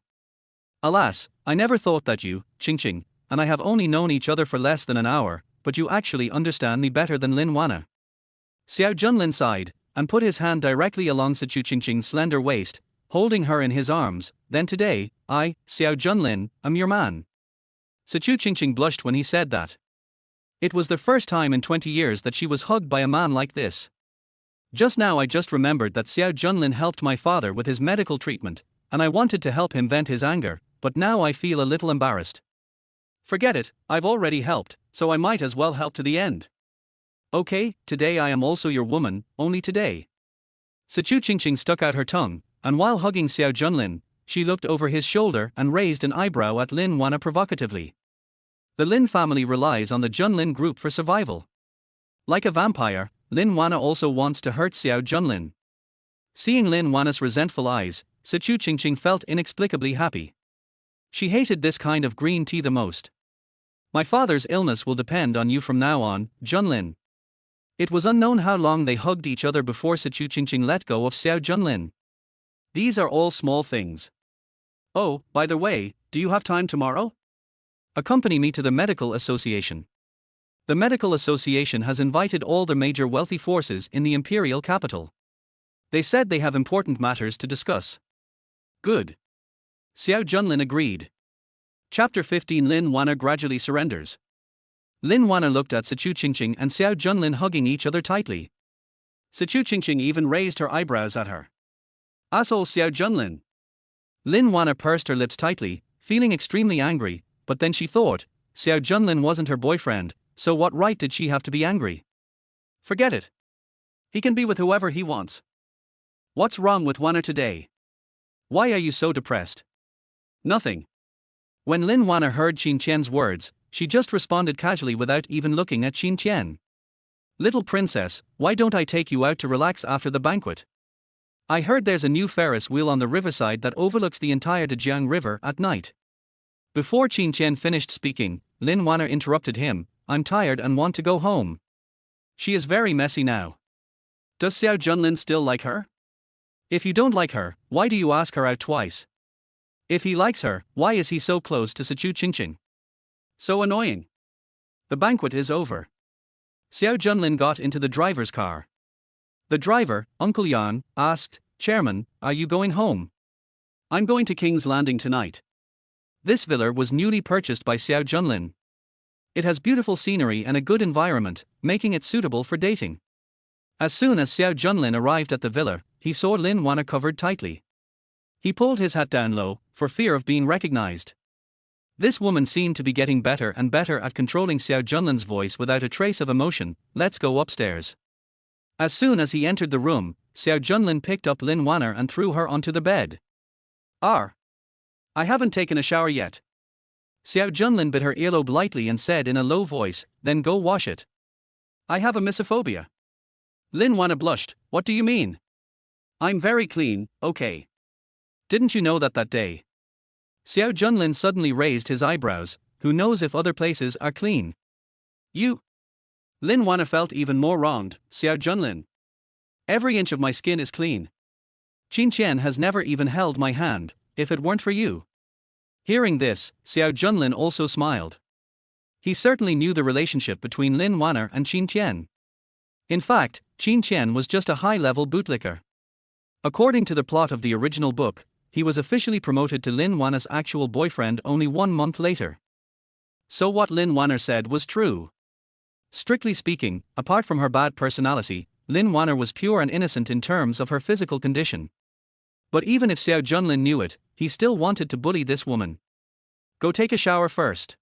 Alas, I never thought that you, Qingqing, and I have only known each other for less than an hour, but you actually understand me better than Lin Wan'er. Xiao Junlin sighed, and put his hand directly along Sichu Qingqing's slender waist, holding her in his arms. Then today, I, Xiao Junlin, am your man. Sichu Qingqing blushed when he said that. It was the first time in 20 years that she was hugged by a man like this. Just now I just remembered that Xiao Junlin helped my father with his medical treatment, and I wanted to help him vent his anger, but now I feel a little embarrassed. Forget it, I've already helped, so I might as well help to the end. Okay, today I am also your woman, only today. Sichu Qingqing stuck out her tongue, and while hugging Xiao Junlin, she looked over his shoulder and raised an eyebrow at Lin Wan'er provocatively. The Lin family relies on the Junlin group for survival. Like a vampire, Lin Wan'er also wants to hurt Xiao Junlin. Seeing Lin Wan'er's resentful eyes, Sichu Qingqing felt inexplicably happy. She hated this kind of green tea the most. My father's illness will depend on you from now on, Junlin. It was unknown how long they hugged each other before Sichu Qingqing let go of Xiao Junlin. These are all small things. Oh, by the way, do you have time tomorrow? Accompany me to the medical association. The medical association has invited all the major wealthy forces in the imperial capital. They said they have important matters to discuss. Good. Xiao Junlin agreed. Chapter 15. Lin Wan'er gradually surrenders. Lin Wan'er looked at Sichu Qingqing and Xiao Junlin hugging each other tightly. Sichu Qingqing even raised her eyebrows at her. Asshole Xiao Junlin. Lin Wan'er pursed her lips tightly, feeling extremely angry, but then she thought, Xiao Junlin wasn't her boyfriend, so what right did she have to be angry? Forget it. He can be with whoever he wants. What's wrong with Wan'er today? Why are you so depressed? Nothing. When Lin Wan'er heard Qin Qian's words, she just responded casually without even looking at Qin Qian. Little princess, why don't I take you out to relax after the banquet? I heard there's a new Ferris wheel on the riverside that overlooks the entire Dejiang River at night. Before Qin Qian finished speaking, Lin Wan'er interrupted him. I'm tired and want to go home. She is very messy now. Does Xiao Junlin still like her? If you don't like her, why do you ask her out twice? If he likes her, why is he so close to Sichu Qingqing? So annoying. The banquet is over. Xiao Junlin got into the driver's car. The driver, Uncle Yan, asked, Chairman, are you going home? I'm going to King's Landing tonight. This villa was newly purchased by Xiao Junlin. It has beautiful scenery and a good environment, making it suitable for dating. As soon as Xiao Junlin arrived at the villa, he saw Lin Wan'er covered tightly. He pulled his hat down low, for fear of being recognized. This woman seemed to be getting better and better at controlling Xiao Junlin's voice without a trace of emotion. Let's go upstairs. As soon as he entered the room, Xiao Junlin picked up Lin Wan'er and threw her onto the bed. I haven't taken a shower yet. Xiao Junlin bit her earlobe lightly and said in a low voice, then go wash it. I have a misophonia. Lin Wan'er blushed, what do you mean? I'm very clean, okay. Didn't you know that day? Xiao Junlin suddenly raised his eyebrows, who knows if other places are clean? You? Lin Wan'er felt even more wronged. Xiao Junlin. Every inch of my skin is clean. Qin Qian has never even held my hand, if it weren't for you. Hearing this, Xiao Junlin also smiled. He certainly knew the relationship between Lin Wan'er and Qin Qian. In fact, Qin Qian was just a high-level bootlicker. According to the plot of the original book, he was officially promoted to Lin Wan'er's actual boyfriend only 1 month later. So what Lin Wan'er said was true. Strictly speaking, apart from her bad personality, Lin Wan'er was pure and innocent in terms of her physical condition. But even if Xiao Junlin knew it, he still wanted to bully this woman. Go take a shower first.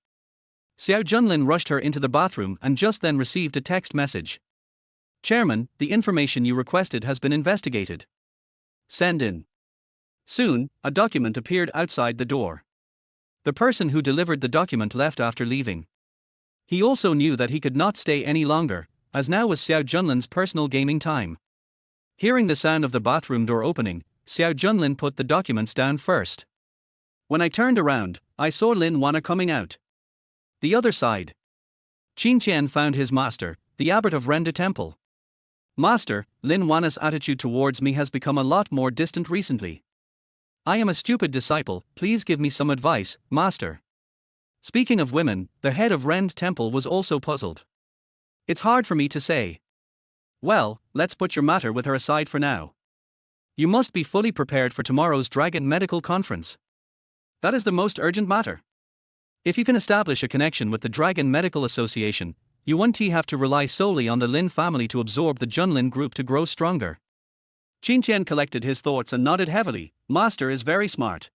Xiao Junlin rushed her into the bathroom and just then received a text message. Chairman, the information you requested has been investigated. Send in. Soon, a document appeared outside the door. The person who delivered the document left after leaving. He also knew that he could not stay any longer, as now was Xiao Junlin's personal gaming time. Hearing the sound of the bathroom door opening, Xiao Junlin put the documents down first. When I turned around, I saw Lin Wan'er coming out. The other side. Qin Qian found his master, the abbot of Renda Temple. Master, Lin Wan'er's attitude towards me has become a lot more distant recently. I am a stupid disciple, please give me some advice, master. Speaking of women, the head of Renda Temple was also puzzled. It's hard for me to say. Well, let's put your matter with her aside for now. You must be fully prepared for tomorrow's Dragon Medical Conference. That is the most urgent matter. If you can establish a connection with the Dragon Medical Association, you won't have to rely solely on the Lin family to absorb the Junlin group to grow stronger. Qin Qian collected his thoughts and nodded heavily. Master is very smart.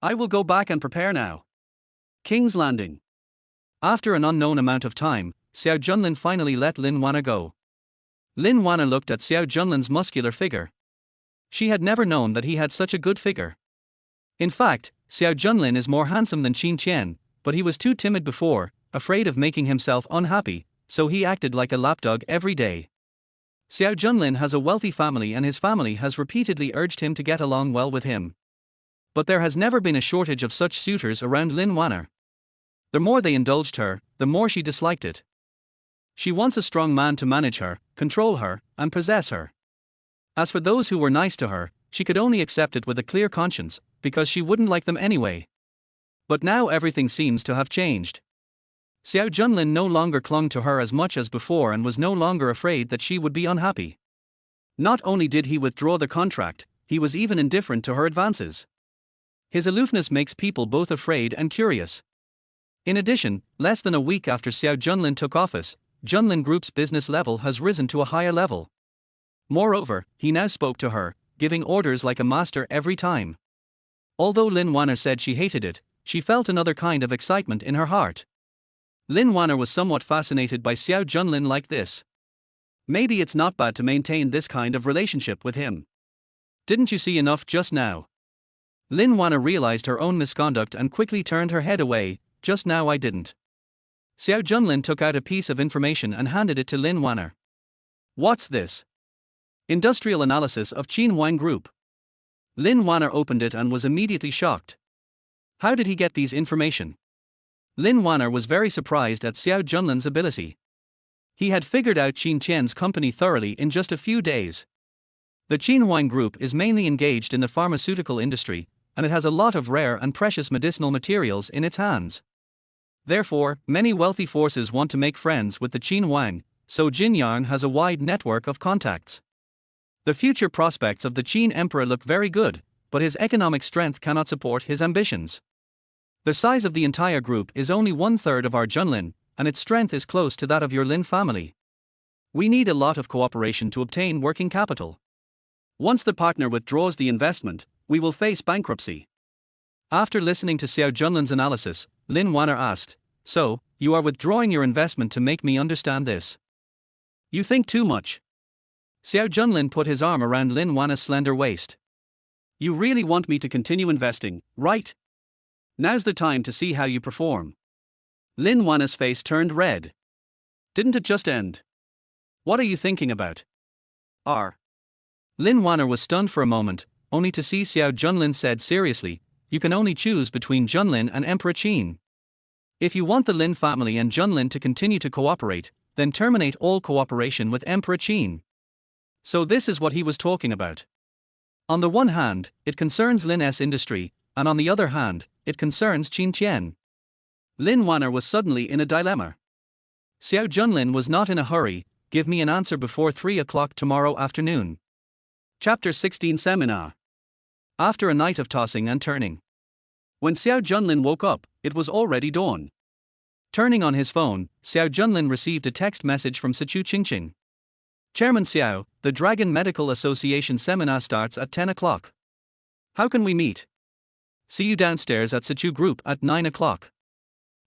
I will go back and prepare now. King's Landing. After an unknown amount of time, Xiao Junlin finally let Lin Wan'er go. Lin Wan'er looked at Xiao Junlin's muscular figure. She had never known that he had such a good figure. In fact, Xiao Junlin is more handsome than Qin Qian, but he was too timid before, afraid of making himself unhappy, so he acted like a lapdog every day. Xiao Junlin has a wealthy family and his family has repeatedly urged him to get along well with him. But there has never been a shortage of such suitors around Lin Wan'er. The more they indulged her, the more she disliked it. She wants a strong man to manage her, control her, and possess her. As for those who were nice to her, she could only accept it with a clear conscience, because she wouldn't like them anyway. But now everything seems to have changed. Xiao Junlin no longer clung to her as much as before and was no longer afraid that she would be unhappy. Not only did he withdraw the contract, he was even indifferent to her advances. His aloofness makes people both afraid and curious. In addition, less than a week after Xiao Junlin took office, Junlin Group's business level has risen to a higher level. Moreover, he now spoke to her, giving orders like a master every time. Although Lin Wan'er said she hated it, she felt another kind of excitement in her heart. Lin Wan'er was somewhat fascinated by Xiao Junlin like this. Maybe it's not bad to maintain this kind of relationship with him. Didn't you see enough just now? Lin Wan'er realized her own misconduct and quickly turned her head away. Just now I didn't. Xiao Junlin took out a piece of information and handed it to Lin Wan'er. What's this? Industrial analysis of Qin Group. Lin Wan'er opened it and was immediately shocked. How did he get these information? Lin Wan'er was very surprised at Xiao Junlin's ability. He had figured out Qin Qian's company thoroughly in just a few days. The Qin Group is mainly engaged in the pharmaceutical industry, and it has a lot of rare and precious medicinal materials in its hands. Therefore, many wealthy forces want to make friends with the Qin, so Jin Yang has a wide network of contacts. The future prospects of the Qin Emperor look very good, but his economic strength cannot support his ambitions. The size of the entire group is only 1/3 of our Junlin, and its strength is close to that of your Lin family. We need a lot of cooperation to obtain working capital. Once the partner withdraws the investment, we will face bankruptcy. After listening to Xiao Junlin's analysis, Lin Wan'er asked, "So, you are withdrawing your investment to make me understand this? You think too much." Xiao Junlin put his arm around Lin Wan'er's slender waist. "You really want me to continue investing, right? Now's the time to see how you perform." Lin Wan'er's face turned red. "Didn't it just end? What are you thinking about?" Lin Wan'er was stunned for a moment, only to see Xiao Junlin said seriously, "You can only choose between Junlin and Emperor Qin. If you want the Lin family and Junlin to continue to cooperate, then terminate all cooperation with Emperor Qin." So this is what he was talking about. On the one hand, it concerns Lin's industry, and on the other hand, it concerns Qin Tian. Lin Wan'er was suddenly in a dilemma. Xiao Junlin was not in a hurry. "Give me an answer before 3 o'clock tomorrow afternoon." Chapter 16 Seminar. After a night of tossing and turning. When Xiao Junlin woke up, it was already dawn. Turning on his phone, Xiao Junlin received a text message from Sichu Qingqing. "Chairman Xiao, the Dragon Medical Association seminar starts at 10 o'clock. How can we meet? See you downstairs at Sichu Group at 9 o'clock.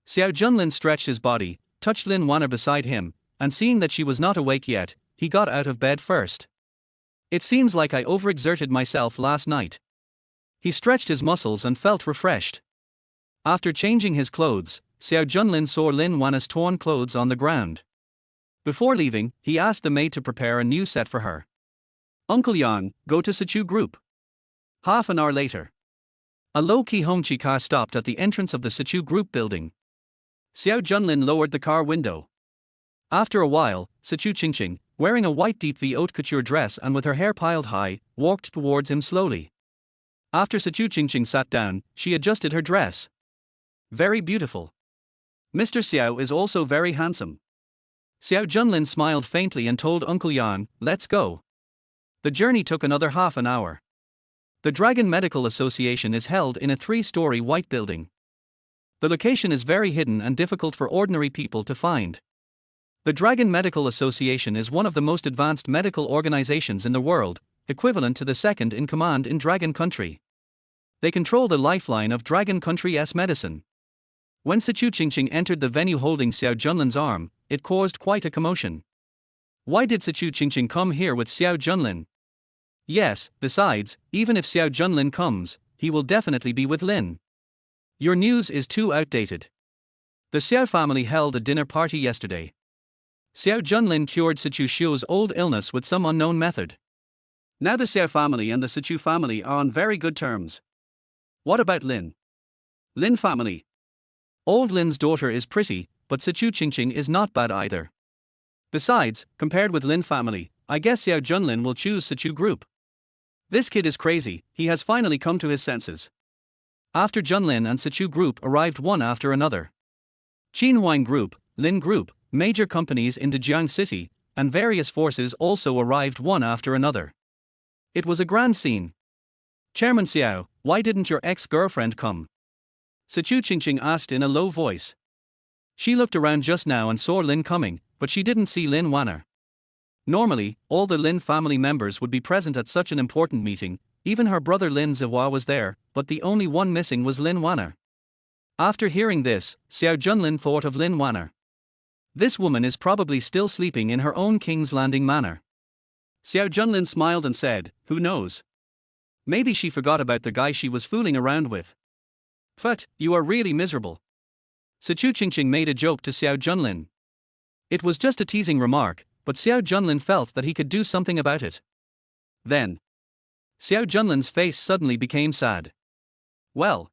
Xiao Junlin stretched his body, touched Lin Wan'er beside him, and seeing that she was not awake yet, he got out of bed first. "It seems like I overexerted myself last night." He stretched his muscles and felt refreshed. After changing his clothes, Xiao Junlin saw Lin Wan'er's torn clothes on the ground. Before leaving, he asked the maid to prepare a new set for her. "Uncle Yang, go to Sichu Group." Half an hour later. A low-key Hongqi car stopped at the entrance of the Sichu Group building. Xiao Junlin lowered the car window. After a while, Sichu Qingqing, wearing a white deep V haute couture dress and with her hair piled high, walked towards him slowly. After Sichu Qingqing sat down, she adjusted her dress. "Very beautiful. Mr. Xiao is also very handsome." Xiao Junlin smiled faintly and told Uncle Yan, "Let's go." The journey took another half an hour. The Dragon Medical Association is held in a 3-story white building. The location is very hidden and difficult for ordinary people to find. The Dragon Medical Association is one of the most advanced medical organizations in the world, equivalent to the second in command in Dragon Country. They control the lifeline of Dragon Country's medicine. When Sichu Qingqing entered the venue holding Xiao Junlin's arm, it caused quite a commotion. Why did Sichu Qingqing come here with Xiao Junlin? Yes, besides, even if Xiao Junlin comes, he will definitely be with Lin. Your news is too outdated. The Xiao family held a dinner party yesterday. Xiao Junlin cured Sichu Xiu's old illness with some unknown method. Now the Xiao family and the Sichu family are on very good terms. What about Lin? Lin family. Old Lin's daughter is pretty, but Sichu Qingqing is not bad either. Besides, compared with Lin family, I guess Xiao Junlin will choose Sichu Group. This kid is crazy, he has finally come to his senses. After Junlin and Sichu Group arrived one after another. Qinhuang Group, Lin Group, major companies in Dejiang City, and various forces also arrived one after another. It was a grand scene. "Chairman Xiao, why didn't your ex-girlfriend come?" Sichu Qingqing asked in a low voice. She looked around just now and saw Lin coming, but she didn't see Lin Wan'er. Normally, all the Lin family members would be present at such an important meeting, even her brother Lin Ziwa was there, but the only one missing was Lin Wan'er. After hearing this, Xiao Junlin thought of Lin Wan'er. This woman is probably still sleeping in her own King's Landing manor. Xiao Junlin smiled and said, "Who knows? Maybe she forgot about the guy she was fooling around with." "Pfut, you are really miserable." Sichu Qingqing made a joke to Xiao Junlin. It was just a teasing remark, but Xiao Junlin felt that he could do something about it. Then, Xiao Junlin's face suddenly became sad. "Well,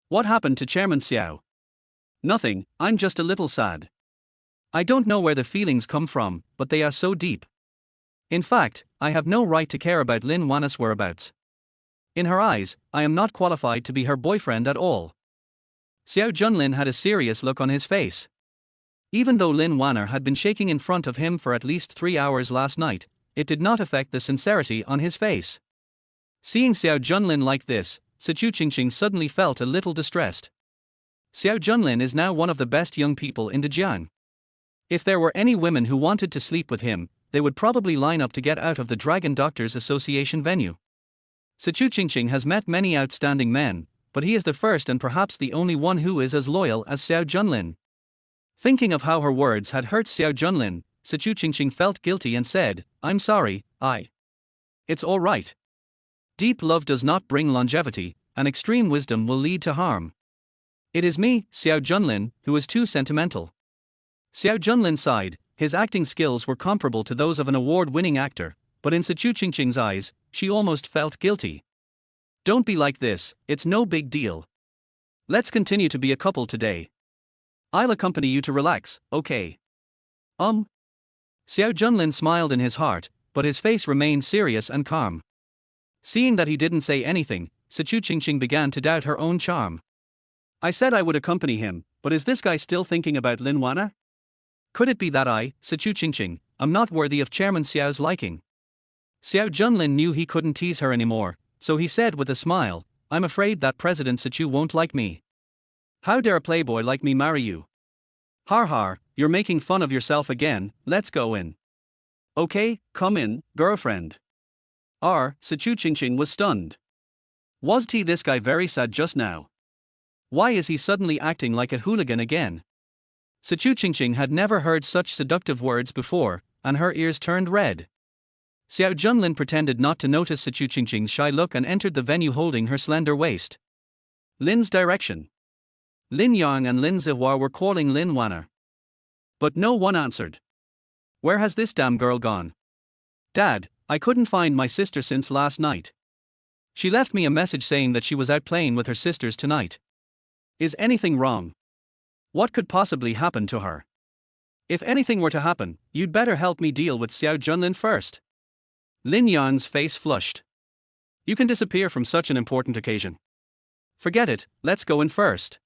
what happened to Chairman Xiao?" "Nothing, I'm just a little sad. I don't know where the feelings come from, but they are so deep. In fact, I have no right to care about Lin Wan'er's whereabouts. In her eyes, I am not qualified to be her boyfriend at all." Xiao Junlin had a serious look on his face. Even though Lin Wan'er had been shaking in front of him for at least 3 hours last night, it did not affect the sincerity on his face. Seeing Xiao Junlin like this, Sichu Qingqing suddenly felt a little distressed. Xiao Junlin is now one of the best young people in Dejiang. If there were any women who wanted to sleep with him, they would probably line up to get out of the Dragon Doctors Association venue. Sichu Qingqing has met many outstanding men, but he is the first and perhaps the only one who is as loyal as Xiao Junlin. Thinking of how her words had hurt Xiao Junlin, Sichu Qingqing felt guilty and said, "I'm sorry, It's all right. Deep love does not bring longevity, and extreme wisdom will lead to harm. It is me, Xiao Junlin, who is too sentimental." Xiao Junlin sighed. His acting skills were comparable to those of an award-winning actor, but in Sichu Qingqing's eyes, she almost felt guilty. "Don't be like this, it's no big deal. Let's continue to be a couple today. I'll accompany you to relax, okay?" Xiao Junlin smiled in his heart, but his face remained serious and calm. Seeing that he didn't say anything, Sichu Qingqing began to doubt her own charm. "I said I would accompany him, but is this guy still thinking about Lin Wan'er? Could it be that Sichu Qingqing, am not worthy of Chairman Xiao's liking?" Xiao Junlin knew he couldn't tease her anymore, so he said with a smile, "I'm afraid that President Sichu won't like me. How dare a playboy like me marry you? Har har, you're making fun of yourself again, let's go in." "Okay, come in, girlfriend." Sichu Qingqing was stunned. Was this guy very sad just now? Why is he suddenly acting like a hooligan again? Sichu Qingqing had never heard such seductive words before, and her ears turned red. Xiao Junlin pretended not to notice Sichu Qingqing's shy look and entered the venue holding her slender waist. Lin's direction. Lin Yang and Lin Wan'er were calling Lin Wan'er. But no one answered. "Where has this damn girl gone? Dad, I couldn't find my sister since last night. She left me a message saying that she was out playing with her sisters tonight. Is anything wrong? What could possibly happen to her? If anything were to happen, you'd better help me deal with Xiao Junlin first." Lin Yang's face flushed. "You can disappear from such an important occasion. Forget it, let's go in first."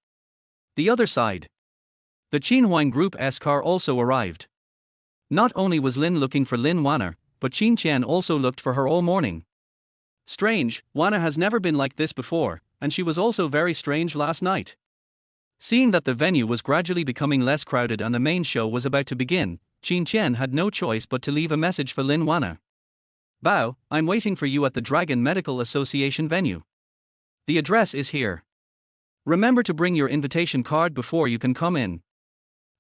The other side. The Qinhuang Group's car also arrived. Not only was Lin looking for Lin Wan'er, but Qin Qian also looked for her all morning. Strange, Wan'er has never been like this before, and she was also very strange last night. Seeing that the venue was gradually becoming less crowded and the main show was about to begin, Qin Qian had no choice but to leave a message for Lin Wan'er. "Bao, I'm waiting for you at the Dragon Medical Association venue. The address is here. Remember to bring your invitation card before you can come in."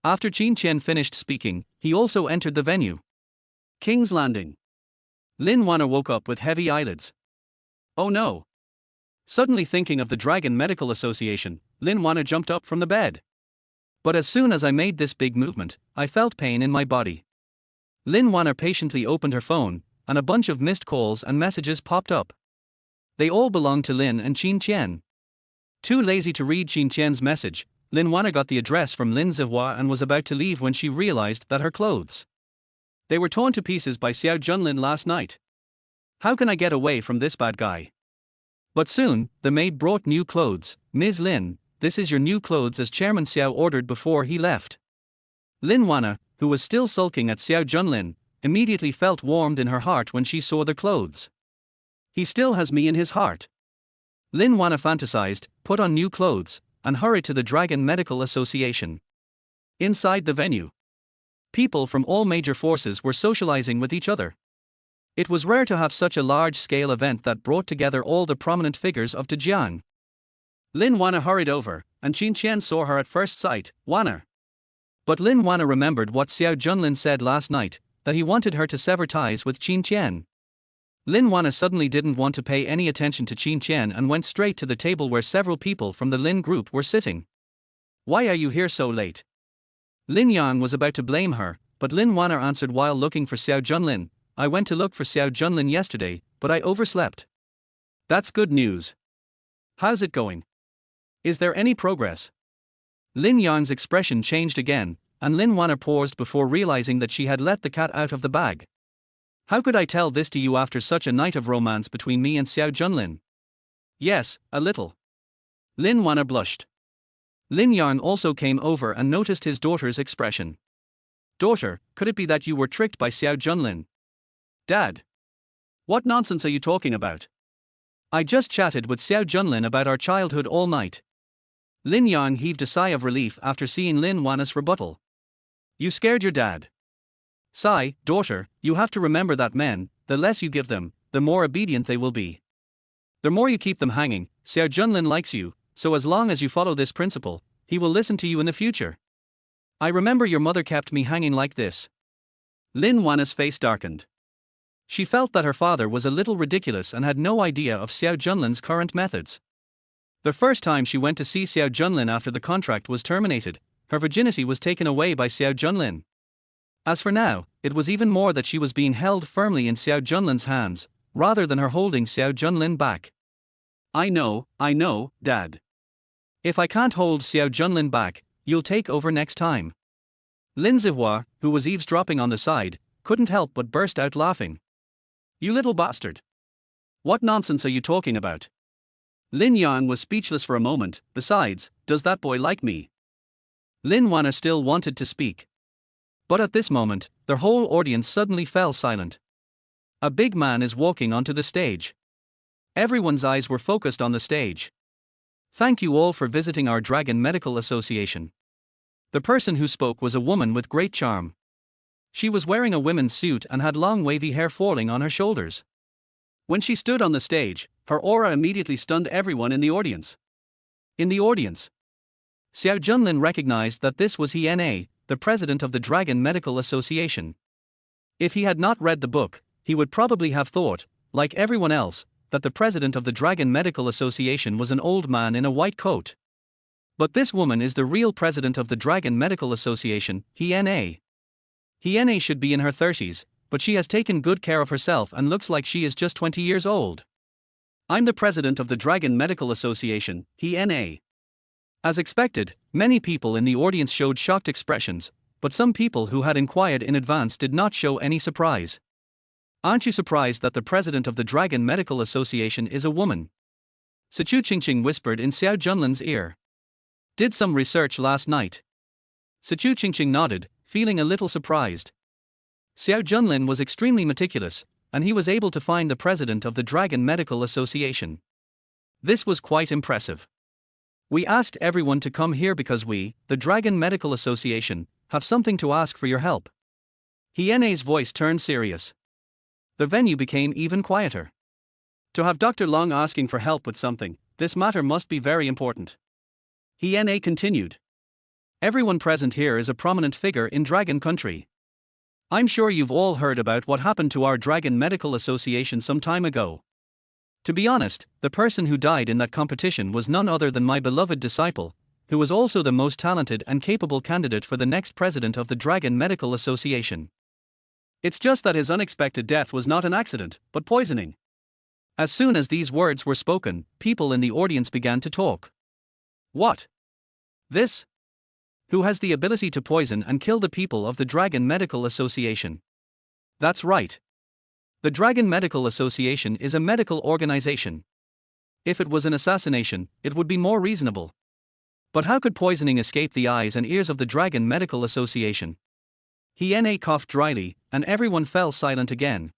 After Qin Qian finished speaking, he also entered the venue. King's Landing. Lin Wan'er woke up with heavy eyelids. "Oh no." Suddenly thinking of the Dragon Medical Association, Lin Wan'er jumped up from the bed. "But as soon as I made this big movement, I felt pain in my body." Lin Wan'er patiently opened her phone, and a bunch of missed calls and messages popped up. They all belonged to Lin and Qin Qian. Too lazy to read Qin Qian's message, Lin Wan'er got the address from Lin Wan'er and was about to leave when she realized that her clothes. They were torn to pieces by Xiao Junlin last night. "How can I get away from this bad guy?" But soon, the maid brought new clothes. "Ms. Lin, this is your new clothes as Chairman Xiao ordered before he left." Lin Wan'er, who was still sulking at Xiao Junlin, immediately felt warmed in her heart when she saw the clothes. "He still has me in his heart." Lin Wan'er fantasized, put on new clothes, and hurried to the Dragon Medical Association. Inside the venue, people from all major forces were socializing with each other. It was rare to have such a large-scale event that brought together all the prominent figures of Dejiang. Lin Wan'er hurried over, and Qin Qian saw her at first sight. "Wan'er." But Lin Wan'er remembered what Xiao Junlin said last night, that he wanted her to sever ties with Qin Qian. Lin Wan'er suddenly didn't want to pay any attention to Qin Qian and went straight to the table where several people from the Lin group were sitting. "Why are you here so late?" Lin Yang was about to blame her, but Lin Wan'er answered while looking for Xiao Junlin. "I went to look for Xiao Junlin yesterday, but I overslept." "That's good news. How's it going? Is there any progress?" Lin Yang's expression changed again, and Lin Wan'er paused before realizing that she had let the cat out of the bag. "How could I tell this to you after such a night of romance between me and Xiao Junlin?" "Yes, a little." Lin Wan'er blushed. Lin Yang also came over and noticed his daughter's expression. "Daughter, could it be that you were tricked by Xiao Junlin?" "Dad. What nonsense are you talking about? I just chatted with Xiao Junlin about our childhood all night. Lin Yang heaved a sigh of relief after seeing Lin Wan'er's rebuttal. You scared your dad. Sigh, daughter, you have to remember that men, the less you give them, the more obedient they will be. The more you keep them hanging, Xiao Junlin likes you, so as long as you follow this principle, he will listen to you in the future. I remember your mother kept me hanging like this. Lin Wan'er's face darkened. She felt that her father was a little ridiculous and had no idea of Xiao Junlin's current methods. The first time she went to see Xiao Junlin after the contract was terminated, her virginity was taken away by Xiao Junlin. As for now, it was even more that she was being held firmly in Xiao Junlin's hands, rather than her holding Xiao Junlin back. I know, Dad. If I can't hold Xiao Junlin back, you'll take over next time. Lin Wan'er, who was eavesdropping on the side, couldn't help but burst out laughing. You little bastard. What nonsense are you talking about? Lin Yang was speechless for a moment. Besides, does that boy like me? Lin Wan'er still wanted to speak. But at this moment, their whole audience suddenly fell silent. A big man is walking onto the stage. Everyone's eyes were focused on the stage. Thank you all for visiting our Dragon Medical Association. The person who spoke was a woman with great charm. She was wearing a women's suit and had long wavy hair falling on her shoulders. When she stood on the stage, her aura immediately stunned everyone in the audience. In the audience, Xiao Junlin recognized that this was Hena, the president of the Dragon Medical Association. If he had not read the book, he would probably have thought, like everyone else, that the president of the Dragon Medical Association was an old man in a white coat. But this woman is the real president of the Dragon Medical Association, Hena. Hena should be in her 30s, but she has taken good care of herself and looks like she is just 20 years old. I'm the president of the Dragon Medical Association, Hena. As expected, many people in the audience showed shocked expressions, but some people who had inquired in advance did not show any surprise. Aren't you surprised that the president of the Dragon Medical Association is a woman? Sichu Qingqing whispered in Xiao Junlin's ear. Did some research last night. Sichu Qingqing nodded, feeling a little surprised. Xiao Junlin was extremely meticulous, and he was able to find the president of the Dragon Medical Association. This was quite impressive. We asked everyone to come here because we, the Dragon Medical Association, have something to ask for your help. Hiene's voice turned serious. The venue became even quieter. To have Dr. Long asking for help with something, this matter must be very important. Hiene continued. Everyone present here is a prominent figure in Dragon Country. I'm sure you've all heard about what happened to our Dragon Medical Association some time ago. To be honest, the person who died in that competition was none other than my beloved disciple, who was also the most talented and capable candidate for the next president of the Dragon Medical Association. It's just that his unexpected death was not an accident, but poisoning. As soon as these words were spoken, people in the audience began to talk. What? This? Who has the ability to poison and kill the people of the Dragon Medical Association? That's right. The Dragon Medical Association is a medical organization. If it was an assassination, it would be more reasonable. But how could poisoning escape the eyes and ears of the Dragon Medical Association? Hiene coughed dryly, and everyone fell silent again.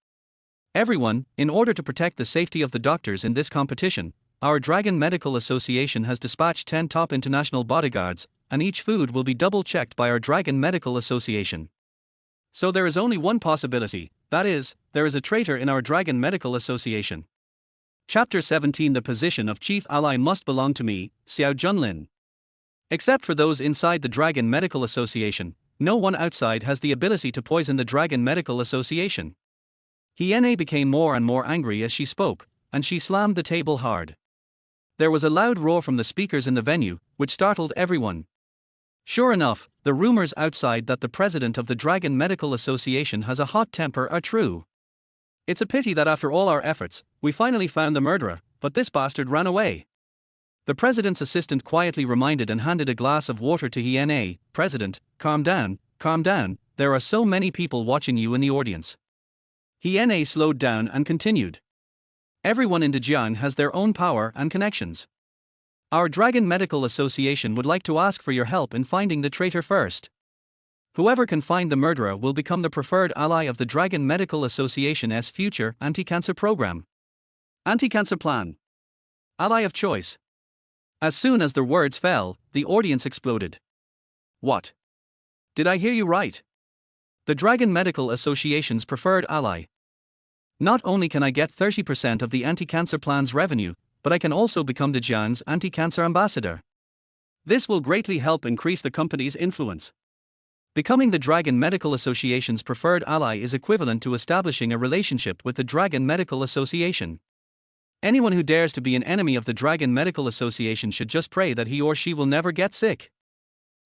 Everyone, in order to protect the safety of the doctors in this competition, our Dragon Medical Association has dispatched 10 top international bodyguards, and each food will be double-checked by our Dragon Medical Association. So there is only one possibility, that is, there is a traitor in our Dragon Medical Association. Chapter 17. The position of chief ally must belong to me, Xiao Junlin. Except for those inside the Dragon Medical Association, no one outside has the ability to poison the Dragon Medical Association. Hiene became more and more angry as she spoke, and she slammed the table hard. There was a loud roar from the speakers in the venue, which startled everyone. Sure enough, the rumors outside that the president of the Dragon Medical Association has a hot temper are true. It's a pity that after all our efforts, we finally found the murderer, but this bastard ran away. The president's assistant quietly reminded and handed a glass of water to Hiene. President, calm down, there are so many people watching you in the audience. Hiene slowed down and continued. Everyone in Dejiang has their own power and connections. Our Dragon Medical Association would like to ask for your help in finding the traitor first. Whoever can find the murderer will become the preferred ally of the Dragon Medical Association's future anti-cancer program. Anti-cancer plan. Ally of choice. As soon as the words fell, the audience exploded. What? Did I hear you right? The Dragon Medical Association's preferred ally. Not only can I get 30% of the anti-cancer plan's revenue, but I can also become the Jian's anti-cancer ambassador. This will greatly help increase the company's influence. Becoming the Dragon Medical Association's preferred ally is equivalent to establishing a relationship with the Dragon Medical Association. Anyone who dares to be an enemy of the Dragon Medical Association should just pray that he or she will never get sick.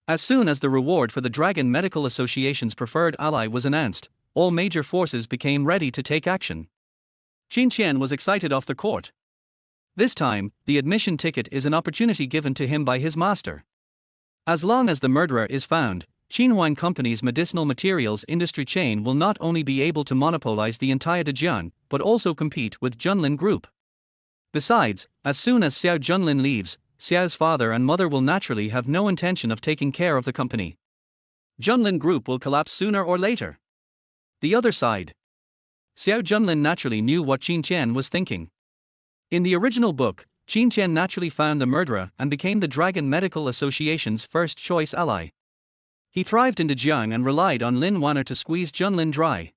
As soon as the reward for the Dragon Medical Association's preferred ally was announced, all major forces became ready to take action. Qin Qian was excited off the court. This time, the admission ticket is an opportunity given to him by his master. As long as the murderer is found, Qinhuan Company's medicinal materials industry chain will not only be able to monopolize the entire Dejian, but also compete with Junlin Group. Besides, as soon as Xiao Junlin leaves, Xiao's father and mother will naturally have no intention of taking care of the company. Junlin Group will collapse sooner or later. The other side. Xiao Junlin naturally knew what Qin Qian was thinking. In the original book, Qin Qian naturally found the murderer and became the Dragon Medical Association's first choice ally. He thrived in Dejiang and relied on Lin Wan'er to squeeze Junlin dry.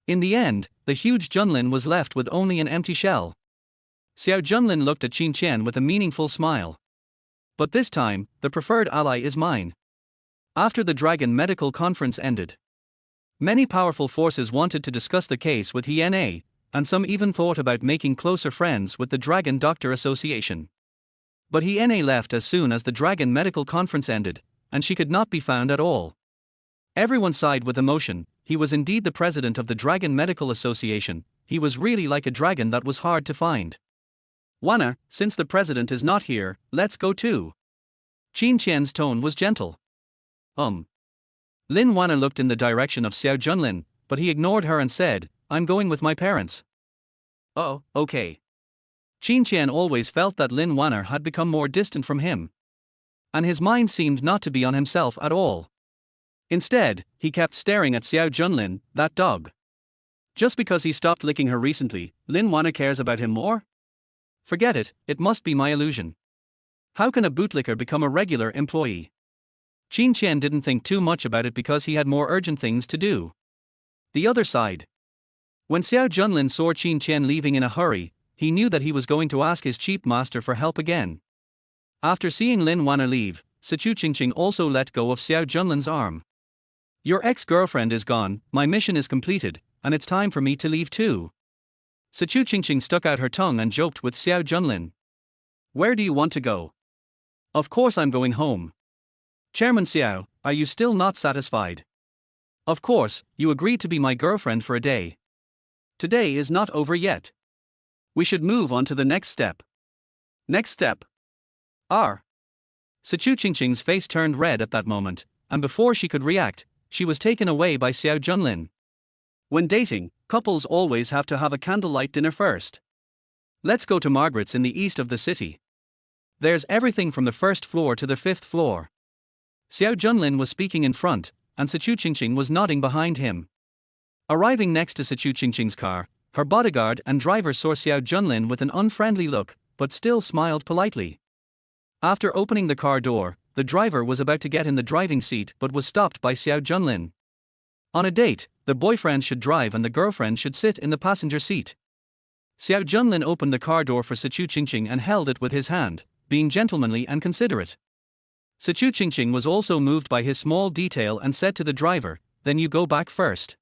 In the end, the huge Junlin was left with only an empty shell. Xiao Junlin looked at Qin Qian with a meaningful smile. But this time, the preferred ally is mine. After the Dragon Medical Conference ended, many powerful forces wanted to discuss the case with HNA, and some even thought about making closer friends with the Dragon Doctor Association. But HNA left as soon as the Dragon Medical Conference ended, and she could not be found at all. Everyone sighed with emotion. He was indeed the president of the Dragon Medical Association. He was really like a dragon that was hard to find. Wan'er, since the president is not here, let's go too. Qin Qian's tone was gentle. Lin Wan'er looked in the direction of Xiao Junlin, but he ignored her and said, I'm going with my parents. Oh, okay. Qin Qian always felt that Lin Wan'er had become more distant from him. And his mind seemed not to be on himself at all. Instead, he kept staring at Xiao Junlin, that dog. Just because he stopped licking her recently, Lin Wan'er cares about him more? Forget it, it must be my illusion. How can a bootlicker become a regular employee? Qin Qian didn't think too much about it because he had more urgent things to do. The other side. When Xiao Junlin saw Qin Qian leaving in a hurry, he knew that he was going to ask his cheap master for help again. After seeing Lin Wan'er leave, Sichu Qingqing also let go of Xiao Junlin's arm. Your ex-girlfriend is gone, my mission is completed, and it's time for me to leave too. Sichu Qingqing stuck out her tongue and joked with Xiao Junlin. Where do you want to go? Of course I'm going home. Chairman Xiao, are you still not satisfied? Of course, you agreed to be my girlfriend for a day. Today is not over yet. We should move on to the next step. Next step. Sichu Qingqing's face turned red at that moment, and before she could react, she was taken away by Xiao Junlin. When dating, couples always have to have a candlelight dinner first. Let's go to Margaret's in the east of the city. There's everything from the first floor to the fifth floor. Xiao Junlin was speaking in front, and Sichu Qingqing was nodding behind him. Arriving next to Sichu Qingqing's car, her bodyguard and driver saw Xiao Junlin with an unfriendly look, but still smiled politely. After opening the car door, the driver was about to get in the driving seat but was stopped by Xiao Junlin. On a date, the boyfriend should drive and the girlfriend should sit in the passenger seat. Xiao Junlin opened the car door for Sichu Qingqing and held it with his hand, being gentlemanly and considerate. Sichu Qingqing was also moved by his small detail and said to the driver, then you go back first.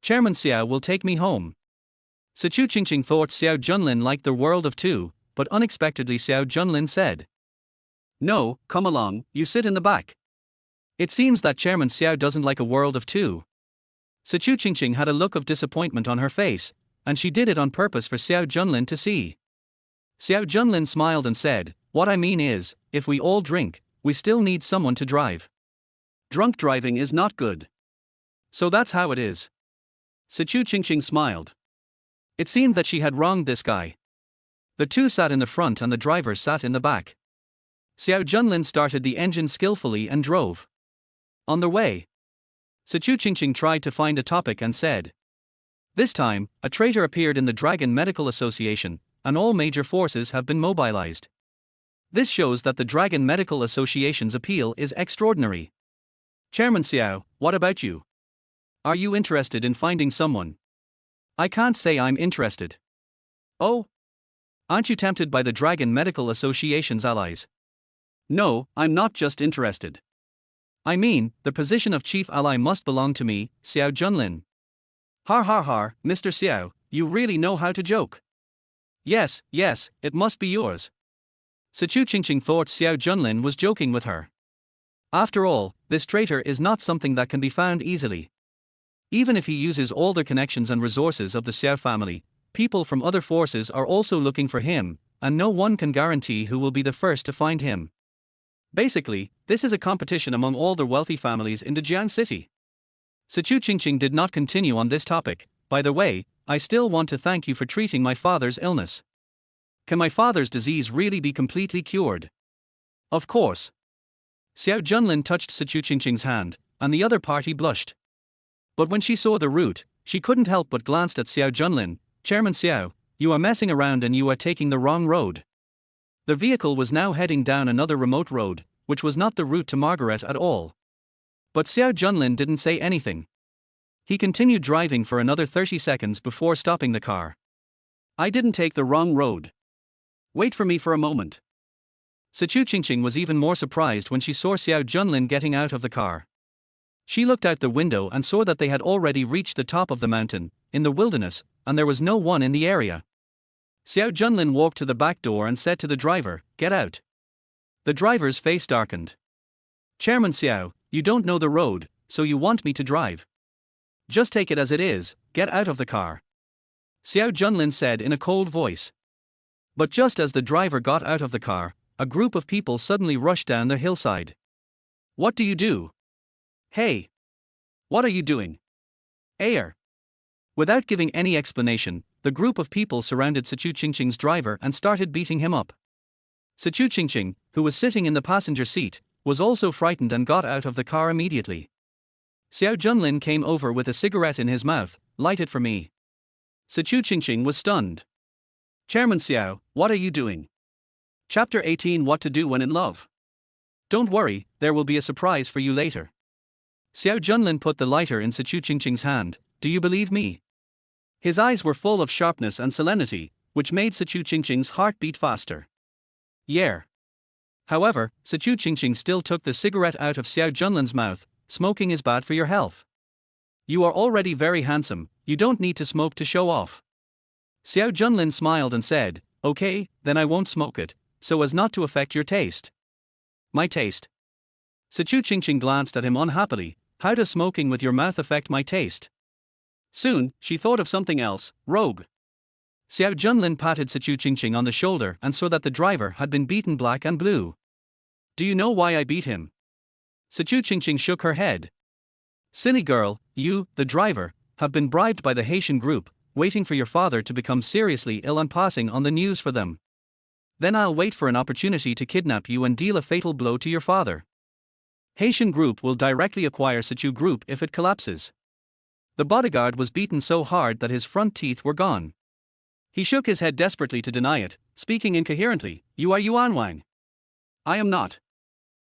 Chairman Xiao will take me home. Sichu Qingqing thought Xiao Junlin liked the world of two, but unexpectedly Xiao Junlin said, no, come along, you sit in the back. It seems that Chairman Xiao doesn't like a world of two. Sichu Qingqing had a look of disappointment on her face, and she did it on purpose for Xiao Junlin to see. Xiao Junlin smiled and said, what I mean is, if we all drink, we still need someone to drive. Drunk driving is not good. So that's how it is. Sichu Qingqing smiled. It seemed that she had wronged this guy. The two sat in the front and the driver sat in the back. Xiao Junlin started the engine skillfully and drove. On the way, Sichu Qingqing tried to find a topic and said. This time, a traitor appeared in the Dragon Medical Association, and all major forces have been mobilized. This shows that the Dragon Medical Association's appeal is extraordinary. Chairman Xiao, what about you? Are you interested in finding someone? I can't say I'm interested. Oh? Aren't you tempted by the Dragon Medical Association's allies? No, I'm not just interested. I mean, the position of chief ally must belong to me, Xiao Junlin. Har har har, Mr. Xiao, you really know how to joke. Yes, it must be yours. Sichu Qingqing thought Xiao Junlin was joking with her. After all, this traitor is not something that can be found easily. Even if he uses all the connections and resources of the Xiao family, people from other forces are also looking for him, and no one can guarantee who will be the first to find him. Basically, this is a competition among all the wealthy families in Dejiang City. Sichu Qingqing did not continue on this topic. By the way, I still want to thank you for treating my father's illness. Can my father's disease really be completely cured? Of course. Xiao Junlin touched Sichu Qingqing's hand, and the other party blushed. But when she saw the route, she couldn't help but glanced at Xiao Junlin. Chairman Xiao, you are messing around and you are taking the wrong road. The vehicle was now heading down another remote road, which was not the route to Margaret at all. But Xiao Junlin didn't say anything. He continued driving for another 30 seconds before stopping the car. I didn't take the wrong road. Wait for me for a moment. Sichu Qingqing was even more surprised when she saw Xiao Junlin getting out of the car. She looked out the window and saw that they had already reached the top of the mountain, in the wilderness, and there was no one in the area. Xiao Junlin walked to the back door and said to the driver, "Get out." The driver's face darkened. Chairman Xiao, you don't know the road, so you want me to drive. Just take it as it is, get out of the car. Xiao Junlin said in a cold voice. But just as the driver got out of the car, a group of people suddenly rushed down the hillside. What do you do? Hey! What are you doing? Air! Without giving any explanation, the group of people surrounded Sichu Qingqing's driver and started beating him up. Sichu Qingqing, who was sitting in the passenger seat, was also frightened and got out of the car immediately. Xiao Junlin came over with a cigarette in his mouth. Light it for me. Sichu Qingqing was stunned. Chairman Xiao, what are you doing? Chapter 18 What to do when in love. Don't worry, there will be a surprise for you later. Xiao Junlin put the lighter in Sichu Qingqing's hand. Do you believe me? His eyes were full of sharpness and solemnity, which made Sichu Qingqing's heart beat faster. Yeah. However, Sichu Qingqing still took the cigarette out of Xiao Junlin's mouth. Smoking is bad for your health. You are already very handsome, you don't need to smoke to show off. Xiao Junlin smiled and said, okay, then I won't smoke it, so as not to affect your taste. My taste? Sichu Qingqing glanced at him unhappily. How does smoking with your mouth affect my taste? Soon, she thought of something else. Rogue. Xiao Junlin patted Sichu Qingqing on the shoulder and saw that the driver had been beaten black and blue. Do you know why I beat him? Sichu Qingqing shook her head. Silly girl, you, the driver, have been bribed by the Haitian group, waiting for your father to become seriously ill and passing on the news for them. Then I'll wait for an opportunity to kidnap you and deal a fatal blow to your father. Haitian group will directly acquire Sichu group if it collapses. The bodyguard was beaten so hard that his front teeth were gone. He shook his head desperately to deny it, speaking incoherently. You are Yuan Wang. I am not.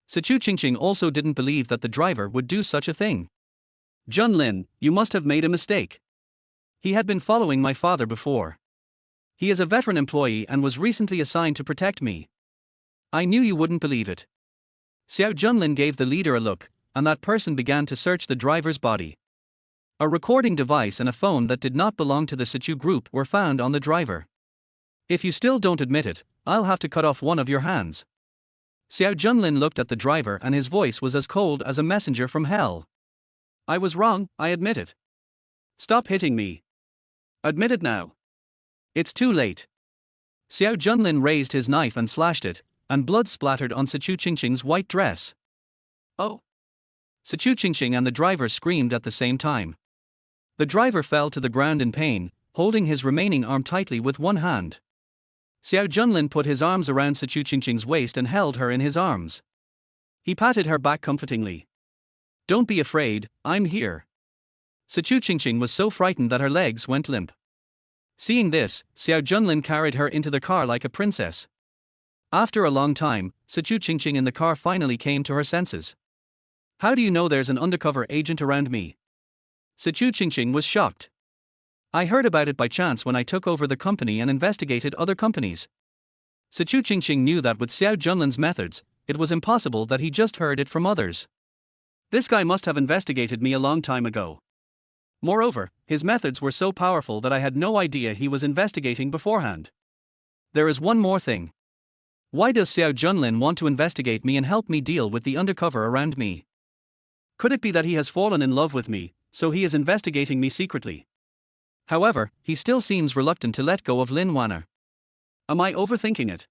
Sichu Qingqing also didn't believe that the driver would do such a thing. Jun Lin, you must have made a mistake. He had been following my father before. He is a veteran employee and was recently assigned to protect me. I knew you wouldn't believe it. Xiao Junlin gave the leader a look, and that person began to search the driver's body. A recording device and a phone that did not belong to the Sichu group were found on the driver. If you still don't admit it, I'll have to cut off one of your hands. Xiao Junlin looked at the driver and his voice was as cold as a messenger from hell. I was wrong, I admit it. Stop hitting me. Admit it now. It's too late. Xiao Junlin raised his knife and slashed it, and blood splattered on Sichu Qingqing's white dress. Oh! Sichu Qingqing and the driver screamed at the same time. The driver fell to the ground in pain, holding his remaining arm tightly with one hand. Xiao Junlin put his arms around Sichu Qingqing's waist and held her in his arms. He patted her back comfortingly. Don't be afraid, I'm here. Sichu Qingqing was so frightened that her legs went limp. Seeing this, Xiao Junlin carried her into the car like a princess. After a long time, Sichu Qingqing in the car finally came to her senses. How do you know there's an undercover agent around me? Sichu Qingqing was shocked. I heard about it by chance when I took over the company and investigated other companies. Sichu Qingqing knew that with Xiao Junlin's methods, it was impossible that he just heard it from others. This guy must have investigated me a long time ago. Moreover, his methods were so powerful that I had no idea he was investigating beforehand. There is one more thing. Why does Xiao Junlin want to investigate me and help me deal with the undercover around me? Could it be that he has fallen in love with me, so he is investigating me secretly? However, he still seems reluctant to let go of Lin Wan'er. Am I overthinking it?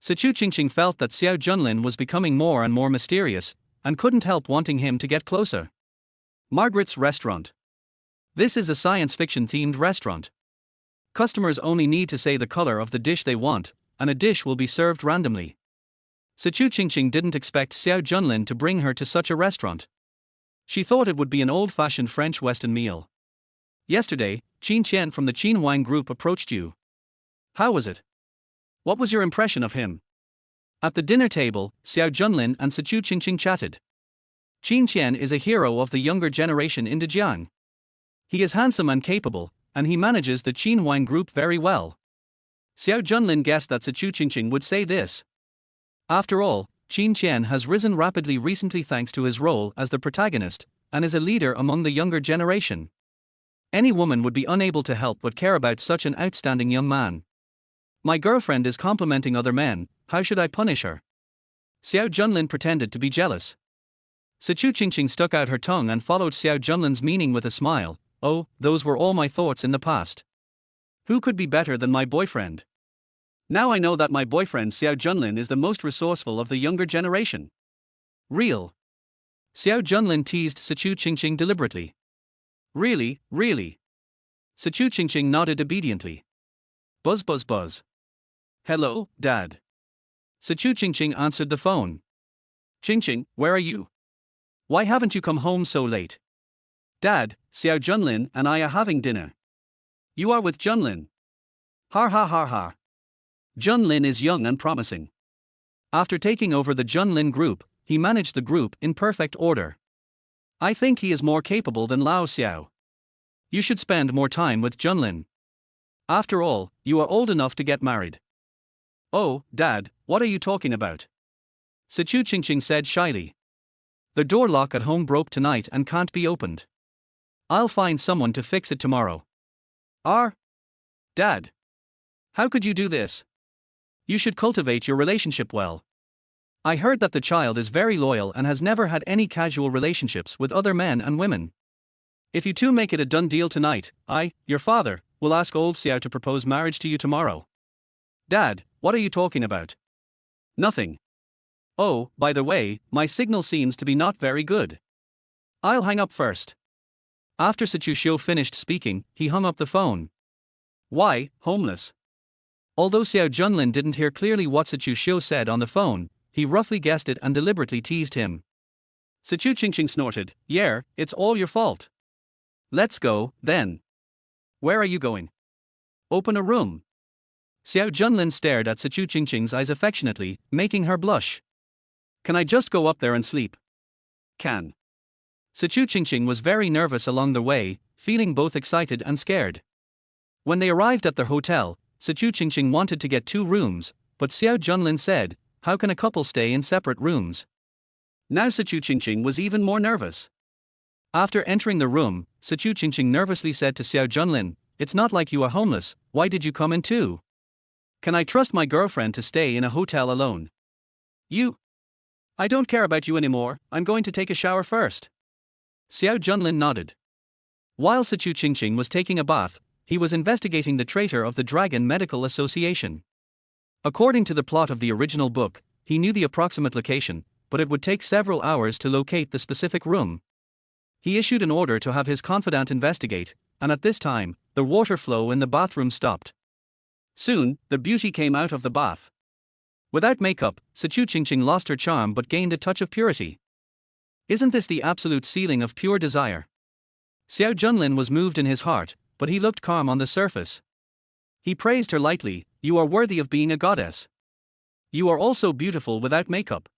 Sichu Qingqing felt that Xiao Junlin was becoming more and more mysterious, and couldn't help wanting him to get closer. Margaret's Restaurant. This is a science fiction themed restaurant. Customers only need to say the color of the dish they want, and a dish will be served randomly. Sichu Qingqing didn't expect Xiao Junlin to bring her to such a restaurant. She thought it would be an old-fashioned French Western meal. Yesterday, Qin Qian from the Qin Wine Group approached you. How was it? What was your impression of him? At the dinner table, Xiao Junlin and Sichu Qingqing chatted. Qin Qian is a hero of the younger generation in Dejiang. He is handsome and capable, and he manages the Qin Wine Group very well. Xiao Junlin guessed that Sichu Qingqing would say this. After all, Qin Qian has risen rapidly recently thanks to his role as the protagonist, and is a leader among the younger generation. Any woman would be unable to help but care about such an outstanding young man. My girlfriend is complimenting other men, how should I punish her? Xiao Junlin pretended to be jealous. Sichu Qingqing stuck out her tongue and followed Xiao Junlin's meaning with a smile. Oh, those were all my thoughts in the past. Who could be better than my boyfriend? Now I know that my boyfriend Xiao Junlin is the most resourceful of the younger generation. Real. Xiao Junlin teased Sichu Qingqing deliberately. Really, really. Sichu Qingqing nodded obediently. Buzz buzz buzz. Hello, Dad. Sichu Qingqing answered the phone. Qingqing, where are you? Why haven't you come home so late? Dad, Xiao Junlin and I are having dinner. You are with Junlin. Har har har har. Jun Lin is young and promising. After taking over the Jun Lin group, he managed the group in perfect order. I think he is more capable than Lao Xiao. You should spend more time with Jun Lin. After all, you are old enough to get married. Oh, Dad, what are you talking about? Sichu Qingqing said shyly. The door lock at home broke tonight and can't be opened. I'll find someone to fix it tomorrow. Dad. How could you do this? You should cultivate your relationship well. I heard that the child is very loyal and has never had any casual relationships with other men and women. If you two make it a done deal tonight, I, your father, will ask old Xiao to propose marriage to you tomorrow. Dad, what are you talking about? Nothing. Oh, by the way, my signal seems to be not very good. I'll hang up first. After Sichu Xiu finished speaking, he hung up the phone. Why, homeless? Although Xiao Junlin didn't hear clearly what Sichu Xiu said on the phone, he roughly guessed it and deliberately teased him. Sichu Qingqing snorted, yeah, it's all your fault. Let's go, then. Where are you going? Open a room. Xiao Junlin stared at Sichu Qingqing's eyes affectionately, making her blush. Can I just go up there and sleep? Can. Sichu Qingqing was very nervous along the way, feeling both excited and scared. When they arrived at their hotel, Sichu Qingqing wanted to get 2 rooms, but Xiao Junlin said, how can a couple stay in separate rooms? Now Sichu Qingqing was even more nervous. After entering the room, Sichu Qingqing nervously said to Xiao Junlin, it's not like you are homeless, why did you come in too? Can I trust my girlfriend to stay in a hotel alone? I don't care about you anymore, I'm going to take a shower first. Xiao Junlin nodded. While Sichu Qingqing was taking a bath, he was investigating the traitor of the Dragon Medical Association. According to the plot of the original book, he knew the approximate location, but it would take several hours to locate the specific room. He issued an order to have his confidant investigate, and at this time, the water flow in the bathroom stopped. Soon, the beauty came out of the bath. Without makeup, Sichu Qingqing lost her charm but gained a touch of purity. Isn't this the absolute ceiling of pure desire? Xiao Junlin was moved in his heart, but he looked calm on the surface. He praised her lightly. You are worthy of being a goddess. You are also beautiful without makeup.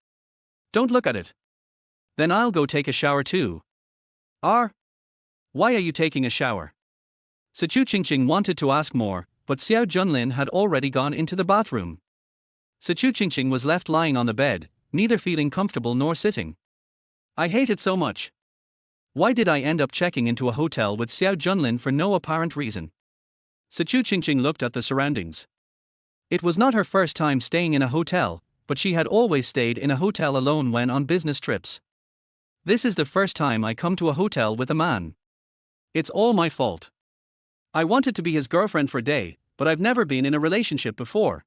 Don't look at it. Then I'll go take a shower too. Why are you taking a shower? Sichu Qingqing wanted to ask more, but Xiao Junlin had already gone into the bathroom. Sichu Qingqing was left lying on the bed, neither feeling comfortable nor sitting. I hate it so much. Why did I end up checking into a hotel with Xiao Junlin for no apparent reason? Sichu Qingqing looked at the surroundings. It was not her first time staying in a hotel, but she had always stayed in a hotel alone when on business trips. This is the first time I come to a hotel with a man. It's all my fault. I wanted to be his girlfriend for a day, but I've never been in a relationship before.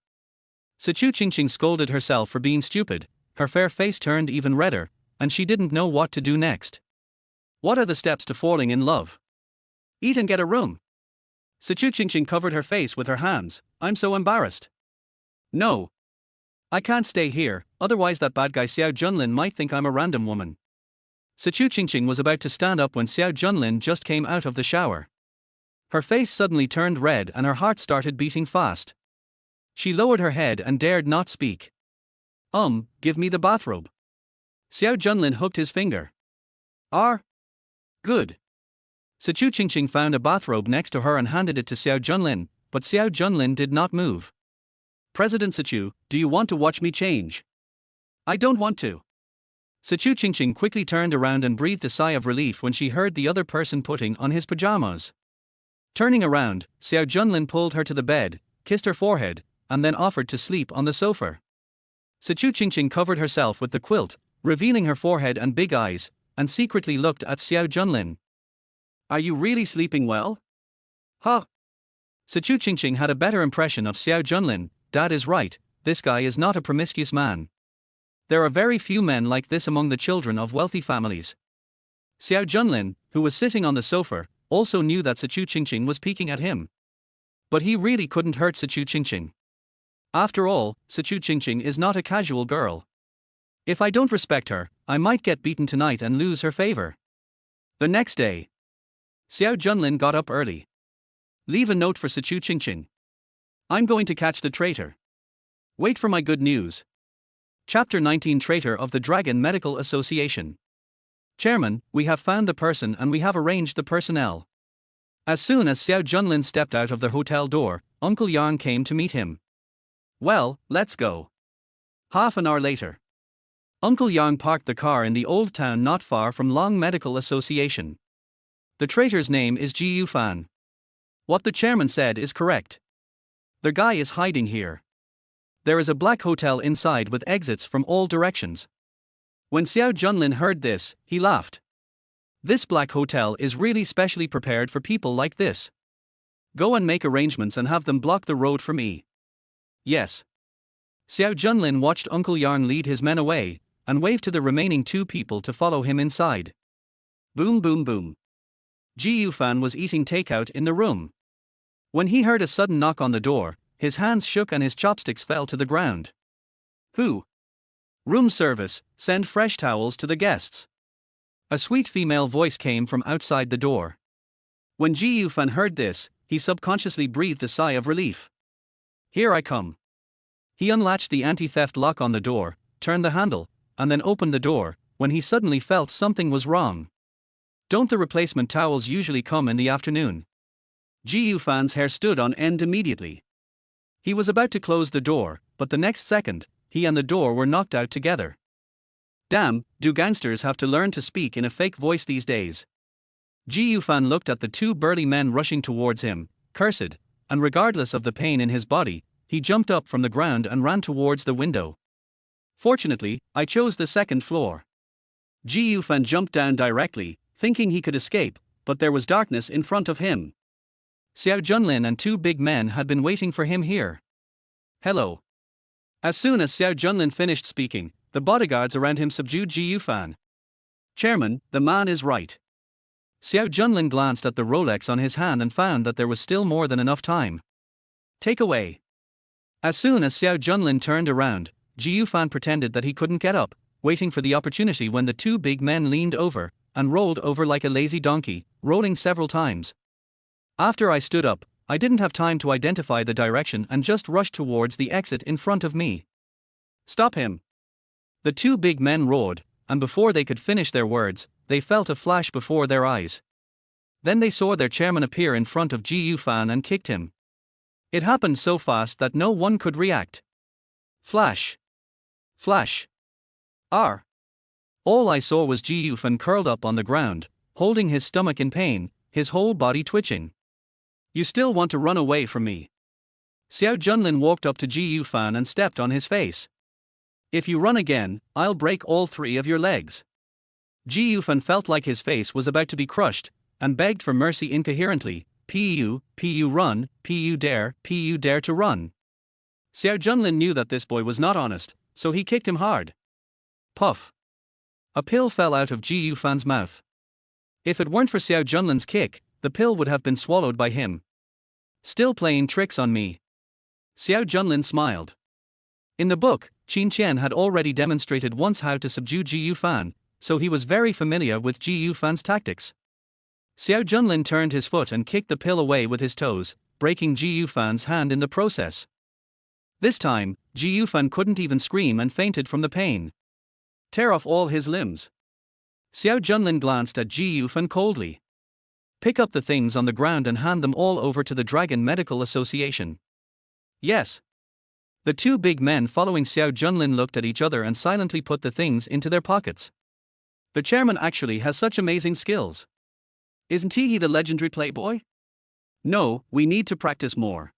Sichu Qingqing scolded herself for being stupid, her fair face turned even redder, and she didn't know what to do next. What are the steps to falling in love? Eat and get a room. Sichu Qingqing covered her face with her hands. I'm so embarrassed. No. I can't stay here, otherwise that bad guy Xiao Junlin might think I'm a random woman. Sichu Qingqing was about to stand up when Xiao Junlin just came out of the shower. Her face suddenly turned red and her heart started beating fast. She lowered her head and dared not speak. Give me the bathrobe. Xiao Junlin hooked his finger. Good. Sichu Qingqing found a bathrobe next to her and handed it to Xiao Junlin, but Xiao Junlin did not move. President Sichu, do you want to watch me change? I don't want to. Sichu Qingqing quickly turned around and breathed a sigh of relief when she heard the other person putting on his pajamas. Turning around, Xiao Junlin pulled her to the bed, kissed her forehead, and then offered to sleep on the sofa. Sichu Qingqing covered herself with the quilt, revealing her forehead and big eyes, and secretly looked at Xiao Junlin. Are you really sleeping well? Huh? Sichu Qingqing had a better impression of Xiao Junlin. Dad is right, this guy is not a promiscuous man. There are very few men like this among the children of wealthy families. Xiao Junlin, who was sitting on the sofa, also knew that Sichu Qingqing was peeking at him. But he really couldn't hurt Sichu Qingqing. After all, Sichu Qingqing is not a casual girl. If I don't respect her, I might get beaten tonight and lose her favor. The next day, Xiao Junlin got up early. Leave a note for Sichu Qingqing. I'm going to catch the traitor. Wait for my good news. Chapter 19 Traitor of the Dragon Medical Association. Chairman, we have found the person and we have arranged the personnel. As soon as Xiao Junlin stepped out of the hotel door, Uncle Yang came to meet him. Well, let's go. Half an hour later. Uncle Yang parked the car in the old town not far from Long Medical Association. The traitor's name is Ji Yufan. What the chairman said is correct. The guy is hiding here. There is a black hotel inside with exits from all directions. When Xiao Junlin heard this, he laughed. This black hotel is really specially prepared for people like this. Go and make arrangements and have them block the road for me. Yes. Xiao Junlin watched Uncle Yang lead his men away, and waved to the remaining two people to follow him inside. Boom boom boom. Ji Yufan was eating takeout in the room. When he heard a sudden knock on the door, his hands shook and his chopsticks fell to the ground. Who? Room service, send fresh towels to the guests. A sweet female voice came from outside the door. When Ji Yufan heard this, he subconsciously breathed a sigh of relief. Here I come. He unlatched the anti-theft lock on the door, turned the handle, and then opened the door, when he suddenly felt something was wrong. Don't the replacement towels usually come in the afternoon? Ji Yufan's hair stood on end immediately. He was about to close the door, but the next second, he and the door were knocked out together. Damn, do gangsters have to learn to speak in a fake voice these days? Ji Yufan looked at the two burly men rushing towards him, cursed, and regardless of the pain in his body, he jumped up from the ground and ran towards the window. Fortunately, I chose the second floor. Ji Yufan jumped down directly, thinking he could escape, but there was darkness in front of him. Xiao Junlin and two big men had been waiting for him here. Hello. As soon as Xiao Junlin finished speaking, the bodyguards around him subdued Ji Yufan. Chairman, the man is right. Xiao Junlin glanced at the Rolex on his hand and found that there was still more than enough time. Take away. As soon as Xiao Junlin turned around, Ji Yufan pretended that he couldn't get up, waiting for the opportunity when the two big men leaned over, and rolled over like a lazy donkey, rolling several times. After I stood up, I didn't have time to identify the direction and just rushed towards the exit in front of me. Stop him! The two big men roared, and before they could finish their words, they felt a flash before their eyes. Then they saw their chairman appear in front of Ji Yufan and kicked him. It happened so fast that no one could react. Flash! Flash! R! All I saw was Ji Yufan curled up on the ground, holding his stomach in pain, his whole body twitching. You still want to run away from me? Xiao Junlin walked up to Ji Yufan and stepped on his face. If you run again, I'll break all three of your legs. Ji Yufan felt like his face was about to be crushed, and begged for mercy incoherently. Pu run, pu dare to run. Xiao Junlin knew that this boy was not honest, so he kicked him hard. Puff. A pill fell out of Ji Yufan's mouth. If it weren't for Xiao Junlin's kick, the pill would have been swallowed by him. Still playing tricks on me? Xiao Junlin smiled. In the book, Qin Qian had already demonstrated once how to subdue Ji Yufan, so he was very familiar with Ji Yufan's tactics. Xiao Junlin turned his foot and kicked the pill away with his toes, breaking Ji Yufan's hand in the process. This time, Ji Yufan couldn't even scream and fainted from the pain. Tear off all his limbs. Xiao Junlin glanced at Ji Yufan coldly. Pick up the things on the ground and hand them all over to the Dragon Medical Association. Yes. The two big men following Xiao Junlin looked at each other and silently put the things into their pockets. The chairman actually has such amazing skills. Isn't he the legendary playboy? No, we need to practice more.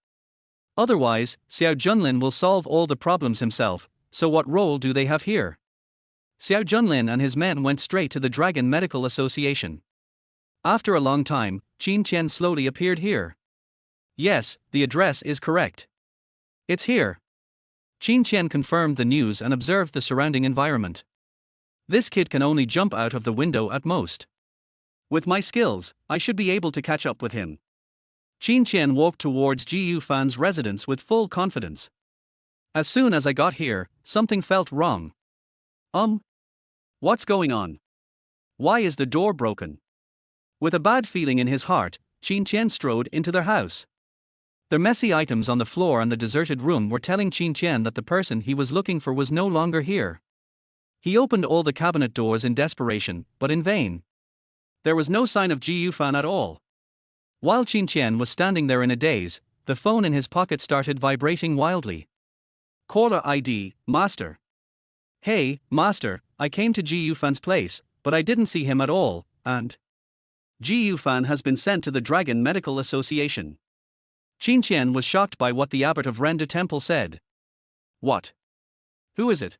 Otherwise, Xiao Junlin will solve all the problems himself, so what role do they have here? Xiao Junlin and his men went straight to the Dragon Medical Association. After a long time, Qin Qian slowly appeared here. Yes, the address is correct. It's here. Qin Qian confirmed the news and observed the surrounding environment. This kid can only jump out of the window at most. With my skills, I should be able to catch up with him. Qin Qian walked towards Ji Yufan's residence with full confidence. As soon as I got here, something felt wrong. What's going on? Why is the door broken? With a bad feeling in his heart, Qin Qian strode into their house. The messy items on the floor and the deserted room were telling Qin Qian that the person he was looking for was no longer here. He opened all the cabinet doors in desperation, but in vain. There was no sign of Ji Yufan at all. While Qin Qian was standing there in a daze, the phone in his pocket started vibrating wildly. Caller ID, Master. Hey, Master, I came to Ji Yufan's place, but I didn't see him at all, and Ji Yufan has been sent to the Dragon Medical Association. Qin Qian was shocked by what the abbot of Renda Temple said. What? Who is it?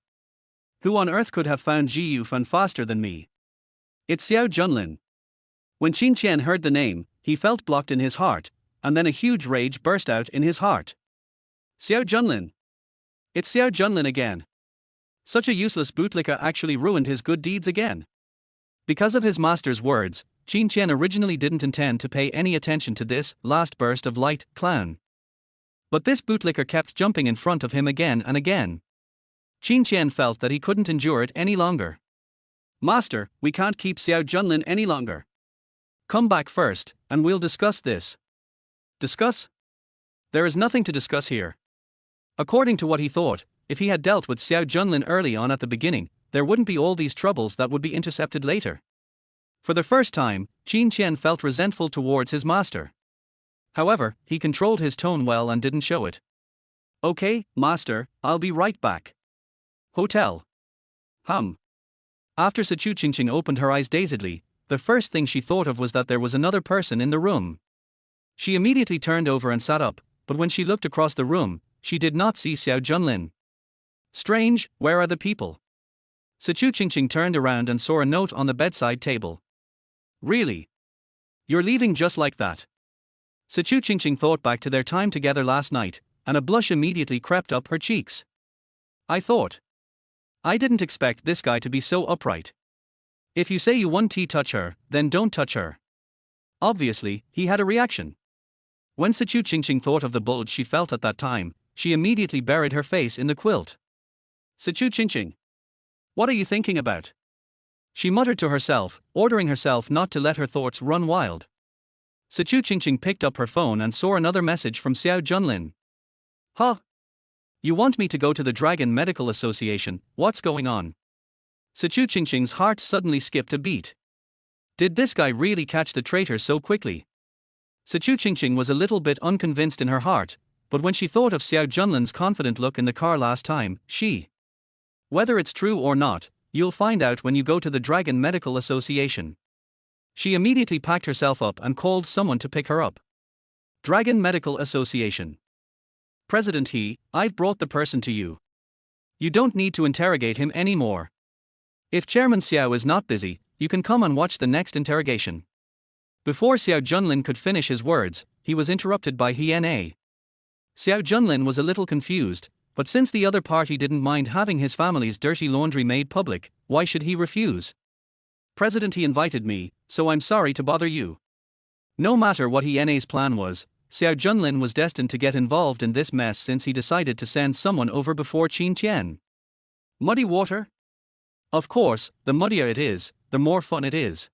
Who on earth could have found Ji Yufan faster than me? It's Xiao Junlin. When Qin Qian heard the name, he felt blocked in his heart, and then a huge rage burst out in his heart. Xiao Junlin. It's Xiao Junlin again. Such a useless bootlicker actually ruined his good deeds again. Because of his master's words, Qin Qian originally didn't intend to pay any attention to this last burst of light clown. But this bootlicker kept jumping in front of him again and again. Qin Qian felt that he couldn't endure it any longer. Master, we can't keep Xiao Junlin any longer. Come back first, and we'll discuss this. Discuss? There is nothing to discuss here. According to what he thought, if he had dealt with Xiao Junlin early on at the beginning, there wouldn't be all these troubles that would be intercepted later. For the first time, Qin Qian felt resentful towards his master. However, he controlled his tone well and didn't show it. Okay, Master, I'll be right back. Hotel. After Sichu Qingqing opened her eyes dazedly, the first thing she thought of was that there was another person in the room. She immediately turned over and sat up, but when she looked across the room, she did not see Xiao Junlin. Strange, where are the people? Sichu Qingqing turned around and saw a note on the bedside table. Really? You're leaving just like that? Sichu Qingqing thought back to their time together last night, and a blush immediately crept up her cheeks. I didn't expect this guy to be so upright. If you say you won't touch her, then don't touch her. Obviously, he had a reaction. When Sichu Qingqing thought of the bulge she felt at that time, she immediately buried her face in the quilt. Sichu Qingqing. What are you thinking about? She muttered to herself, ordering herself not to let her thoughts run wild. Sichu Qingqing picked up her phone and saw another message from Xiao Junlin. Huh? You want me to go to the Dragon Medical Association? What's going on? Sichu Qingqing's heart suddenly skipped a beat. Did this guy really catch the traitor so quickly? Sichu Qingqing was a little bit unconvinced in her heart, but when she thought of Xiao Junlin's confident look in the car last time, she. Whether it's true or not, you'll find out when you go to the Dragon Medical Association. She immediately packed herself up and called someone to pick her up. Dragon Medical Association. President I've brought the person to you. You don't need to interrogate him anymore. If Chairman Xiao is not busy, you can come and watch the next interrogation. Before Xiao Junlin could finish his words, he was interrupted by Hna. Xiao Junlin was a little confused, but since the other party didn't mind having his family's dirty laundry made public, why should he refuse? President, he invited me, so I'm sorry to bother you. No matter what Hna's plan was, Xiao Junlin was destined to get involved in this mess since he decided to send someone over before Qin Tian. Muddy water? Of course, the muddier it is, the more fun it is.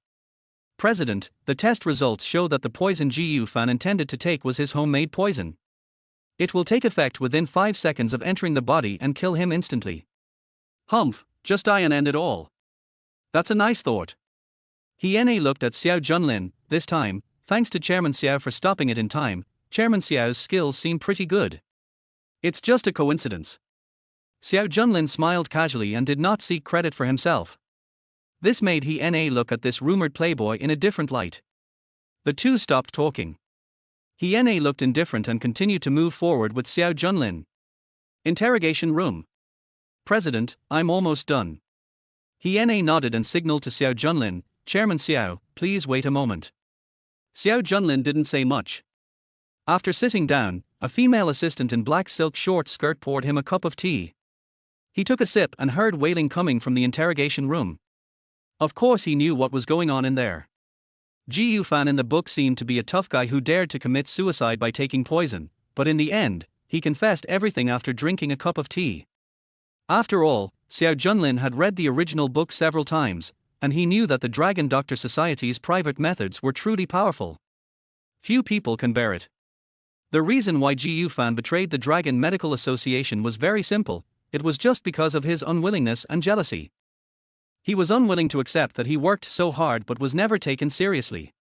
President, the test results show that the poison Gu Fan intended to take was his homemade poison. It will take effect within 5 seconds of entering the body and kill him instantly. Humph, just die and end it all. That's a nice thought. Hna looked at Xiao Junlin. This time, thanks to Chairman Xiao for stopping it in time, Chairman Xiao's skills seem pretty good. It's just a coincidence. Xiao Junlin smiled casually and did not seek credit for himself. This made Hna look at this rumored playboy in a different light. The two stopped talking. Hna looked indifferent and continued to move forward with Xiao Junlin. Interrogation room. President, I'm almost done. Hna nodded and signaled to Xiao Junlin, Chairman Xiao, please wait a moment. Xiao Junlin didn't say much. After sitting down, a female assistant in black silk short skirt poured him a cup of tea. He took a sip and heard wailing coming from the interrogation room. Of course he knew what was going on in there. Gu Fan in the book seemed to be a tough guy who dared to commit suicide by taking poison, but in the end, he confessed everything after drinking a cup of tea. After all, Xiao Junlin had read the original book several times, and he knew that the Dragon Doctor Society's private methods were truly powerful. Few people can bear it. The reason why Gu Fan betrayed the Dragon Medical Association was very simple, it was just because of his unwillingness and jealousy. He was unwilling to accept that he worked so hard but was never taken seriously.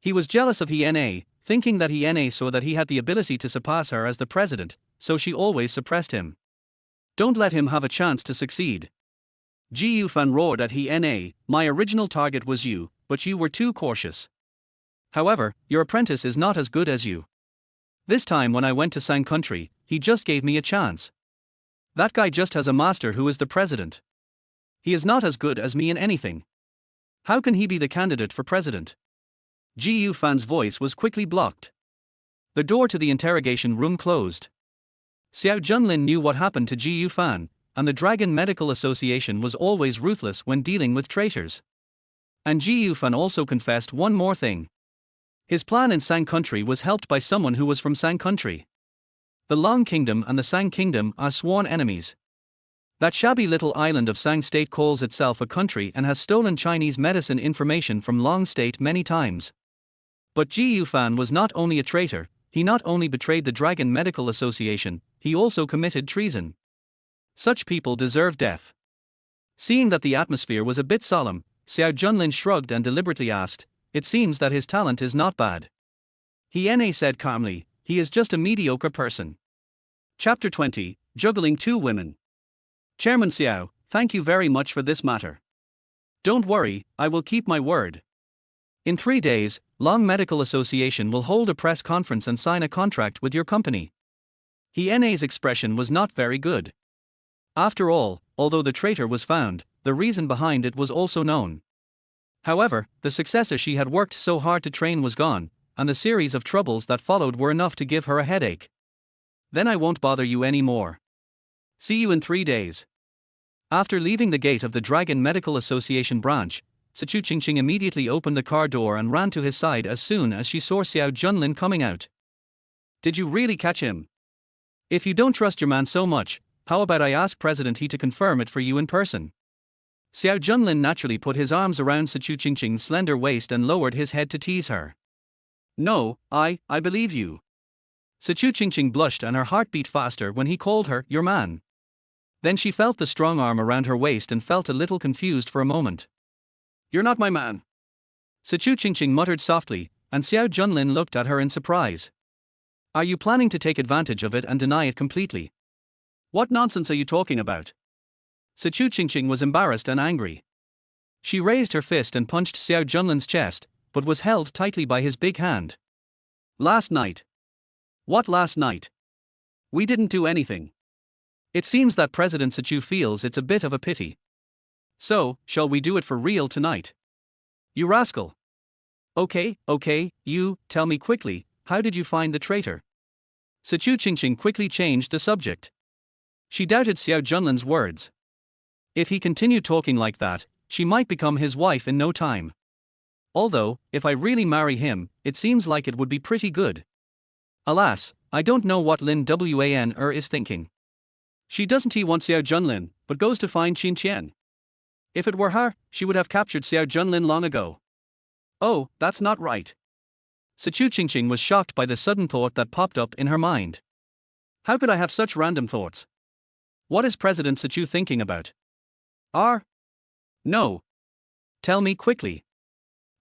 He was jealous of Hna, thinking that Hna saw that he had the ability to surpass her as the president, so she always suppressed him. Don't let him have a chance to succeed. Gu Fan roared at Hna, my original target was you, but you were too cautious. However, your apprentice is not as good as you. This time when I went to Sang Country, he just gave me a chance. That guy just has a master who is the president. He is not as good as me in anything. How can he be the candidate for president? Gu Fan's voice was quickly blocked. The door to the interrogation room closed. Xiao Junlin knew what happened to Gu Fan, and the Dragon Medical Association was always ruthless when dealing with traitors. And Gu Fan also confessed one more thing. His plan in Sang Country was helped by someone who was from Sang Country. The Long Kingdom and the Sang Kingdom are sworn enemies. That shabby little island of Sang State calls itself a country and has stolen Chinese medicine information from Long State many times. But Gu Fan was not only a traitor, he not only betrayed the Dragon Medical Association, he also committed treason. Such people deserve death. Seeing that the atmosphere was a bit solemn, Xiao Junlin shrugged and deliberately asked, it seems that his talent is not bad. Hna said calmly, he is just a mediocre person. Chapter 20, Juggling Two Women. Chairman Xiao, thank you very much for this matter. Don't worry, I will keep my word. In 3 days, Long Medical Association will hold a press conference and sign a contract with your company. Hna's expression was not very good. After all, although the traitor was found, the reason behind it was also known. However, the successor she had worked so hard to train was gone, and the series of troubles that followed were enough to give her a headache. Then I won't bother you anymore. See you in 3 days. After leaving the gate of the Dragon Medical Association branch, Sichu Qingqing immediately opened the car door and ran to his side as soon as she saw Xiao Junlin coming out. Did you really catch him? If you don't trust your man so much, how about I ask President He to confirm it for you in person? Xiao Junlin naturally put his arms around Sichu Qingqing's slender waist and lowered his head to tease her. No, I believe you. Sichu Qingqing blushed and her heart beat faster when he called her your man. Then she felt the strong arm around her waist and felt a little confused for a moment. You're not my man. Sichu Qingqing muttered softly, and Xiao Junlin looked at her in surprise. Are you planning to take advantage of it and deny it completely? What nonsense are you talking about? Sichu Qingqing was embarrassed and angry. She raised her fist and punched Xiao Junlin's chest, but was held tightly by his big hand. Last night. What last night? We didn't do anything. It seems that President Sichu feels it's a bit of a pity. So, shall we do it for real tonight? You rascal. Okay, you, tell me quickly, how did you find the traitor? Sichu Qingqing quickly changed the subject. She doubted Xiao Junlin's words. If he continued talking like that, she might become his wife in no time. Although, if I really marry him, it seems like it would be pretty good. Alas, I don't know what Lin Wan'er is thinking. She doesn't want Xiao Junlin, but goes to find Qin Qian. If it were her, she would have captured Xiao Junlin long ago. Oh, that's not right. Sichu Qingqing was shocked by the sudden thought that popped up in her mind. How could I have such random thoughts? What is President Sichu thinking about? No. Tell me quickly.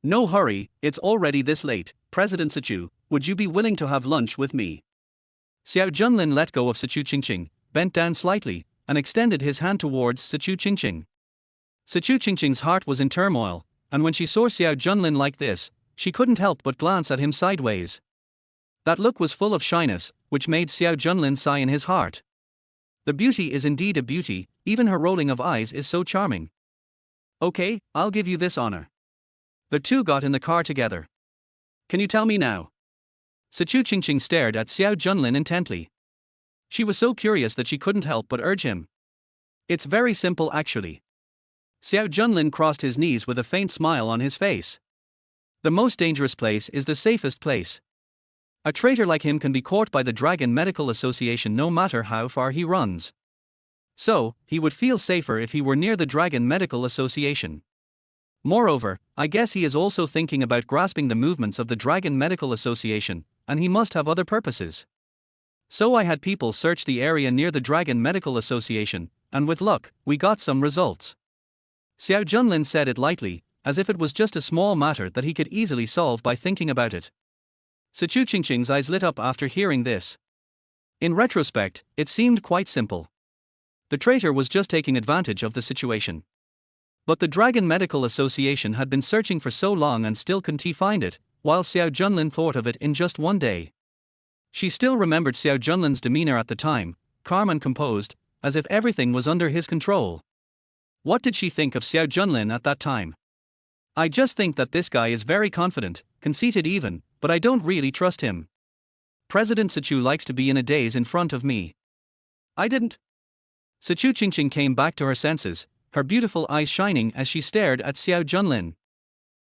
No hurry, it's already this late, President Sichu, would you be willing to have lunch with me? Xiao Junlin let go of Sichu Qingqing, bent down slightly, and extended his hand towards Sichu Qingqing. Sichu Qingqing's heart was in turmoil, and when she saw Xiao Junlin like this, she couldn't help but glance at him sideways. That look was full of shyness, which made Xiao Junlin sigh in his heart. The beauty is indeed a beauty, even her rolling of eyes is so charming. Okay, I'll give you this honor. The two got in the car together. Can you tell me now? Sichu Qingqing stared at Xiao Junlin intently. She was so curious that she couldn't help but urge him. It's very simple actually. Xiao Junlin crossed his knees with a faint smile on his face. The most dangerous place is the safest place. A traitor like him can be caught by the Dragon Medical Association no matter how far he runs. So, he would feel safer if he were near the Dragon Medical Association. Moreover, I guess he is also thinking about grasping the movements of the Dragon Medical Association, and he must have other purposes. So I had people search the area near the Dragon Medical Association, and with luck, we got some results. Xiao Junlin said it lightly, as if it was just a small matter that he could easily solve by thinking about it. Sichu Qingqing's eyes lit up after hearing this. In retrospect, it seemed quite simple. The traitor was just taking advantage of the situation. But the Dragon Medical Association had been searching for so long and still couldn't find it, while Xiao Junlin thought of it in just one day. She still remembered Xiao Junlin's demeanor at the time, calm and composed, as if everything was under his control. What did she think of Xiao Junlin at that time? I just think that this guy is very confident, conceited even, but I don't really trust him. President Sichu likes to be in a daze in front of me. I didn't. Sichu Qingqing came back to her senses, her beautiful eyes shining as she stared at Xiao Junlin.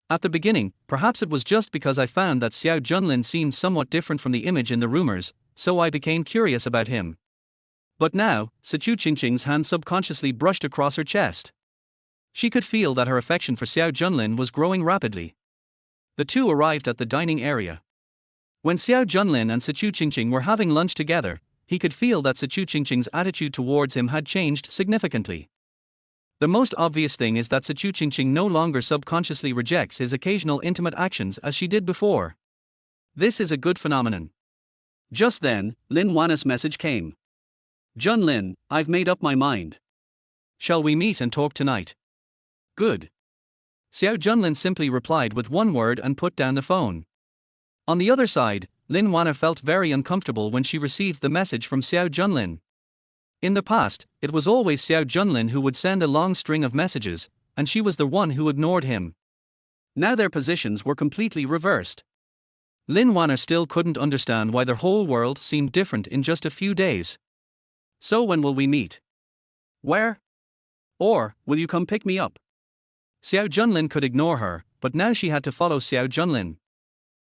At the beginning, perhaps it was just because I found that Xiao Junlin seemed somewhat different from the image in the rumors, so I became curious about him. But now, Sichu Qingqing's hand subconsciously brushed across her chest. She could feel that her affection for Xiao Junlin was growing rapidly. The two arrived at the dining area. When Xiao Junlin and Sichu Qingqing were having lunch together, he could feel that Sichu Qingqing's attitude towards him had changed significantly. The most obvious thing is that Sichu Qingqing no longer subconsciously rejects his occasional intimate actions as she did before. This is a good phenomenon. Just then, Lin Wan'er's message came. Jun Lin, I've made up my mind. Shall we meet and talk tonight? Good. Xiao Junlin simply replied with one word and put down the phone. On the other side, Lin Wan'er felt very uncomfortable when she received the message from Xiao Junlin. In the past, it was always Xiao Junlin who would send a long string of messages, and she was the one who ignored him. Now their positions were completely reversed. Lin Wan'er still couldn't understand why their whole world seemed different in just a few days. So when will we meet? Where? Or, will you come pick me up? Xiao Junlin could ignore her, but now she had to follow Xiao Junlin.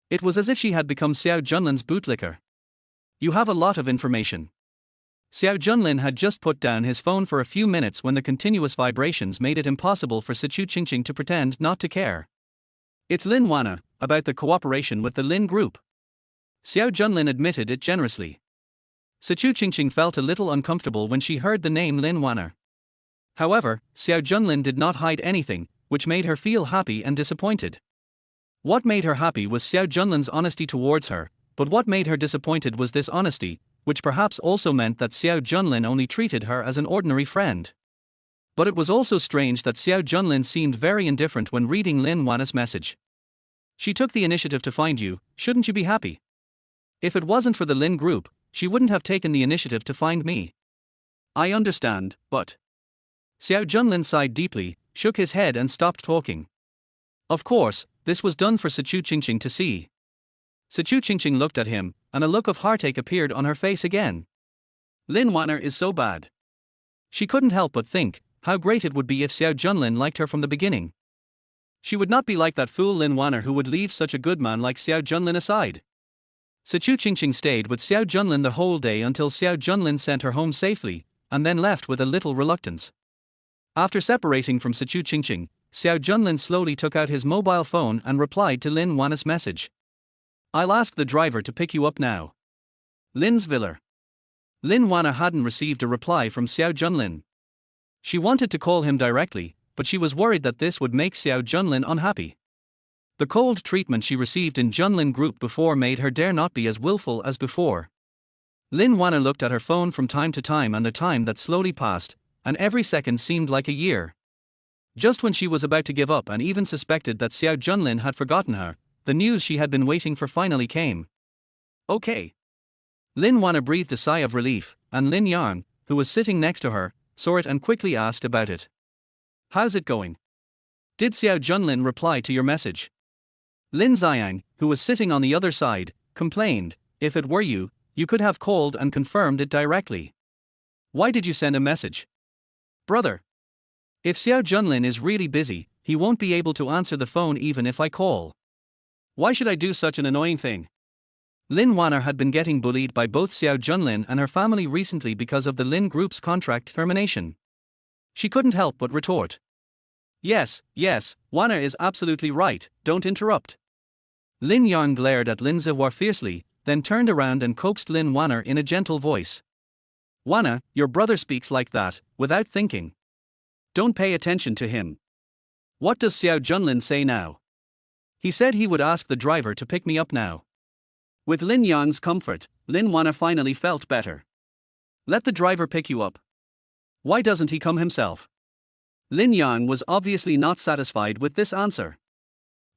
It was as if she had become Xiao Junlin's bootlicker. You have a lot of information. Xiao Junlin had just put down his phone for a few minutes when the continuous vibrations made it impossible for Sichu Qingqing to pretend not to care. It's Lin Wan'er, about the cooperation with the Lin group. Xiao Junlin admitted it generously. Xiao Junlin felt a little uncomfortable when she heard the name Lin Wan'er. However, Xiao Junlin did not hide anything, which made her feel happy and disappointed. What made her happy was Xiao Junlin's honesty towards her, but what made her disappointed was this honesty, which perhaps also meant that Xiao Junlin only treated her as an ordinary friend. But it was also strange that Xiao Junlin seemed very indifferent when reading Lin Wan'er's message. She took the initiative to find you, shouldn't you be happy? If it wasn't for the Lin group, she wouldn't have taken the initiative to find me. I understand, but... Xiao Junlin sighed deeply, shook his head and stopped talking. Of course, this was done for Xiao Junlin to see. Xiao Junlin looked at him, and a look of heartache appeared on her face again. Lin Wan'er is so bad. She couldn't help but think how great it would be if Xiao Junlin liked her from the beginning. She would not be like that fool Lin Wan'er who would leave such a good man like Xiao Junlin aside. Xiao Junlin stayed with Xiao Junlin the whole day until Xiao Junlin sent her home safely, and then left with a little reluctance. After separating from Xiao Junlin, Xiao Junlin slowly took out his mobile phone and replied to Lin Wan'er's message. I'll ask the driver to pick you up now. Lin's Villa. Lin Wan'er hadn't received a reply from Xiao Junlin. She wanted to call him directly, but she was worried that this would make Xiao Junlin unhappy. The cold treatment she received in Junlin group before made her dare not be as willful as before. Lin Wan'er looked at her phone from time to time, and the time that slowly passed, and every second seemed like a year. Just when she was about to give up and even suspected that Xiao Junlin had forgotten her, the news she had been waiting for finally came. Okay. Lin Wan'er breathed a sigh of relief, and Lin Yang, who was sitting next to her, saw it and quickly asked about it. How's it going? Did Xiao Junlin reply to your message? Lin Xiang, who was sitting on the other side, complained, if it were you, you could have called and confirmed it directly. Why did you send a message? Brother. If Xiao Junlin is really busy, he won't be able to answer the phone even if I call. Why should I do such an annoying thing? Lin Wan'er had been getting bullied by both Xiao Junlin and her family recently because of the Lin group's contract termination. She couldn't help but retort. Yes, Wan'er is absolutely right, don't interrupt. Lin Yang glared at Lin Wan'er fiercely, then turned around and coaxed Lin Wan'er in a gentle voice. Wan'er, your brother speaks like that, without thinking. Don't pay attention to him. What does Xiao Junlin say now? He said he would ask the driver to pick me up now. With Lin Yang's comfort, Lin Wan'er finally felt better. Let the driver pick you up. Why doesn't he come himself? Lin Yang was obviously not satisfied with this answer.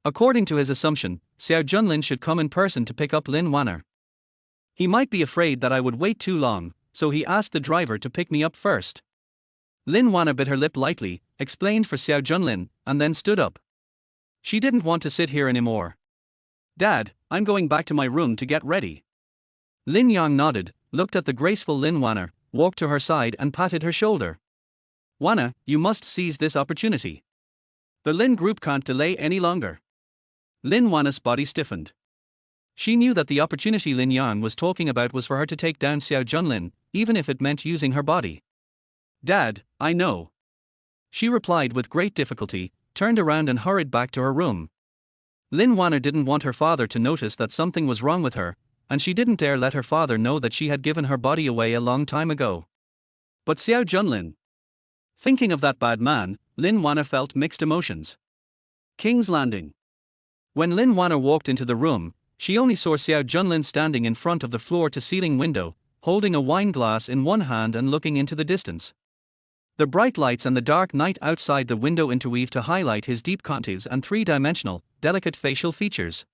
According to his assumption, Xiao Junlin should come in person to pick up Lin Wan'er. He might be afraid that I would wait too long, so he asked the driver to pick me up first. Lin Wan'er bit her lip lightly, explained for Xiao Junlin, and then stood up. She didn't want to sit here anymore. Dad, I'm going back to my room to get ready. Lin Yang nodded, looked at the graceful Lin Wan'er, walked to her side and patted her shoulder. Wan'er, you must seize this opportunity. The Lin group can't delay any longer. Lin Wan'er's body stiffened. She knew that the opportunity Lin Yang was talking about was for her to take down Xiao Junlin, even if it meant using her body. Dad, I know. She replied with great difficulty, turned around and hurried back to her room. Lin Wan'er didn't want her father to notice that something was wrong with her, and she didn't dare let her father know that she had given her body away a long time ago. But Xiao Junlin. Thinking of that bad man, Lin Wan'er felt mixed emotions. King's Landing. When Lin Wan'er walked into the room, she only saw Xiao Junlin standing in front of the floor-to-ceiling window, holding a wine glass in one hand and looking into the distance. The bright lights and the dark night outside the window interweave to highlight his deep contours and three-dimensional, delicate facial features.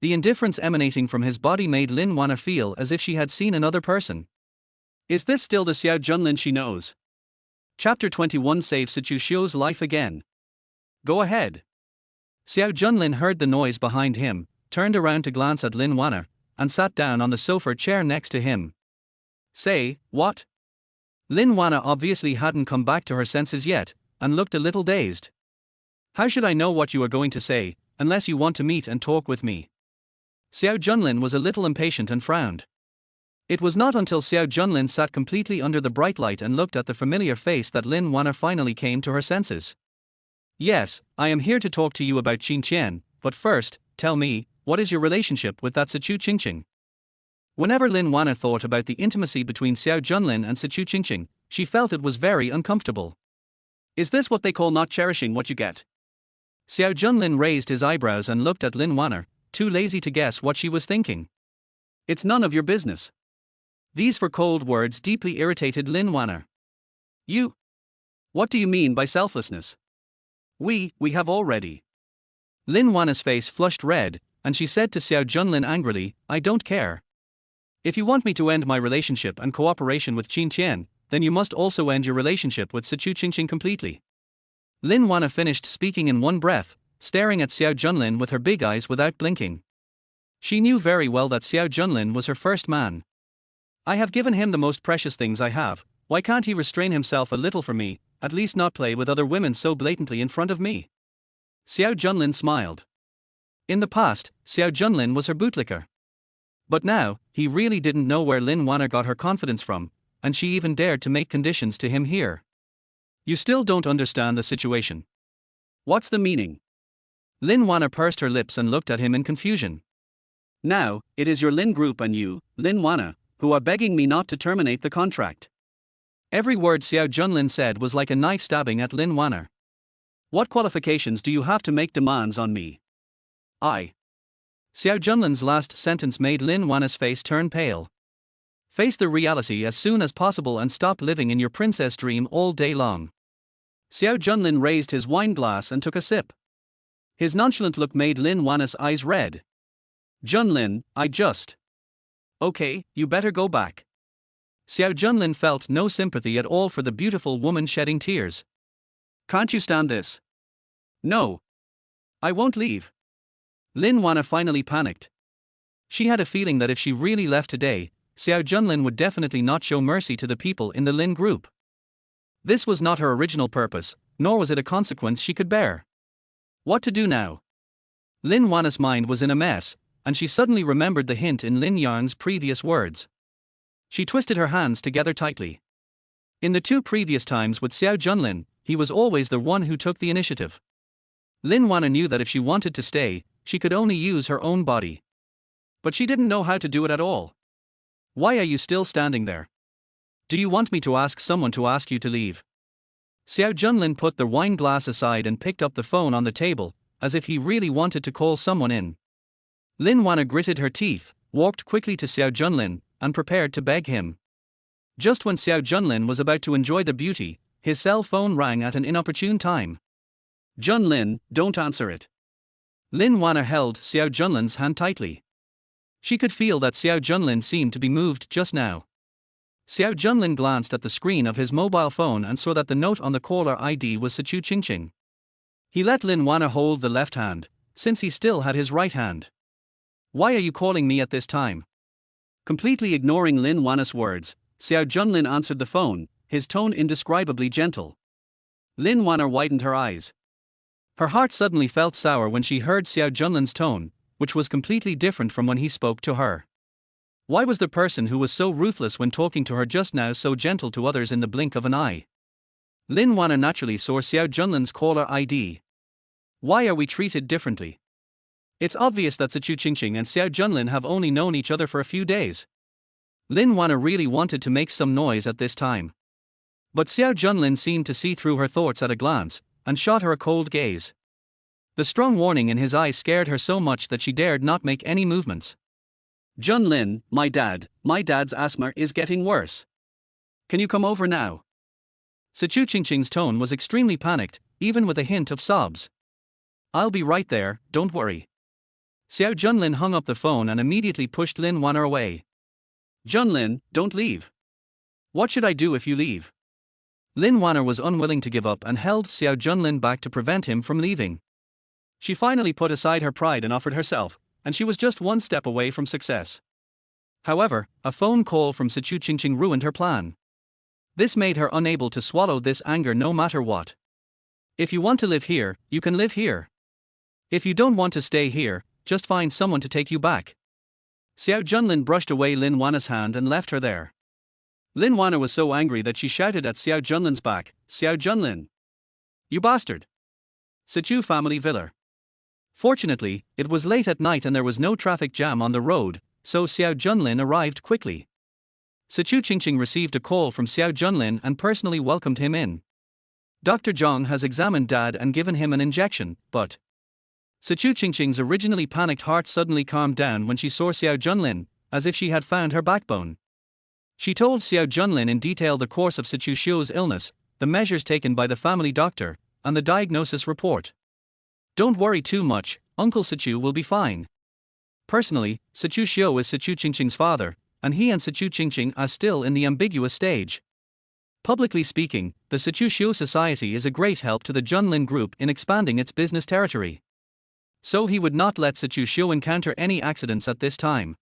The indifference emanating from his body made Lin Wan'er feel as if she had seen another person. Is this still the Xiao Junlin she knows? Chapter 21 saves Xiao Xiu's life again. Go ahead. Xiao Junlin heard the noise behind him, turned around to glance at Lin Wan'er, and sat down on the sofa chair next to him. Say, what? Lin Wan'er obviously hadn't come back to her senses yet, and looked a little dazed. How should I know what you are going to say, unless you want to meet and talk with me? Xiao Junlin was a little impatient and frowned. It was not until Xiao Junlin sat completely under the bright light and looked at the familiar face that Lin Wan'er finally came to her senses. Yes, I am here to talk to you about Qin Qian, but first, tell me, what is your relationship with that Sichu Qingqing? Whenever Lin Wan'er thought about the intimacy between Xiao Junlin and Sichu Qingqing, she felt it was very uncomfortable. Is this what they call not cherishing what you get? Xiao Junlin raised his eyebrows and looked at Lin Wan'er, too lazy to guess what she was thinking. It's none of your business. These four cold words deeply irritated Lin Wan'er. You? What do you mean by selflessness? We have already. Lin Wan'er's face flushed red, and she said to Xiao Junlin angrily, I don't care. If you want me to end my relationship and cooperation with Qin Tian, then you must also end your relationship with Sichu Qingqing completely. Lin Wan'er finished speaking in one breath, staring at Xiao Junlin with her big eyes without blinking. She knew very well that Xiao Junlin was her first man. I have given him the most precious things I have, why can't he restrain himself a little for me, at least not play with other women so blatantly in front of me? Xiao Junlin smiled. In the past, Xiao Junlin was her bootlicker. But now, he really didn't know where Lin Wan'er got her confidence from, and she even dared to make conditions to him here. You still don't understand the situation. What's the meaning? Lin Wan'er pursed her lips and looked at him in confusion. Now, it is your Lin group and you, Lin Wan'er, who are begging me not to terminate the contract. Every word Xiao Junlin said was like a knife stabbing at Lin Wan'er. What qualifications do you have to make demands on me? Xiao Junlin's last sentence made Lin Wan'er's face turn pale. Face the reality as soon as possible and stop living in your princess dream all day long. Xiao Junlin raised his wine glass and took a sip. His nonchalant look made Lin Wan'er's eyes red. Junlin, Okay, you better go back. Xiao Junlin felt no sympathy at all for the beautiful woman shedding tears. Can't you stand this? No. I won't leave. Lin Wan'er finally panicked. She had a feeling that if she really left today, Xiao Junlin would definitely not show mercy to the people in the Lin group. This was not her original purpose, nor was it a consequence she could bear. What to do now? Lin Wan'er's mind was in a mess, and she suddenly remembered the hint in Lin Yang's previous words. She twisted her hands together tightly. In the two previous times with Xiao Junlin, he was always the one who took the initiative. Lin Wan'er knew that if she wanted to stay, she could only use her own body. But she didn't know how to do it at all. Why are you still standing there? Do you want me to ask someone to ask you to leave? Xiao Junlin put the wine glass aside and picked up the phone on the table, as if he really wanted to call someone in. Lin Wan'er gritted her teeth, walked quickly to Xiao Junlin, and prepared to beg him. Just when Xiao Junlin was about to enjoy the beauty, his cell phone rang at an inopportune time. Junlin, don't answer it. Lin Wan'er held Xiao Junlin's hand tightly. She could feel that Xiao Junlin seemed to be moved just now. Xiao Junlin glanced at the screen of his mobile phone and saw that the note on the caller ID was Sichu Qingqing. He let Lin Wan'er hold the left hand, since he still had his right hand. Why are you calling me at this time? Completely ignoring Lin Wan'er's words, Xiao Junlin answered the phone, his tone indescribably gentle. Lin Wan'er widened her eyes. Her heart suddenly felt sour when she heard Xiao Junlin's tone, which was completely different from when he spoke to her. Why was the person who was so ruthless when talking to her just now so gentle to others in the blink of an eye? Lin Wan'er naturally saw Xiao Junlin's caller ID. Why are we treated differently? It's obvious that Sichu Qingqing and Xiao Junlin have only known each other for a few days. Lin Wan'er really wanted to make some noise at this time. But Xiao Junlin seemed to see through her thoughts at a glance, and shot her a cold gaze. The strong warning in his eyes scared her so much that she dared not make any movements. Junlin, my dad's asthma is getting worse. Can you come over now? Sichu Qingqing's tone was extremely panicked, even with a hint of sobs. I'll be right there, don't worry. Xiao Junlin hung up the phone and immediately pushed Lin Wan'er away. Junlin, don't leave. What should I do if you leave? Lin Wan'er was unwilling to give up and held Xiao Junlin back to prevent him from leaving. She finally put aside her pride and offered herself, and she was just one step away from success. However, a phone call from Sichu Qingqing ruined her plan. This made her unable to swallow this anger no matter what. If you want to live here, you can live here. If you don't want to stay here, just find someone to take you back. Xiao Junlin brushed away Lin Wan'er's hand and left her there. Lin Wan'er was so angry that she shouted at Xiao Junlin's back, Xiao Junlin! You bastard! Sichu family viller! Fortunately, it was late at night and there was no traffic jam on the road, so Xiao Junlin arrived quickly. Sichu Qingqing received a call from Xiao Junlin and personally welcomed him in. Dr. Zhang has examined Dad and given him an injection, but Sichu Qingqing's originally panicked heart suddenly calmed down when she saw Xiao Junlin, as if she had found her backbone. She told Xiao Junlin in detail the course of Sichu Xiu's illness, the measures taken by the family doctor, and the diagnosis report. Don't worry too much, Uncle Sichu will be fine. Personally, Sichu Xiu is Sichu Qingqing's father, and he and Sichu Qingqing are still in the ambiguous stage. Publicly speaking, the Sichu Xiu Society is a great help to the Jun Lin group in expanding its business territory. So he would not let Sichu Xiu encounter any accidents at this time.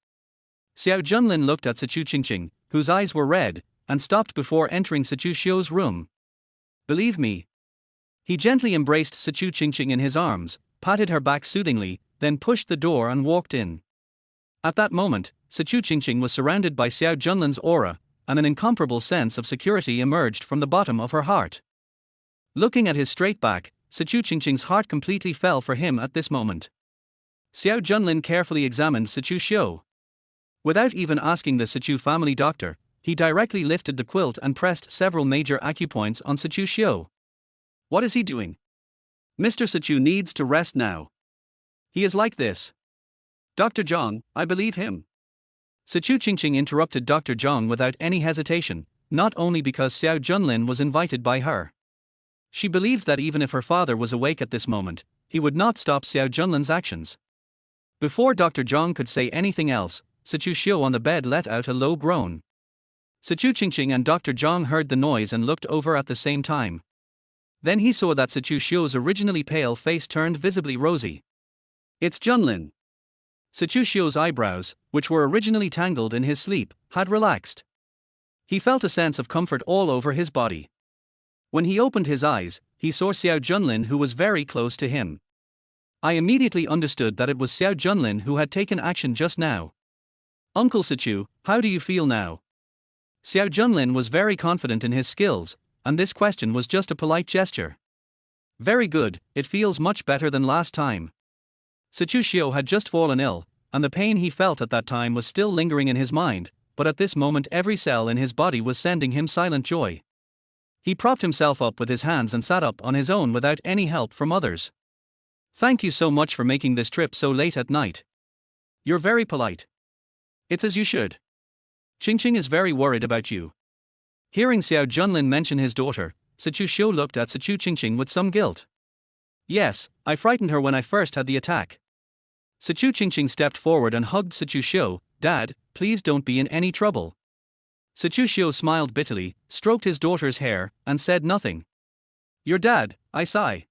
Xiao Junlin looked at Sichu Qingqing, whose eyes were red, and stopped before entering Sichu Xiu's room. Believe me. He gently embraced Sichu Qingqing in his arms, patted her back soothingly, then pushed the door and walked in. At that moment, Sichu Qingqing was surrounded by Xiao Junlin's aura, and an incomparable sense of security emerged from the bottom of her heart. Looking at his straight back, Sichu Qingqing's heart completely fell for him at this moment. Xiao Junlin carefully examined Sichu Xiu. Without even asking the Sichu family doctor, he directly lifted the quilt and pressed several major acupoints on Sichu Xiu. What is he doing? Mr. Sichu needs to rest now. He is like this. Dr. Zhang, I believe him. Sichu Qingqing interrupted Dr. Zhang without any hesitation, not only because Xiao Junlin was invited by her. She believed that even if her father was awake at this moment, he would not stop Xiao Junlin's actions. Before Dr. Zhang could say anything else, Sichu Xiu on the bed let out a low groan. Sichu Qingqing and Dr. Zhang heard the noise and looked over at the same time. Then he saw that Sichu Xiu's originally pale face turned visibly rosy. It's Junlin. Sichu Xiu's eyebrows, which were originally tangled in his sleep, had relaxed. He felt a sense of comfort all over his body. When he opened his eyes, he saw Xiao Junlin, who was very close to him. I immediately understood that it was Xiao Junlin who had taken action just now. Uncle Sichu, how do you feel now? Xiao Junlin was very confident in his skills, and this question was just a polite gesture. Very good, it feels much better than last time. Sichu Xiu had just fallen ill, and the pain he felt at that time was still lingering in his mind, but at this moment every cell in his body was sending him silent joy. He propped himself up with his hands and sat up on his own without any help from others. Thank you so much for making this trip so late at night. You're very polite. It's as you should. Qingqing is very worried about you. Hearing Xiao Junlin mention his daughter, Sichu Xiu looked at Sichu Qingqing with some guilt. Yes, I frightened her when I first had the attack. Sichu Qingqing stepped forward and hugged Sichu Xiu. Dad, please don't be in any trouble. Sichu Xiu smiled bitterly, stroked his daughter's hair, and said nothing. Your dad, I sigh.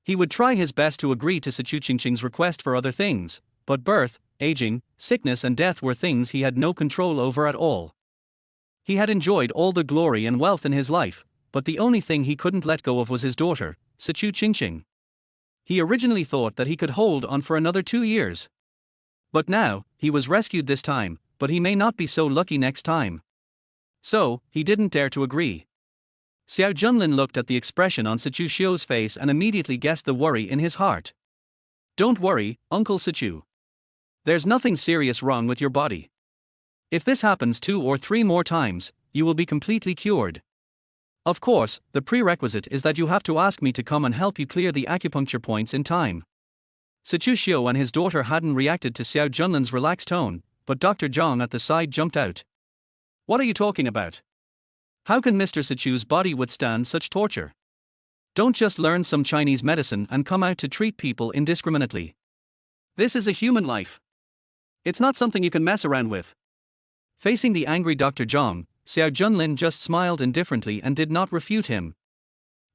He would try his best to agree to Sichu Qingqing's request for other things, but birth, aging, sickness and death were things he had no control over at all. He had enjoyed all the glory and wealth in his life, but the only thing he couldn't let go of was his daughter, Sichu Qingqing. He originally thought that he could hold on for another 2 years. But now, he was rescued this time, but he may not be so lucky next time. So, he didn't dare to agree. Xiao Junlin looked at the expression on Sichu Xiu's face and immediately guessed the worry in his heart. Don't worry, Uncle Sichu. There's nothing serious wrong with your body. If this happens 2 or 3 more times, you will be completely cured. Of course, the prerequisite is that you have to ask me to come and help you clear the acupuncture points in time. Sichu Xiu and his daughter hadn't reacted to Xiao Junlin's relaxed tone, but Dr. Zhang at the side jumped out. What are you talking about? How can Mr. Sichu's body withstand such torture? Don't just learn some Chinese medicine and come out to treat people indiscriminately. This is a human life. It's not something you can mess around with. Facing the angry Dr. Zhang, Xiao Junlin just smiled indifferently and did not refute him.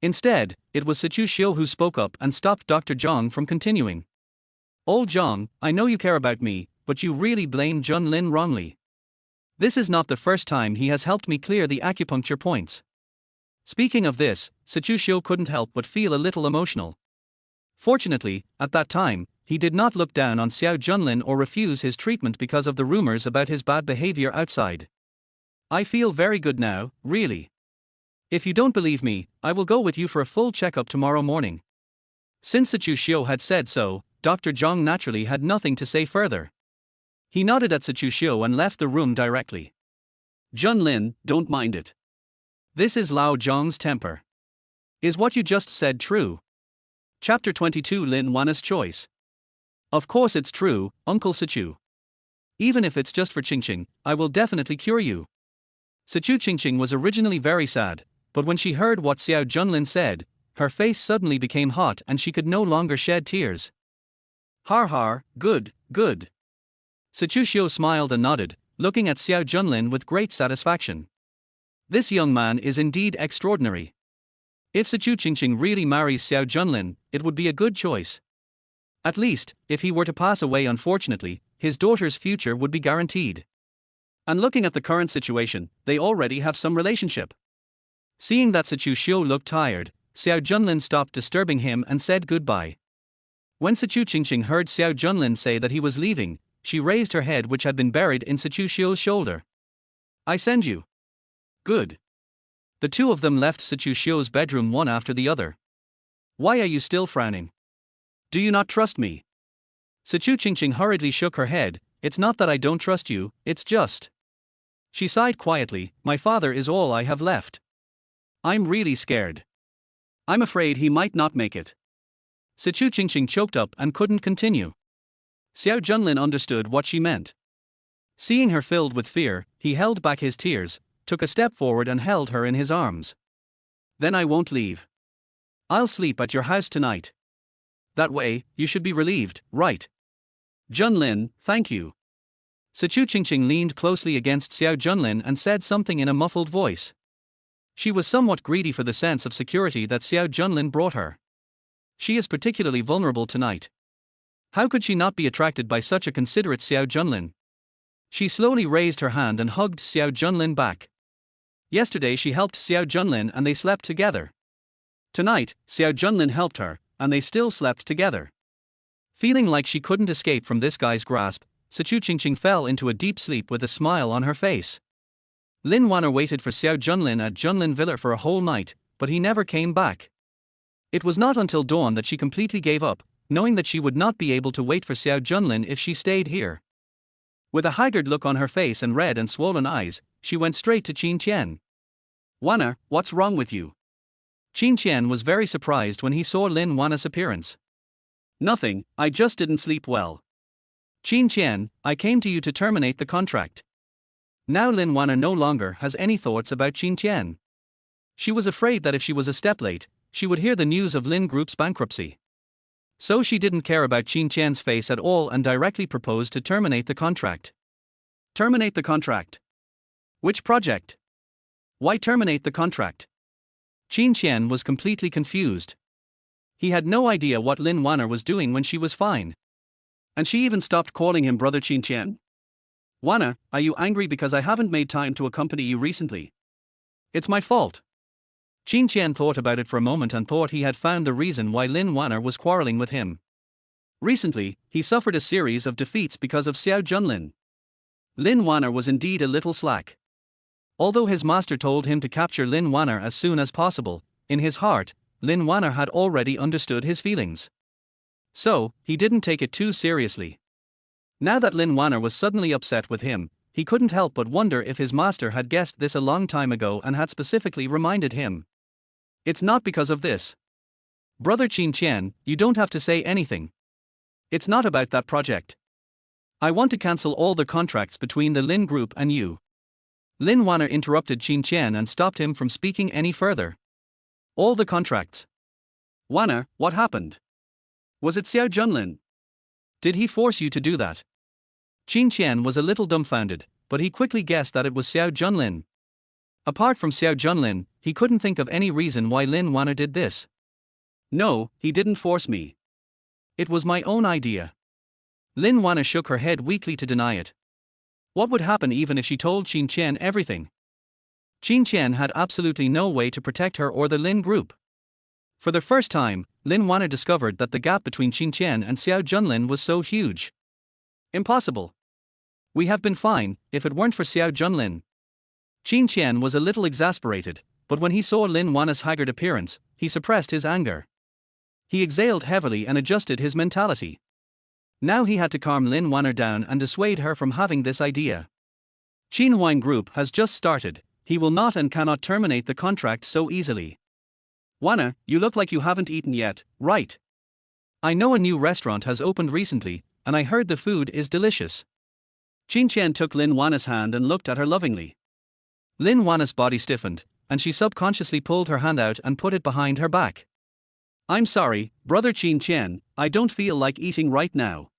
Instead, it was Sichu Xiu who spoke up and stopped Dr. Zhang from continuing. Old Zhang, I know you care about me, but you really blame Jun Lin wrongly. This is not the first time he has helped me clear the acupuncture points. Speaking of this, Sichu Xiu couldn't help but feel a little emotional. Fortunately, at that time, he did not look down on Xiao Junlin or refuse his treatment because of the rumors about his bad behavior outside. I feel very good now, really. If you don't believe me, I will go with you for a full checkup tomorrow morning. Since Sichu Xiu had said so, Dr. Zhang naturally had nothing to say further. He nodded at Xiao and left the room directly. Jun Lin, don't mind it. This is Lao Zhang's temper. Is what you just said true? Chapter 22 Lin Wan'er's choice. Of course it's true, Uncle Xiao. Even if it's just for Qingqing, I will definitely cure you. Xiao Qingqing was originally very sad, but when she heard what Xiao Junlin said, her face suddenly became hot and she could no longer shed tears. Har har, good, good. Xiao smiled and nodded, looking at Xiao Junlin with great satisfaction. This young man is indeed extraordinary. If Xiao Qingqing really marries Xiao Junlin, it would be a good choice. At least, if he were to pass away unfortunately, his daughter's future would be guaranteed. And looking at the current situation, they already have some relationship. Seeing that Xiao looked tired, Xiao Junlin stopped disturbing him and said goodbye. When Xiao Qingqing heard Xiao Junlin say that he was leaving, she raised her head which had been buried in Xiao's shoulder. I send you. Good. The two of them left Xiao's bedroom one after the other. Why are you still frowning? Do you not trust me? Xiao Qingqing hurriedly shook her head. It's not that I don't trust you, it's just. She sighed quietly, my father is all I have left. I'm really scared. I'm afraid he might not make it. Xiao Qingqing choked up and couldn't continue. Xiao Junlin understood what she meant. Seeing her filled with fear, he held back his tears, took a step forward and held her in his arms. Then I won't leave. I'll sleep at your house tonight. That way, you should be relieved, right? Jun Lin, thank you. Xiao Qingqing leaned closely against Xiao Junlin and said something in a muffled voice. She was somewhat greedy for the sense of security that Xiao Junlin brought her. She is particularly vulnerable tonight. How could she not be attracted by such a considerate Xiao Junlin? She slowly raised her hand and hugged Xiao Junlin back. Yesterday she helped Xiao Junlin and they slept together. Tonight, Xiao Junlin helped her, and they still slept together. Feeling like she couldn't escape from this guy's grasp, Xiao Qingqing fell into a deep sleep with a smile on her face. Lin Wan'er waited for Xiao Junlin at Junlin Villa for a whole night, but he never came back. It was not until dawn that she completely gave up, knowing that she would not be able to wait for Xiao Junlin if she stayed here. With a haggard look on her face and red and swollen eyes, she went straight to Qin Qian. Wan'er, what's wrong with you? Qin Qian was very surprised when he saw Lin Wan'er's appearance. Nothing, I just didn't sleep well. Qin Qian, I came to you to terminate the contract. Now Lin Wan'er no longer has any thoughts about Qin Qian. She was afraid that if she was a step late, she would hear the news of Lin Group's bankruptcy. So she didn't care about Qin Qian's face at all and directly proposed to terminate the contract. Terminate the contract? Which project? Why terminate the contract? Qin Qian was completely confused. He had no idea what Lin Wan'er was doing when she was fine. And she even stopped calling him brother Qin Qian. Wan'er, are you angry because I haven't made time to accompany you recently? It's my fault. Qin Qian thought about it for a moment and thought he had found the reason why Lin Wan'er was quarreling with him. Recently, he suffered a series of defeats because of Xiao Junlin. Lin Wan'er was indeed a little slack. Although his master told him to capture Lin Wan'er as soon as possible, in his heart, Lin Wan'er had already understood his feelings. So, he didn't take it too seriously. Now that Lin Wan'er was suddenly upset with him, he couldn't help but wonder if his master had guessed this a long time ago and had specifically reminded him. It's not because of this. Brother Qin Qian, you don't have to say anything. It's not about that project. I want to cancel all the contracts between the Lin Group and you. Lin Wan'er interrupted Qin Qian and stopped him from speaking any further. All the contracts. Wan'er, what happened? Was it Xiao Junlin? Did he force you to do that? Qin Qian was a little dumbfounded, but he quickly guessed that it was Xiao Junlin. Apart from Xiao Junlin, he couldn't think of any reason why Lin Wan'er did this. No, he didn't force me. It was my own idea. Lin Wan'er shook her head weakly to deny it. What would happen even if she told Qin Qian everything? Qin Qian had absolutely no way to protect her or the Lin Group. For the first time, Lin Wan'er discovered that the gap between Qin Qian and Xiao Junlin was so huge. Impossible. We have been fine, if it weren't for Xiao Junlin. Qin Qian was a little exasperated, but when he saw Lin Wan'er's haggard appearance, he suppressed his anger. He exhaled heavily and adjusted his mentality. Now he had to calm Lin Wan'er down and dissuade her from having this idea. Heroine Group has just started, he will not and cannot terminate the contract so easily. Wan'er, you look like you haven't eaten yet, right? I know a new restaurant has opened recently, and I heard the food is delicious. Qin Qian took Lin Wan'er's hand and looked at her lovingly. Lin Wan'er's body stiffened, and she subconsciously pulled her hand out and put it behind her back. I'm sorry, brother Qin Qian, I don't feel like eating right now.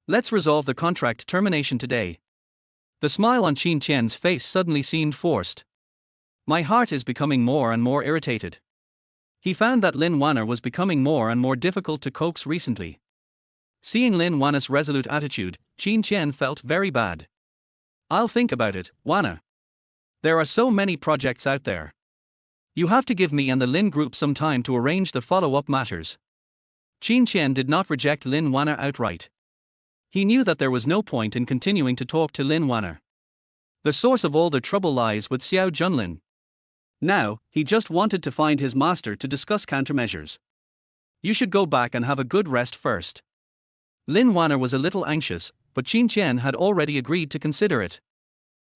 Let's resolve the contract termination today. The smile on Qin Qian's face suddenly seemed forced. My heart is becoming more and more irritated. He found that Lin Wan'er was becoming more and more difficult to coax recently. Seeing Lin Wan'er's resolute attitude, Qin Qian felt very bad. I'll think about it, Wan'er. There are so many projects out there. You have to give me and the Lin group some time to arrange the follow-up matters. Qin Qian did not reject Lin Wan'er outright. He knew that there was no point in continuing to talk to Lin Wan'er. The source of all the trouble lies with Xiao Junlin. Now, he just wanted to find his master to discuss countermeasures. You should go back and have a good rest first. Lin Wan'er was a little anxious, but Qin Qian had already agreed to consider it.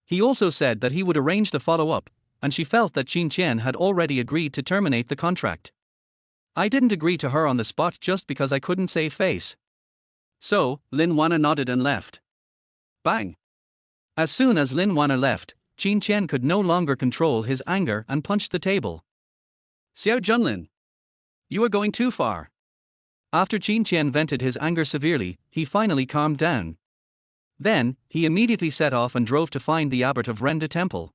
He also said that he would arrange the follow-up, and she felt that Qin Qian had already agreed to terminate the contract. I didn't agree to her on the spot just because I couldn't save face. So, Lin Wan'er nodded and left. Bang! As soon as Lin Wan'er left, Qin Qian could no longer control his anger and punched the table. Xiao Junlin! You are going too far. After Qin Qian vented his anger severely, he finally calmed down. Then, he immediately set off and drove to find the abbot of Renda Temple.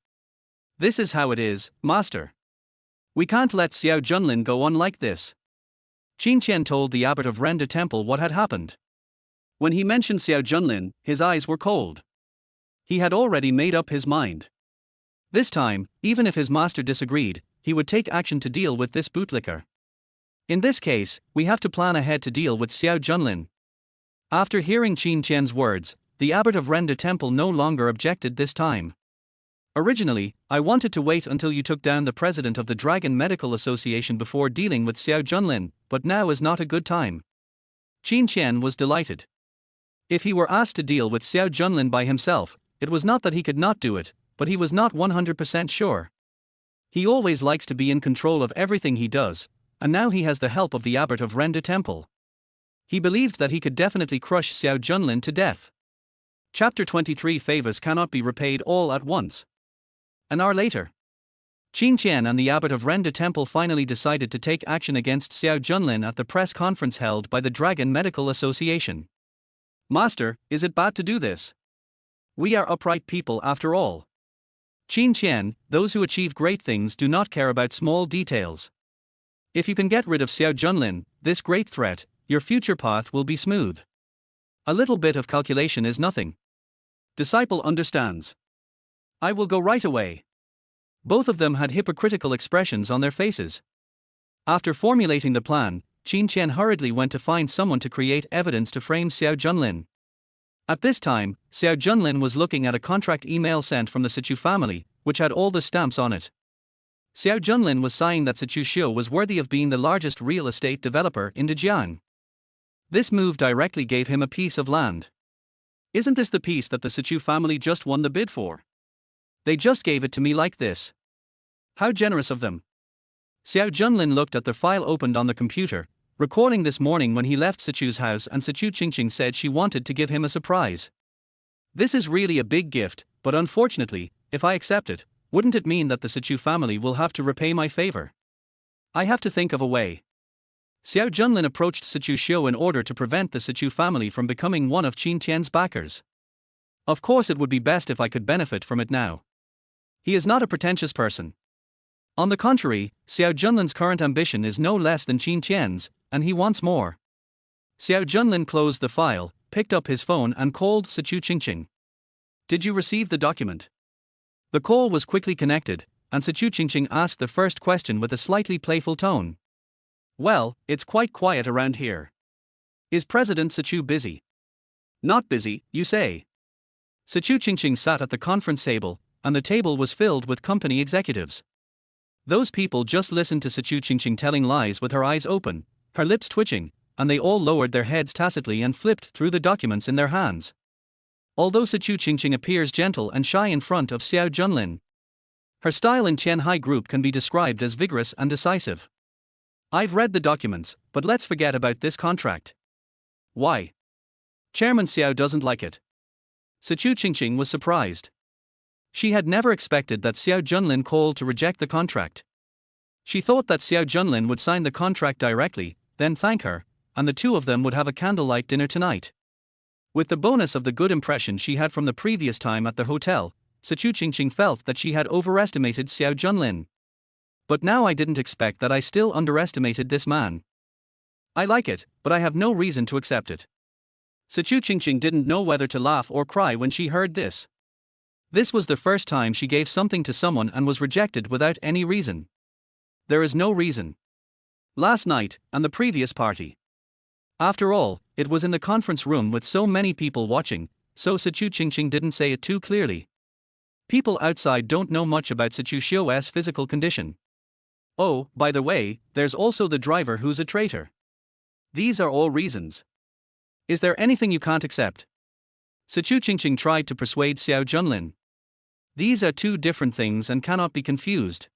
This is how it is, master. We can't let Xiao Junlin go on like this. Qin Qian told the abbot of Renda Temple what had happened. When he mentioned Xiao Junlin, his eyes were cold. He had already made up his mind. This time, even if his master disagreed, he would take action to deal with this bootlicker. In this case, we have to plan ahead to deal with Xiao Junlin. After hearing Qin Qian's words, the abbot of Renda Temple no longer objected this time. Originally, I wanted to wait until you took down the president of the Dragon Medical Association before dealing with Xiao Junlin, but now is not a good time. Qin Qian was delighted. If he were asked to deal with Xiao Junlin by himself, it was not that he could not do it, but he was not 100% sure. He always likes to be in control of everything he does, and now he has the help of the abbot of Renda Temple. He believed that he could definitely crush Xiao Junlin to death. Chapter 23 Favors cannot be repaid all at once. An hour later, Qin Qian and the abbot of Renda Temple finally decided to take action against Xiao Junlin at the press conference held by the Dragon Medical Association. Master, is it bad to do this? We are upright people after all. Qin Qian, those who achieve great things do not care about small details. If you can get rid of Xiao Junlin, this great threat, your future path will be smooth. A little bit of calculation is nothing. Disciple understands. I will go right away. Both of them had hypocritical expressions on their faces. After formulating the plan, Qin Qian hurriedly went to find someone to create evidence to frame Xiao Junlin. At this time, Xiao Junlin was looking at a contract email sent from the Sichu family, which had all the stamps on it. Xiao Junlin was sighing that Sichu Xiu was worthy of being the largest real estate developer in Dejiang. This move directly gave him a piece of land. Isn't this the piece that the Sichu family just won the bid for? They just gave it to me like this. How generous of them. Xiao Junlin looked at the file opened on the computer, recording this morning when he left Sichu's house, and Sichu Qingqing said she wanted to give him a surprise. This is really a big gift, but unfortunately, if I accept it, wouldn't it mean that the Sichu family will have to repay my favor? I have to think of a way. Xiao Junlin approached Sichu Xiu in order to prevent the Sichu family from becoming one of Qin Qian's backers. Of course, it would be best if I could benefit from it now. He is not a pretentious person. On the contrary, Xiao Junlin's current ambition is no less than Qin Qian's, and he wants more. Xiao Junlin closed the file, picked up his phone and called Sichu Qingqing. Did you receive the document? The call was quickly connected, and Sichu Qingqing asked the first question with a slightly playful tone. Well, it's quite quiet around here. Is President Sichu busy? Not busy, you say? Sichu Qingqing sat at the conference table, and the table was filled with company executives. Those people just listened to Sichu Qingqing telling lies with her eyes open, her lips twitching, and they all lowered their heads tacitly and flipped through the documents in their hands. Although Sichu Qingqing appears gentle and shy in front of Xiao Junlin, her style in Tianhai Group can be described as vigorous and decisive. I've read the documents, but let's forget about this contract. Why? Chairman Xiao doesn't like it. Sichu Qingqing was surprised. She had never expected that Xiao Junlin called to reject the contract. She thought that Xiao Junlin would sign the contract directly, then thank her, and the two of them would have a candlelight dinner tonight. With the bonus of the good impression she had from the previous time at the hotel, Sichu Qingqing felt that she had overestimated Xiao Junlin. But now I didn't expect that. I still underestimated this man. I like it, but I have no reason to accept it. Sichu Qingqing didn't know whether to laugh or cry when she heard this. This was the first time she gave something to someone and was rejected without any reason. There is no reason. Last night, and the previous party. After all, it was in the conference room with so many people watching, so Sichu Qingqing didn't say it too clearly. People outside don't know much about Sichu Xiu's physical condition. Oh, by the way, there's also the driver who's a traitor. These are all reasons. Is there anything you can't accept? Sichu Qingqing tried to persuade Xiao Junlin. These are two different things and cannot be confused.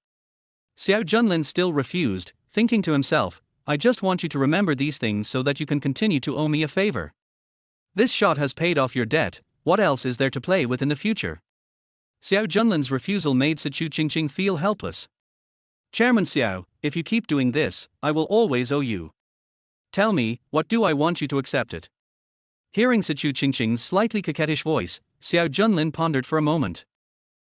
Xiao Junlin still refused, thinking to himself, I just want you to remember these things so that you can continue to owe me a favor. This shot has paid off your debt, what else is there to play with in the future? Xiao Junlin's refusal made Sichu Qingqing feel helpless. Chairman Xiao, if you keep doing this, I will always owe you. Tell me, what do I want you to accept it? Hearing Sichu Qingqing's slightly coquettish voice, Xiao Junlin pondered for a moment.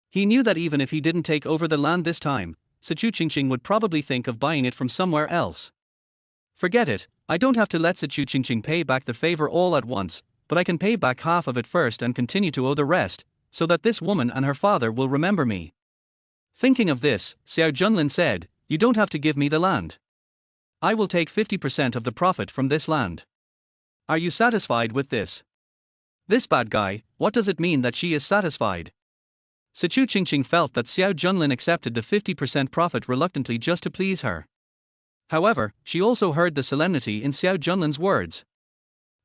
He knew that even if he didn't take over the land this time, Sichu Qingqing would probably think of buying it from somewhere else. Forget it, I don't have to let Sichu Qingqing pay back the favor all at once, but I can pay back half of it first and continue to owe the rest, so that this woman and her father will remember me. Thinking of this, Xiao Junlin said, you don't have to give me the land. I will take 50% of the profit from this land. Are you satisfied with this? This bad guy, what does it mean that she is satisfied? Sichu Qingqing felt that Xiao Junlin accepted the 50% profit reluctantly just to please her. However, she also heard the solemnity in Xiao Junlin's words.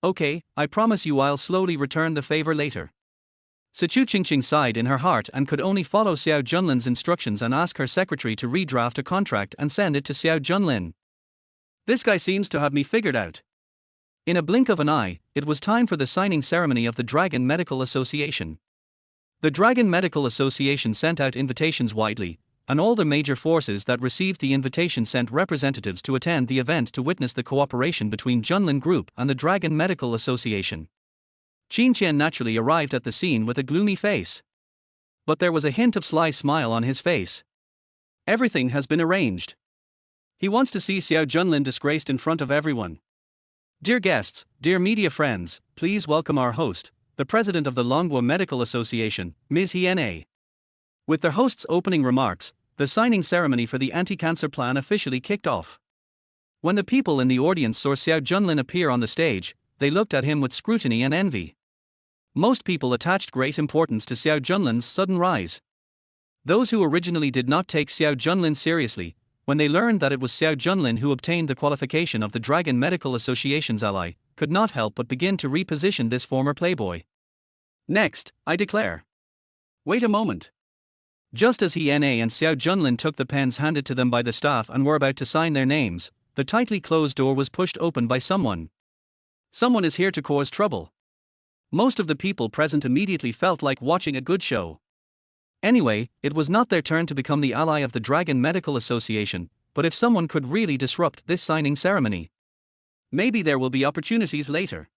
Okay, I promise you I'll slowly return the favor later. Sichu Qingqing sighed in her heart and could only follow Xiao Junlin's instructions and ask her secretary to redraft a contract and send it to Xiao Junlin. This guy seems to have me figured out. In a blink of an eye, it was time for the signing ceremony of the Dragon Medical Association. The Dragon Medical Association sent out invitations widely, and all the major forces that received the invitation sent representatives to attend the event to witness the cooperation between Junlin Group and the Dragon Medical Association. Qin Qian naturally arrived at the scene with a gloomy face. But there was a hint of sly smile on his face. Everything has been arranged. He wants to see Xiao Junlin disgraced in front of everyone. Dear guests, dear media friends, please welcome our host, the president of the Longhua Medical Association, Ms. Hiena. With the host's opening remarks, the signing ceremony for the anti-cancer plan officially kicked off. When the people in the audience saw Xiao Junlin appear on the stage, they looked at him with scrutiny and envy. Most people attached great importance to Xiao Junlin's sudden rise. Those who originally did not take Xiao Junlin seriously, when they learned that it was Xiao Junlin who obtained the qualification of the Dragon Medical Association's ally, could not help but begin to reposition this former playboy. Next, I declare. Wait a moment. Just as Hiena and Xiao Junlin took the pens handed to them by the staff and were about to sign their names, the tightly closed door was pushed open by someone. Someone is here to cause trouble. Most of the people present immediately felt like watching a good show. Anyway, it was not their turn to become the ally of the Dragon Medical Association, but if someone could really disrupt this signing ceremony, maybe there will be opportunities later.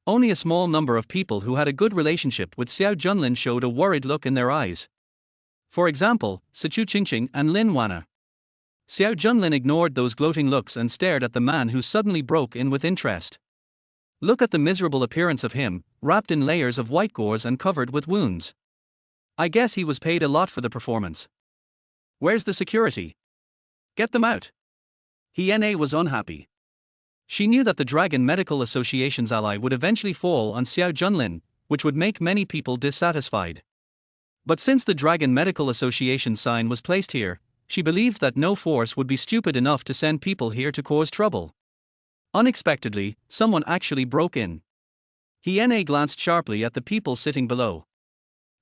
Only a small number of people who had a good relationship with Xiao Junlin showed a worried look in their eyes. For example, Sichu Qingqing and Lin Wan'er. Xiao Junlin ignored those gloating looks and stared at the man who suddenly broke in with interest. Look at the miserable appearance of him, wrapped in layers of white gauze and covered with wounds. I guess he was paid a lot for the performance. Where's the security? Get them out. Hiena was unhappy. She knew that the Dragon Medical Association's ally would eventually fall on Xiao Junlin, which would make many people dissatisfied. But since the Dragon Medical Association sign was placed here, she believed that no force would be stupid enough to send people here to cause trouble. Unexpectedly, someone actually broke in. Hyena glanced sharply at the people sitting below.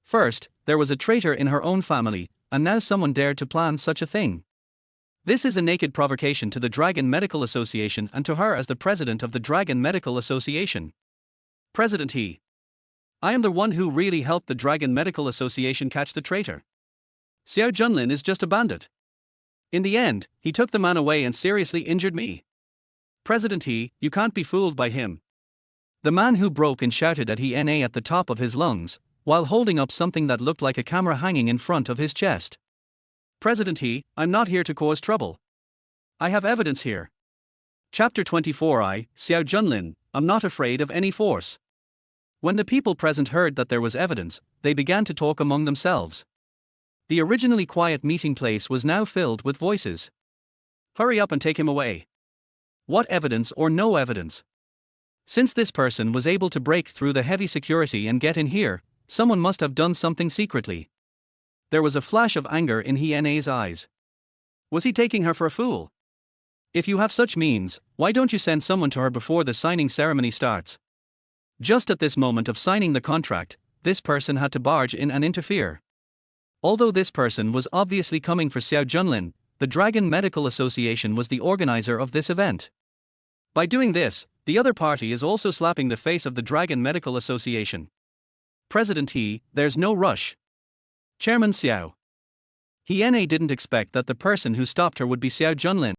First, there was a traitor in her own family, and now someone dared to plan such a thing. This is a naked provocation to the Dragon Medical Association and to her as the president of the Dragon Medical Association. President He. I am the one who really helped the Dragon Medical Association catch the traitor. Xiao Junlin is just a bandit. In the end, he took the man away and seriously injured me. President He, you can't be fooled by him. The man who broke and shouted at Hyena at the top of his lungs, while holding up something that looked like a camera hanging in front of his chest. President He, I'm not here to cause trouble. I have evidence here. Chapter 24 Xiao Junlin, I'm not afraid of any force. When the people present heard that there was evidence, they began to talk among themselves. The originally quiet meeting place was now filled with voices. Hurry up and take him away. What evidence or no evidence? Since this person was able to break through the heavy security and get in here, someone must have done something secretly. There was a flash of anger in Hyena's eyes. Was he taking her for a fool? If you have such means, why don't you send someone to her before the signing ceremony starts? Just at this moment of signing the contract, this person had to barge in and interfere. Although this person was obviously coming for Xiao Junlin, the Dragon Medical Association was the organizer of this event. By doing this, the other party is also slapping the face of the Dragon Medical Association. President He, there's no rush. Chairman Xiao. Hyena didn't expect that the person who stopped her would be Xiao Junlin.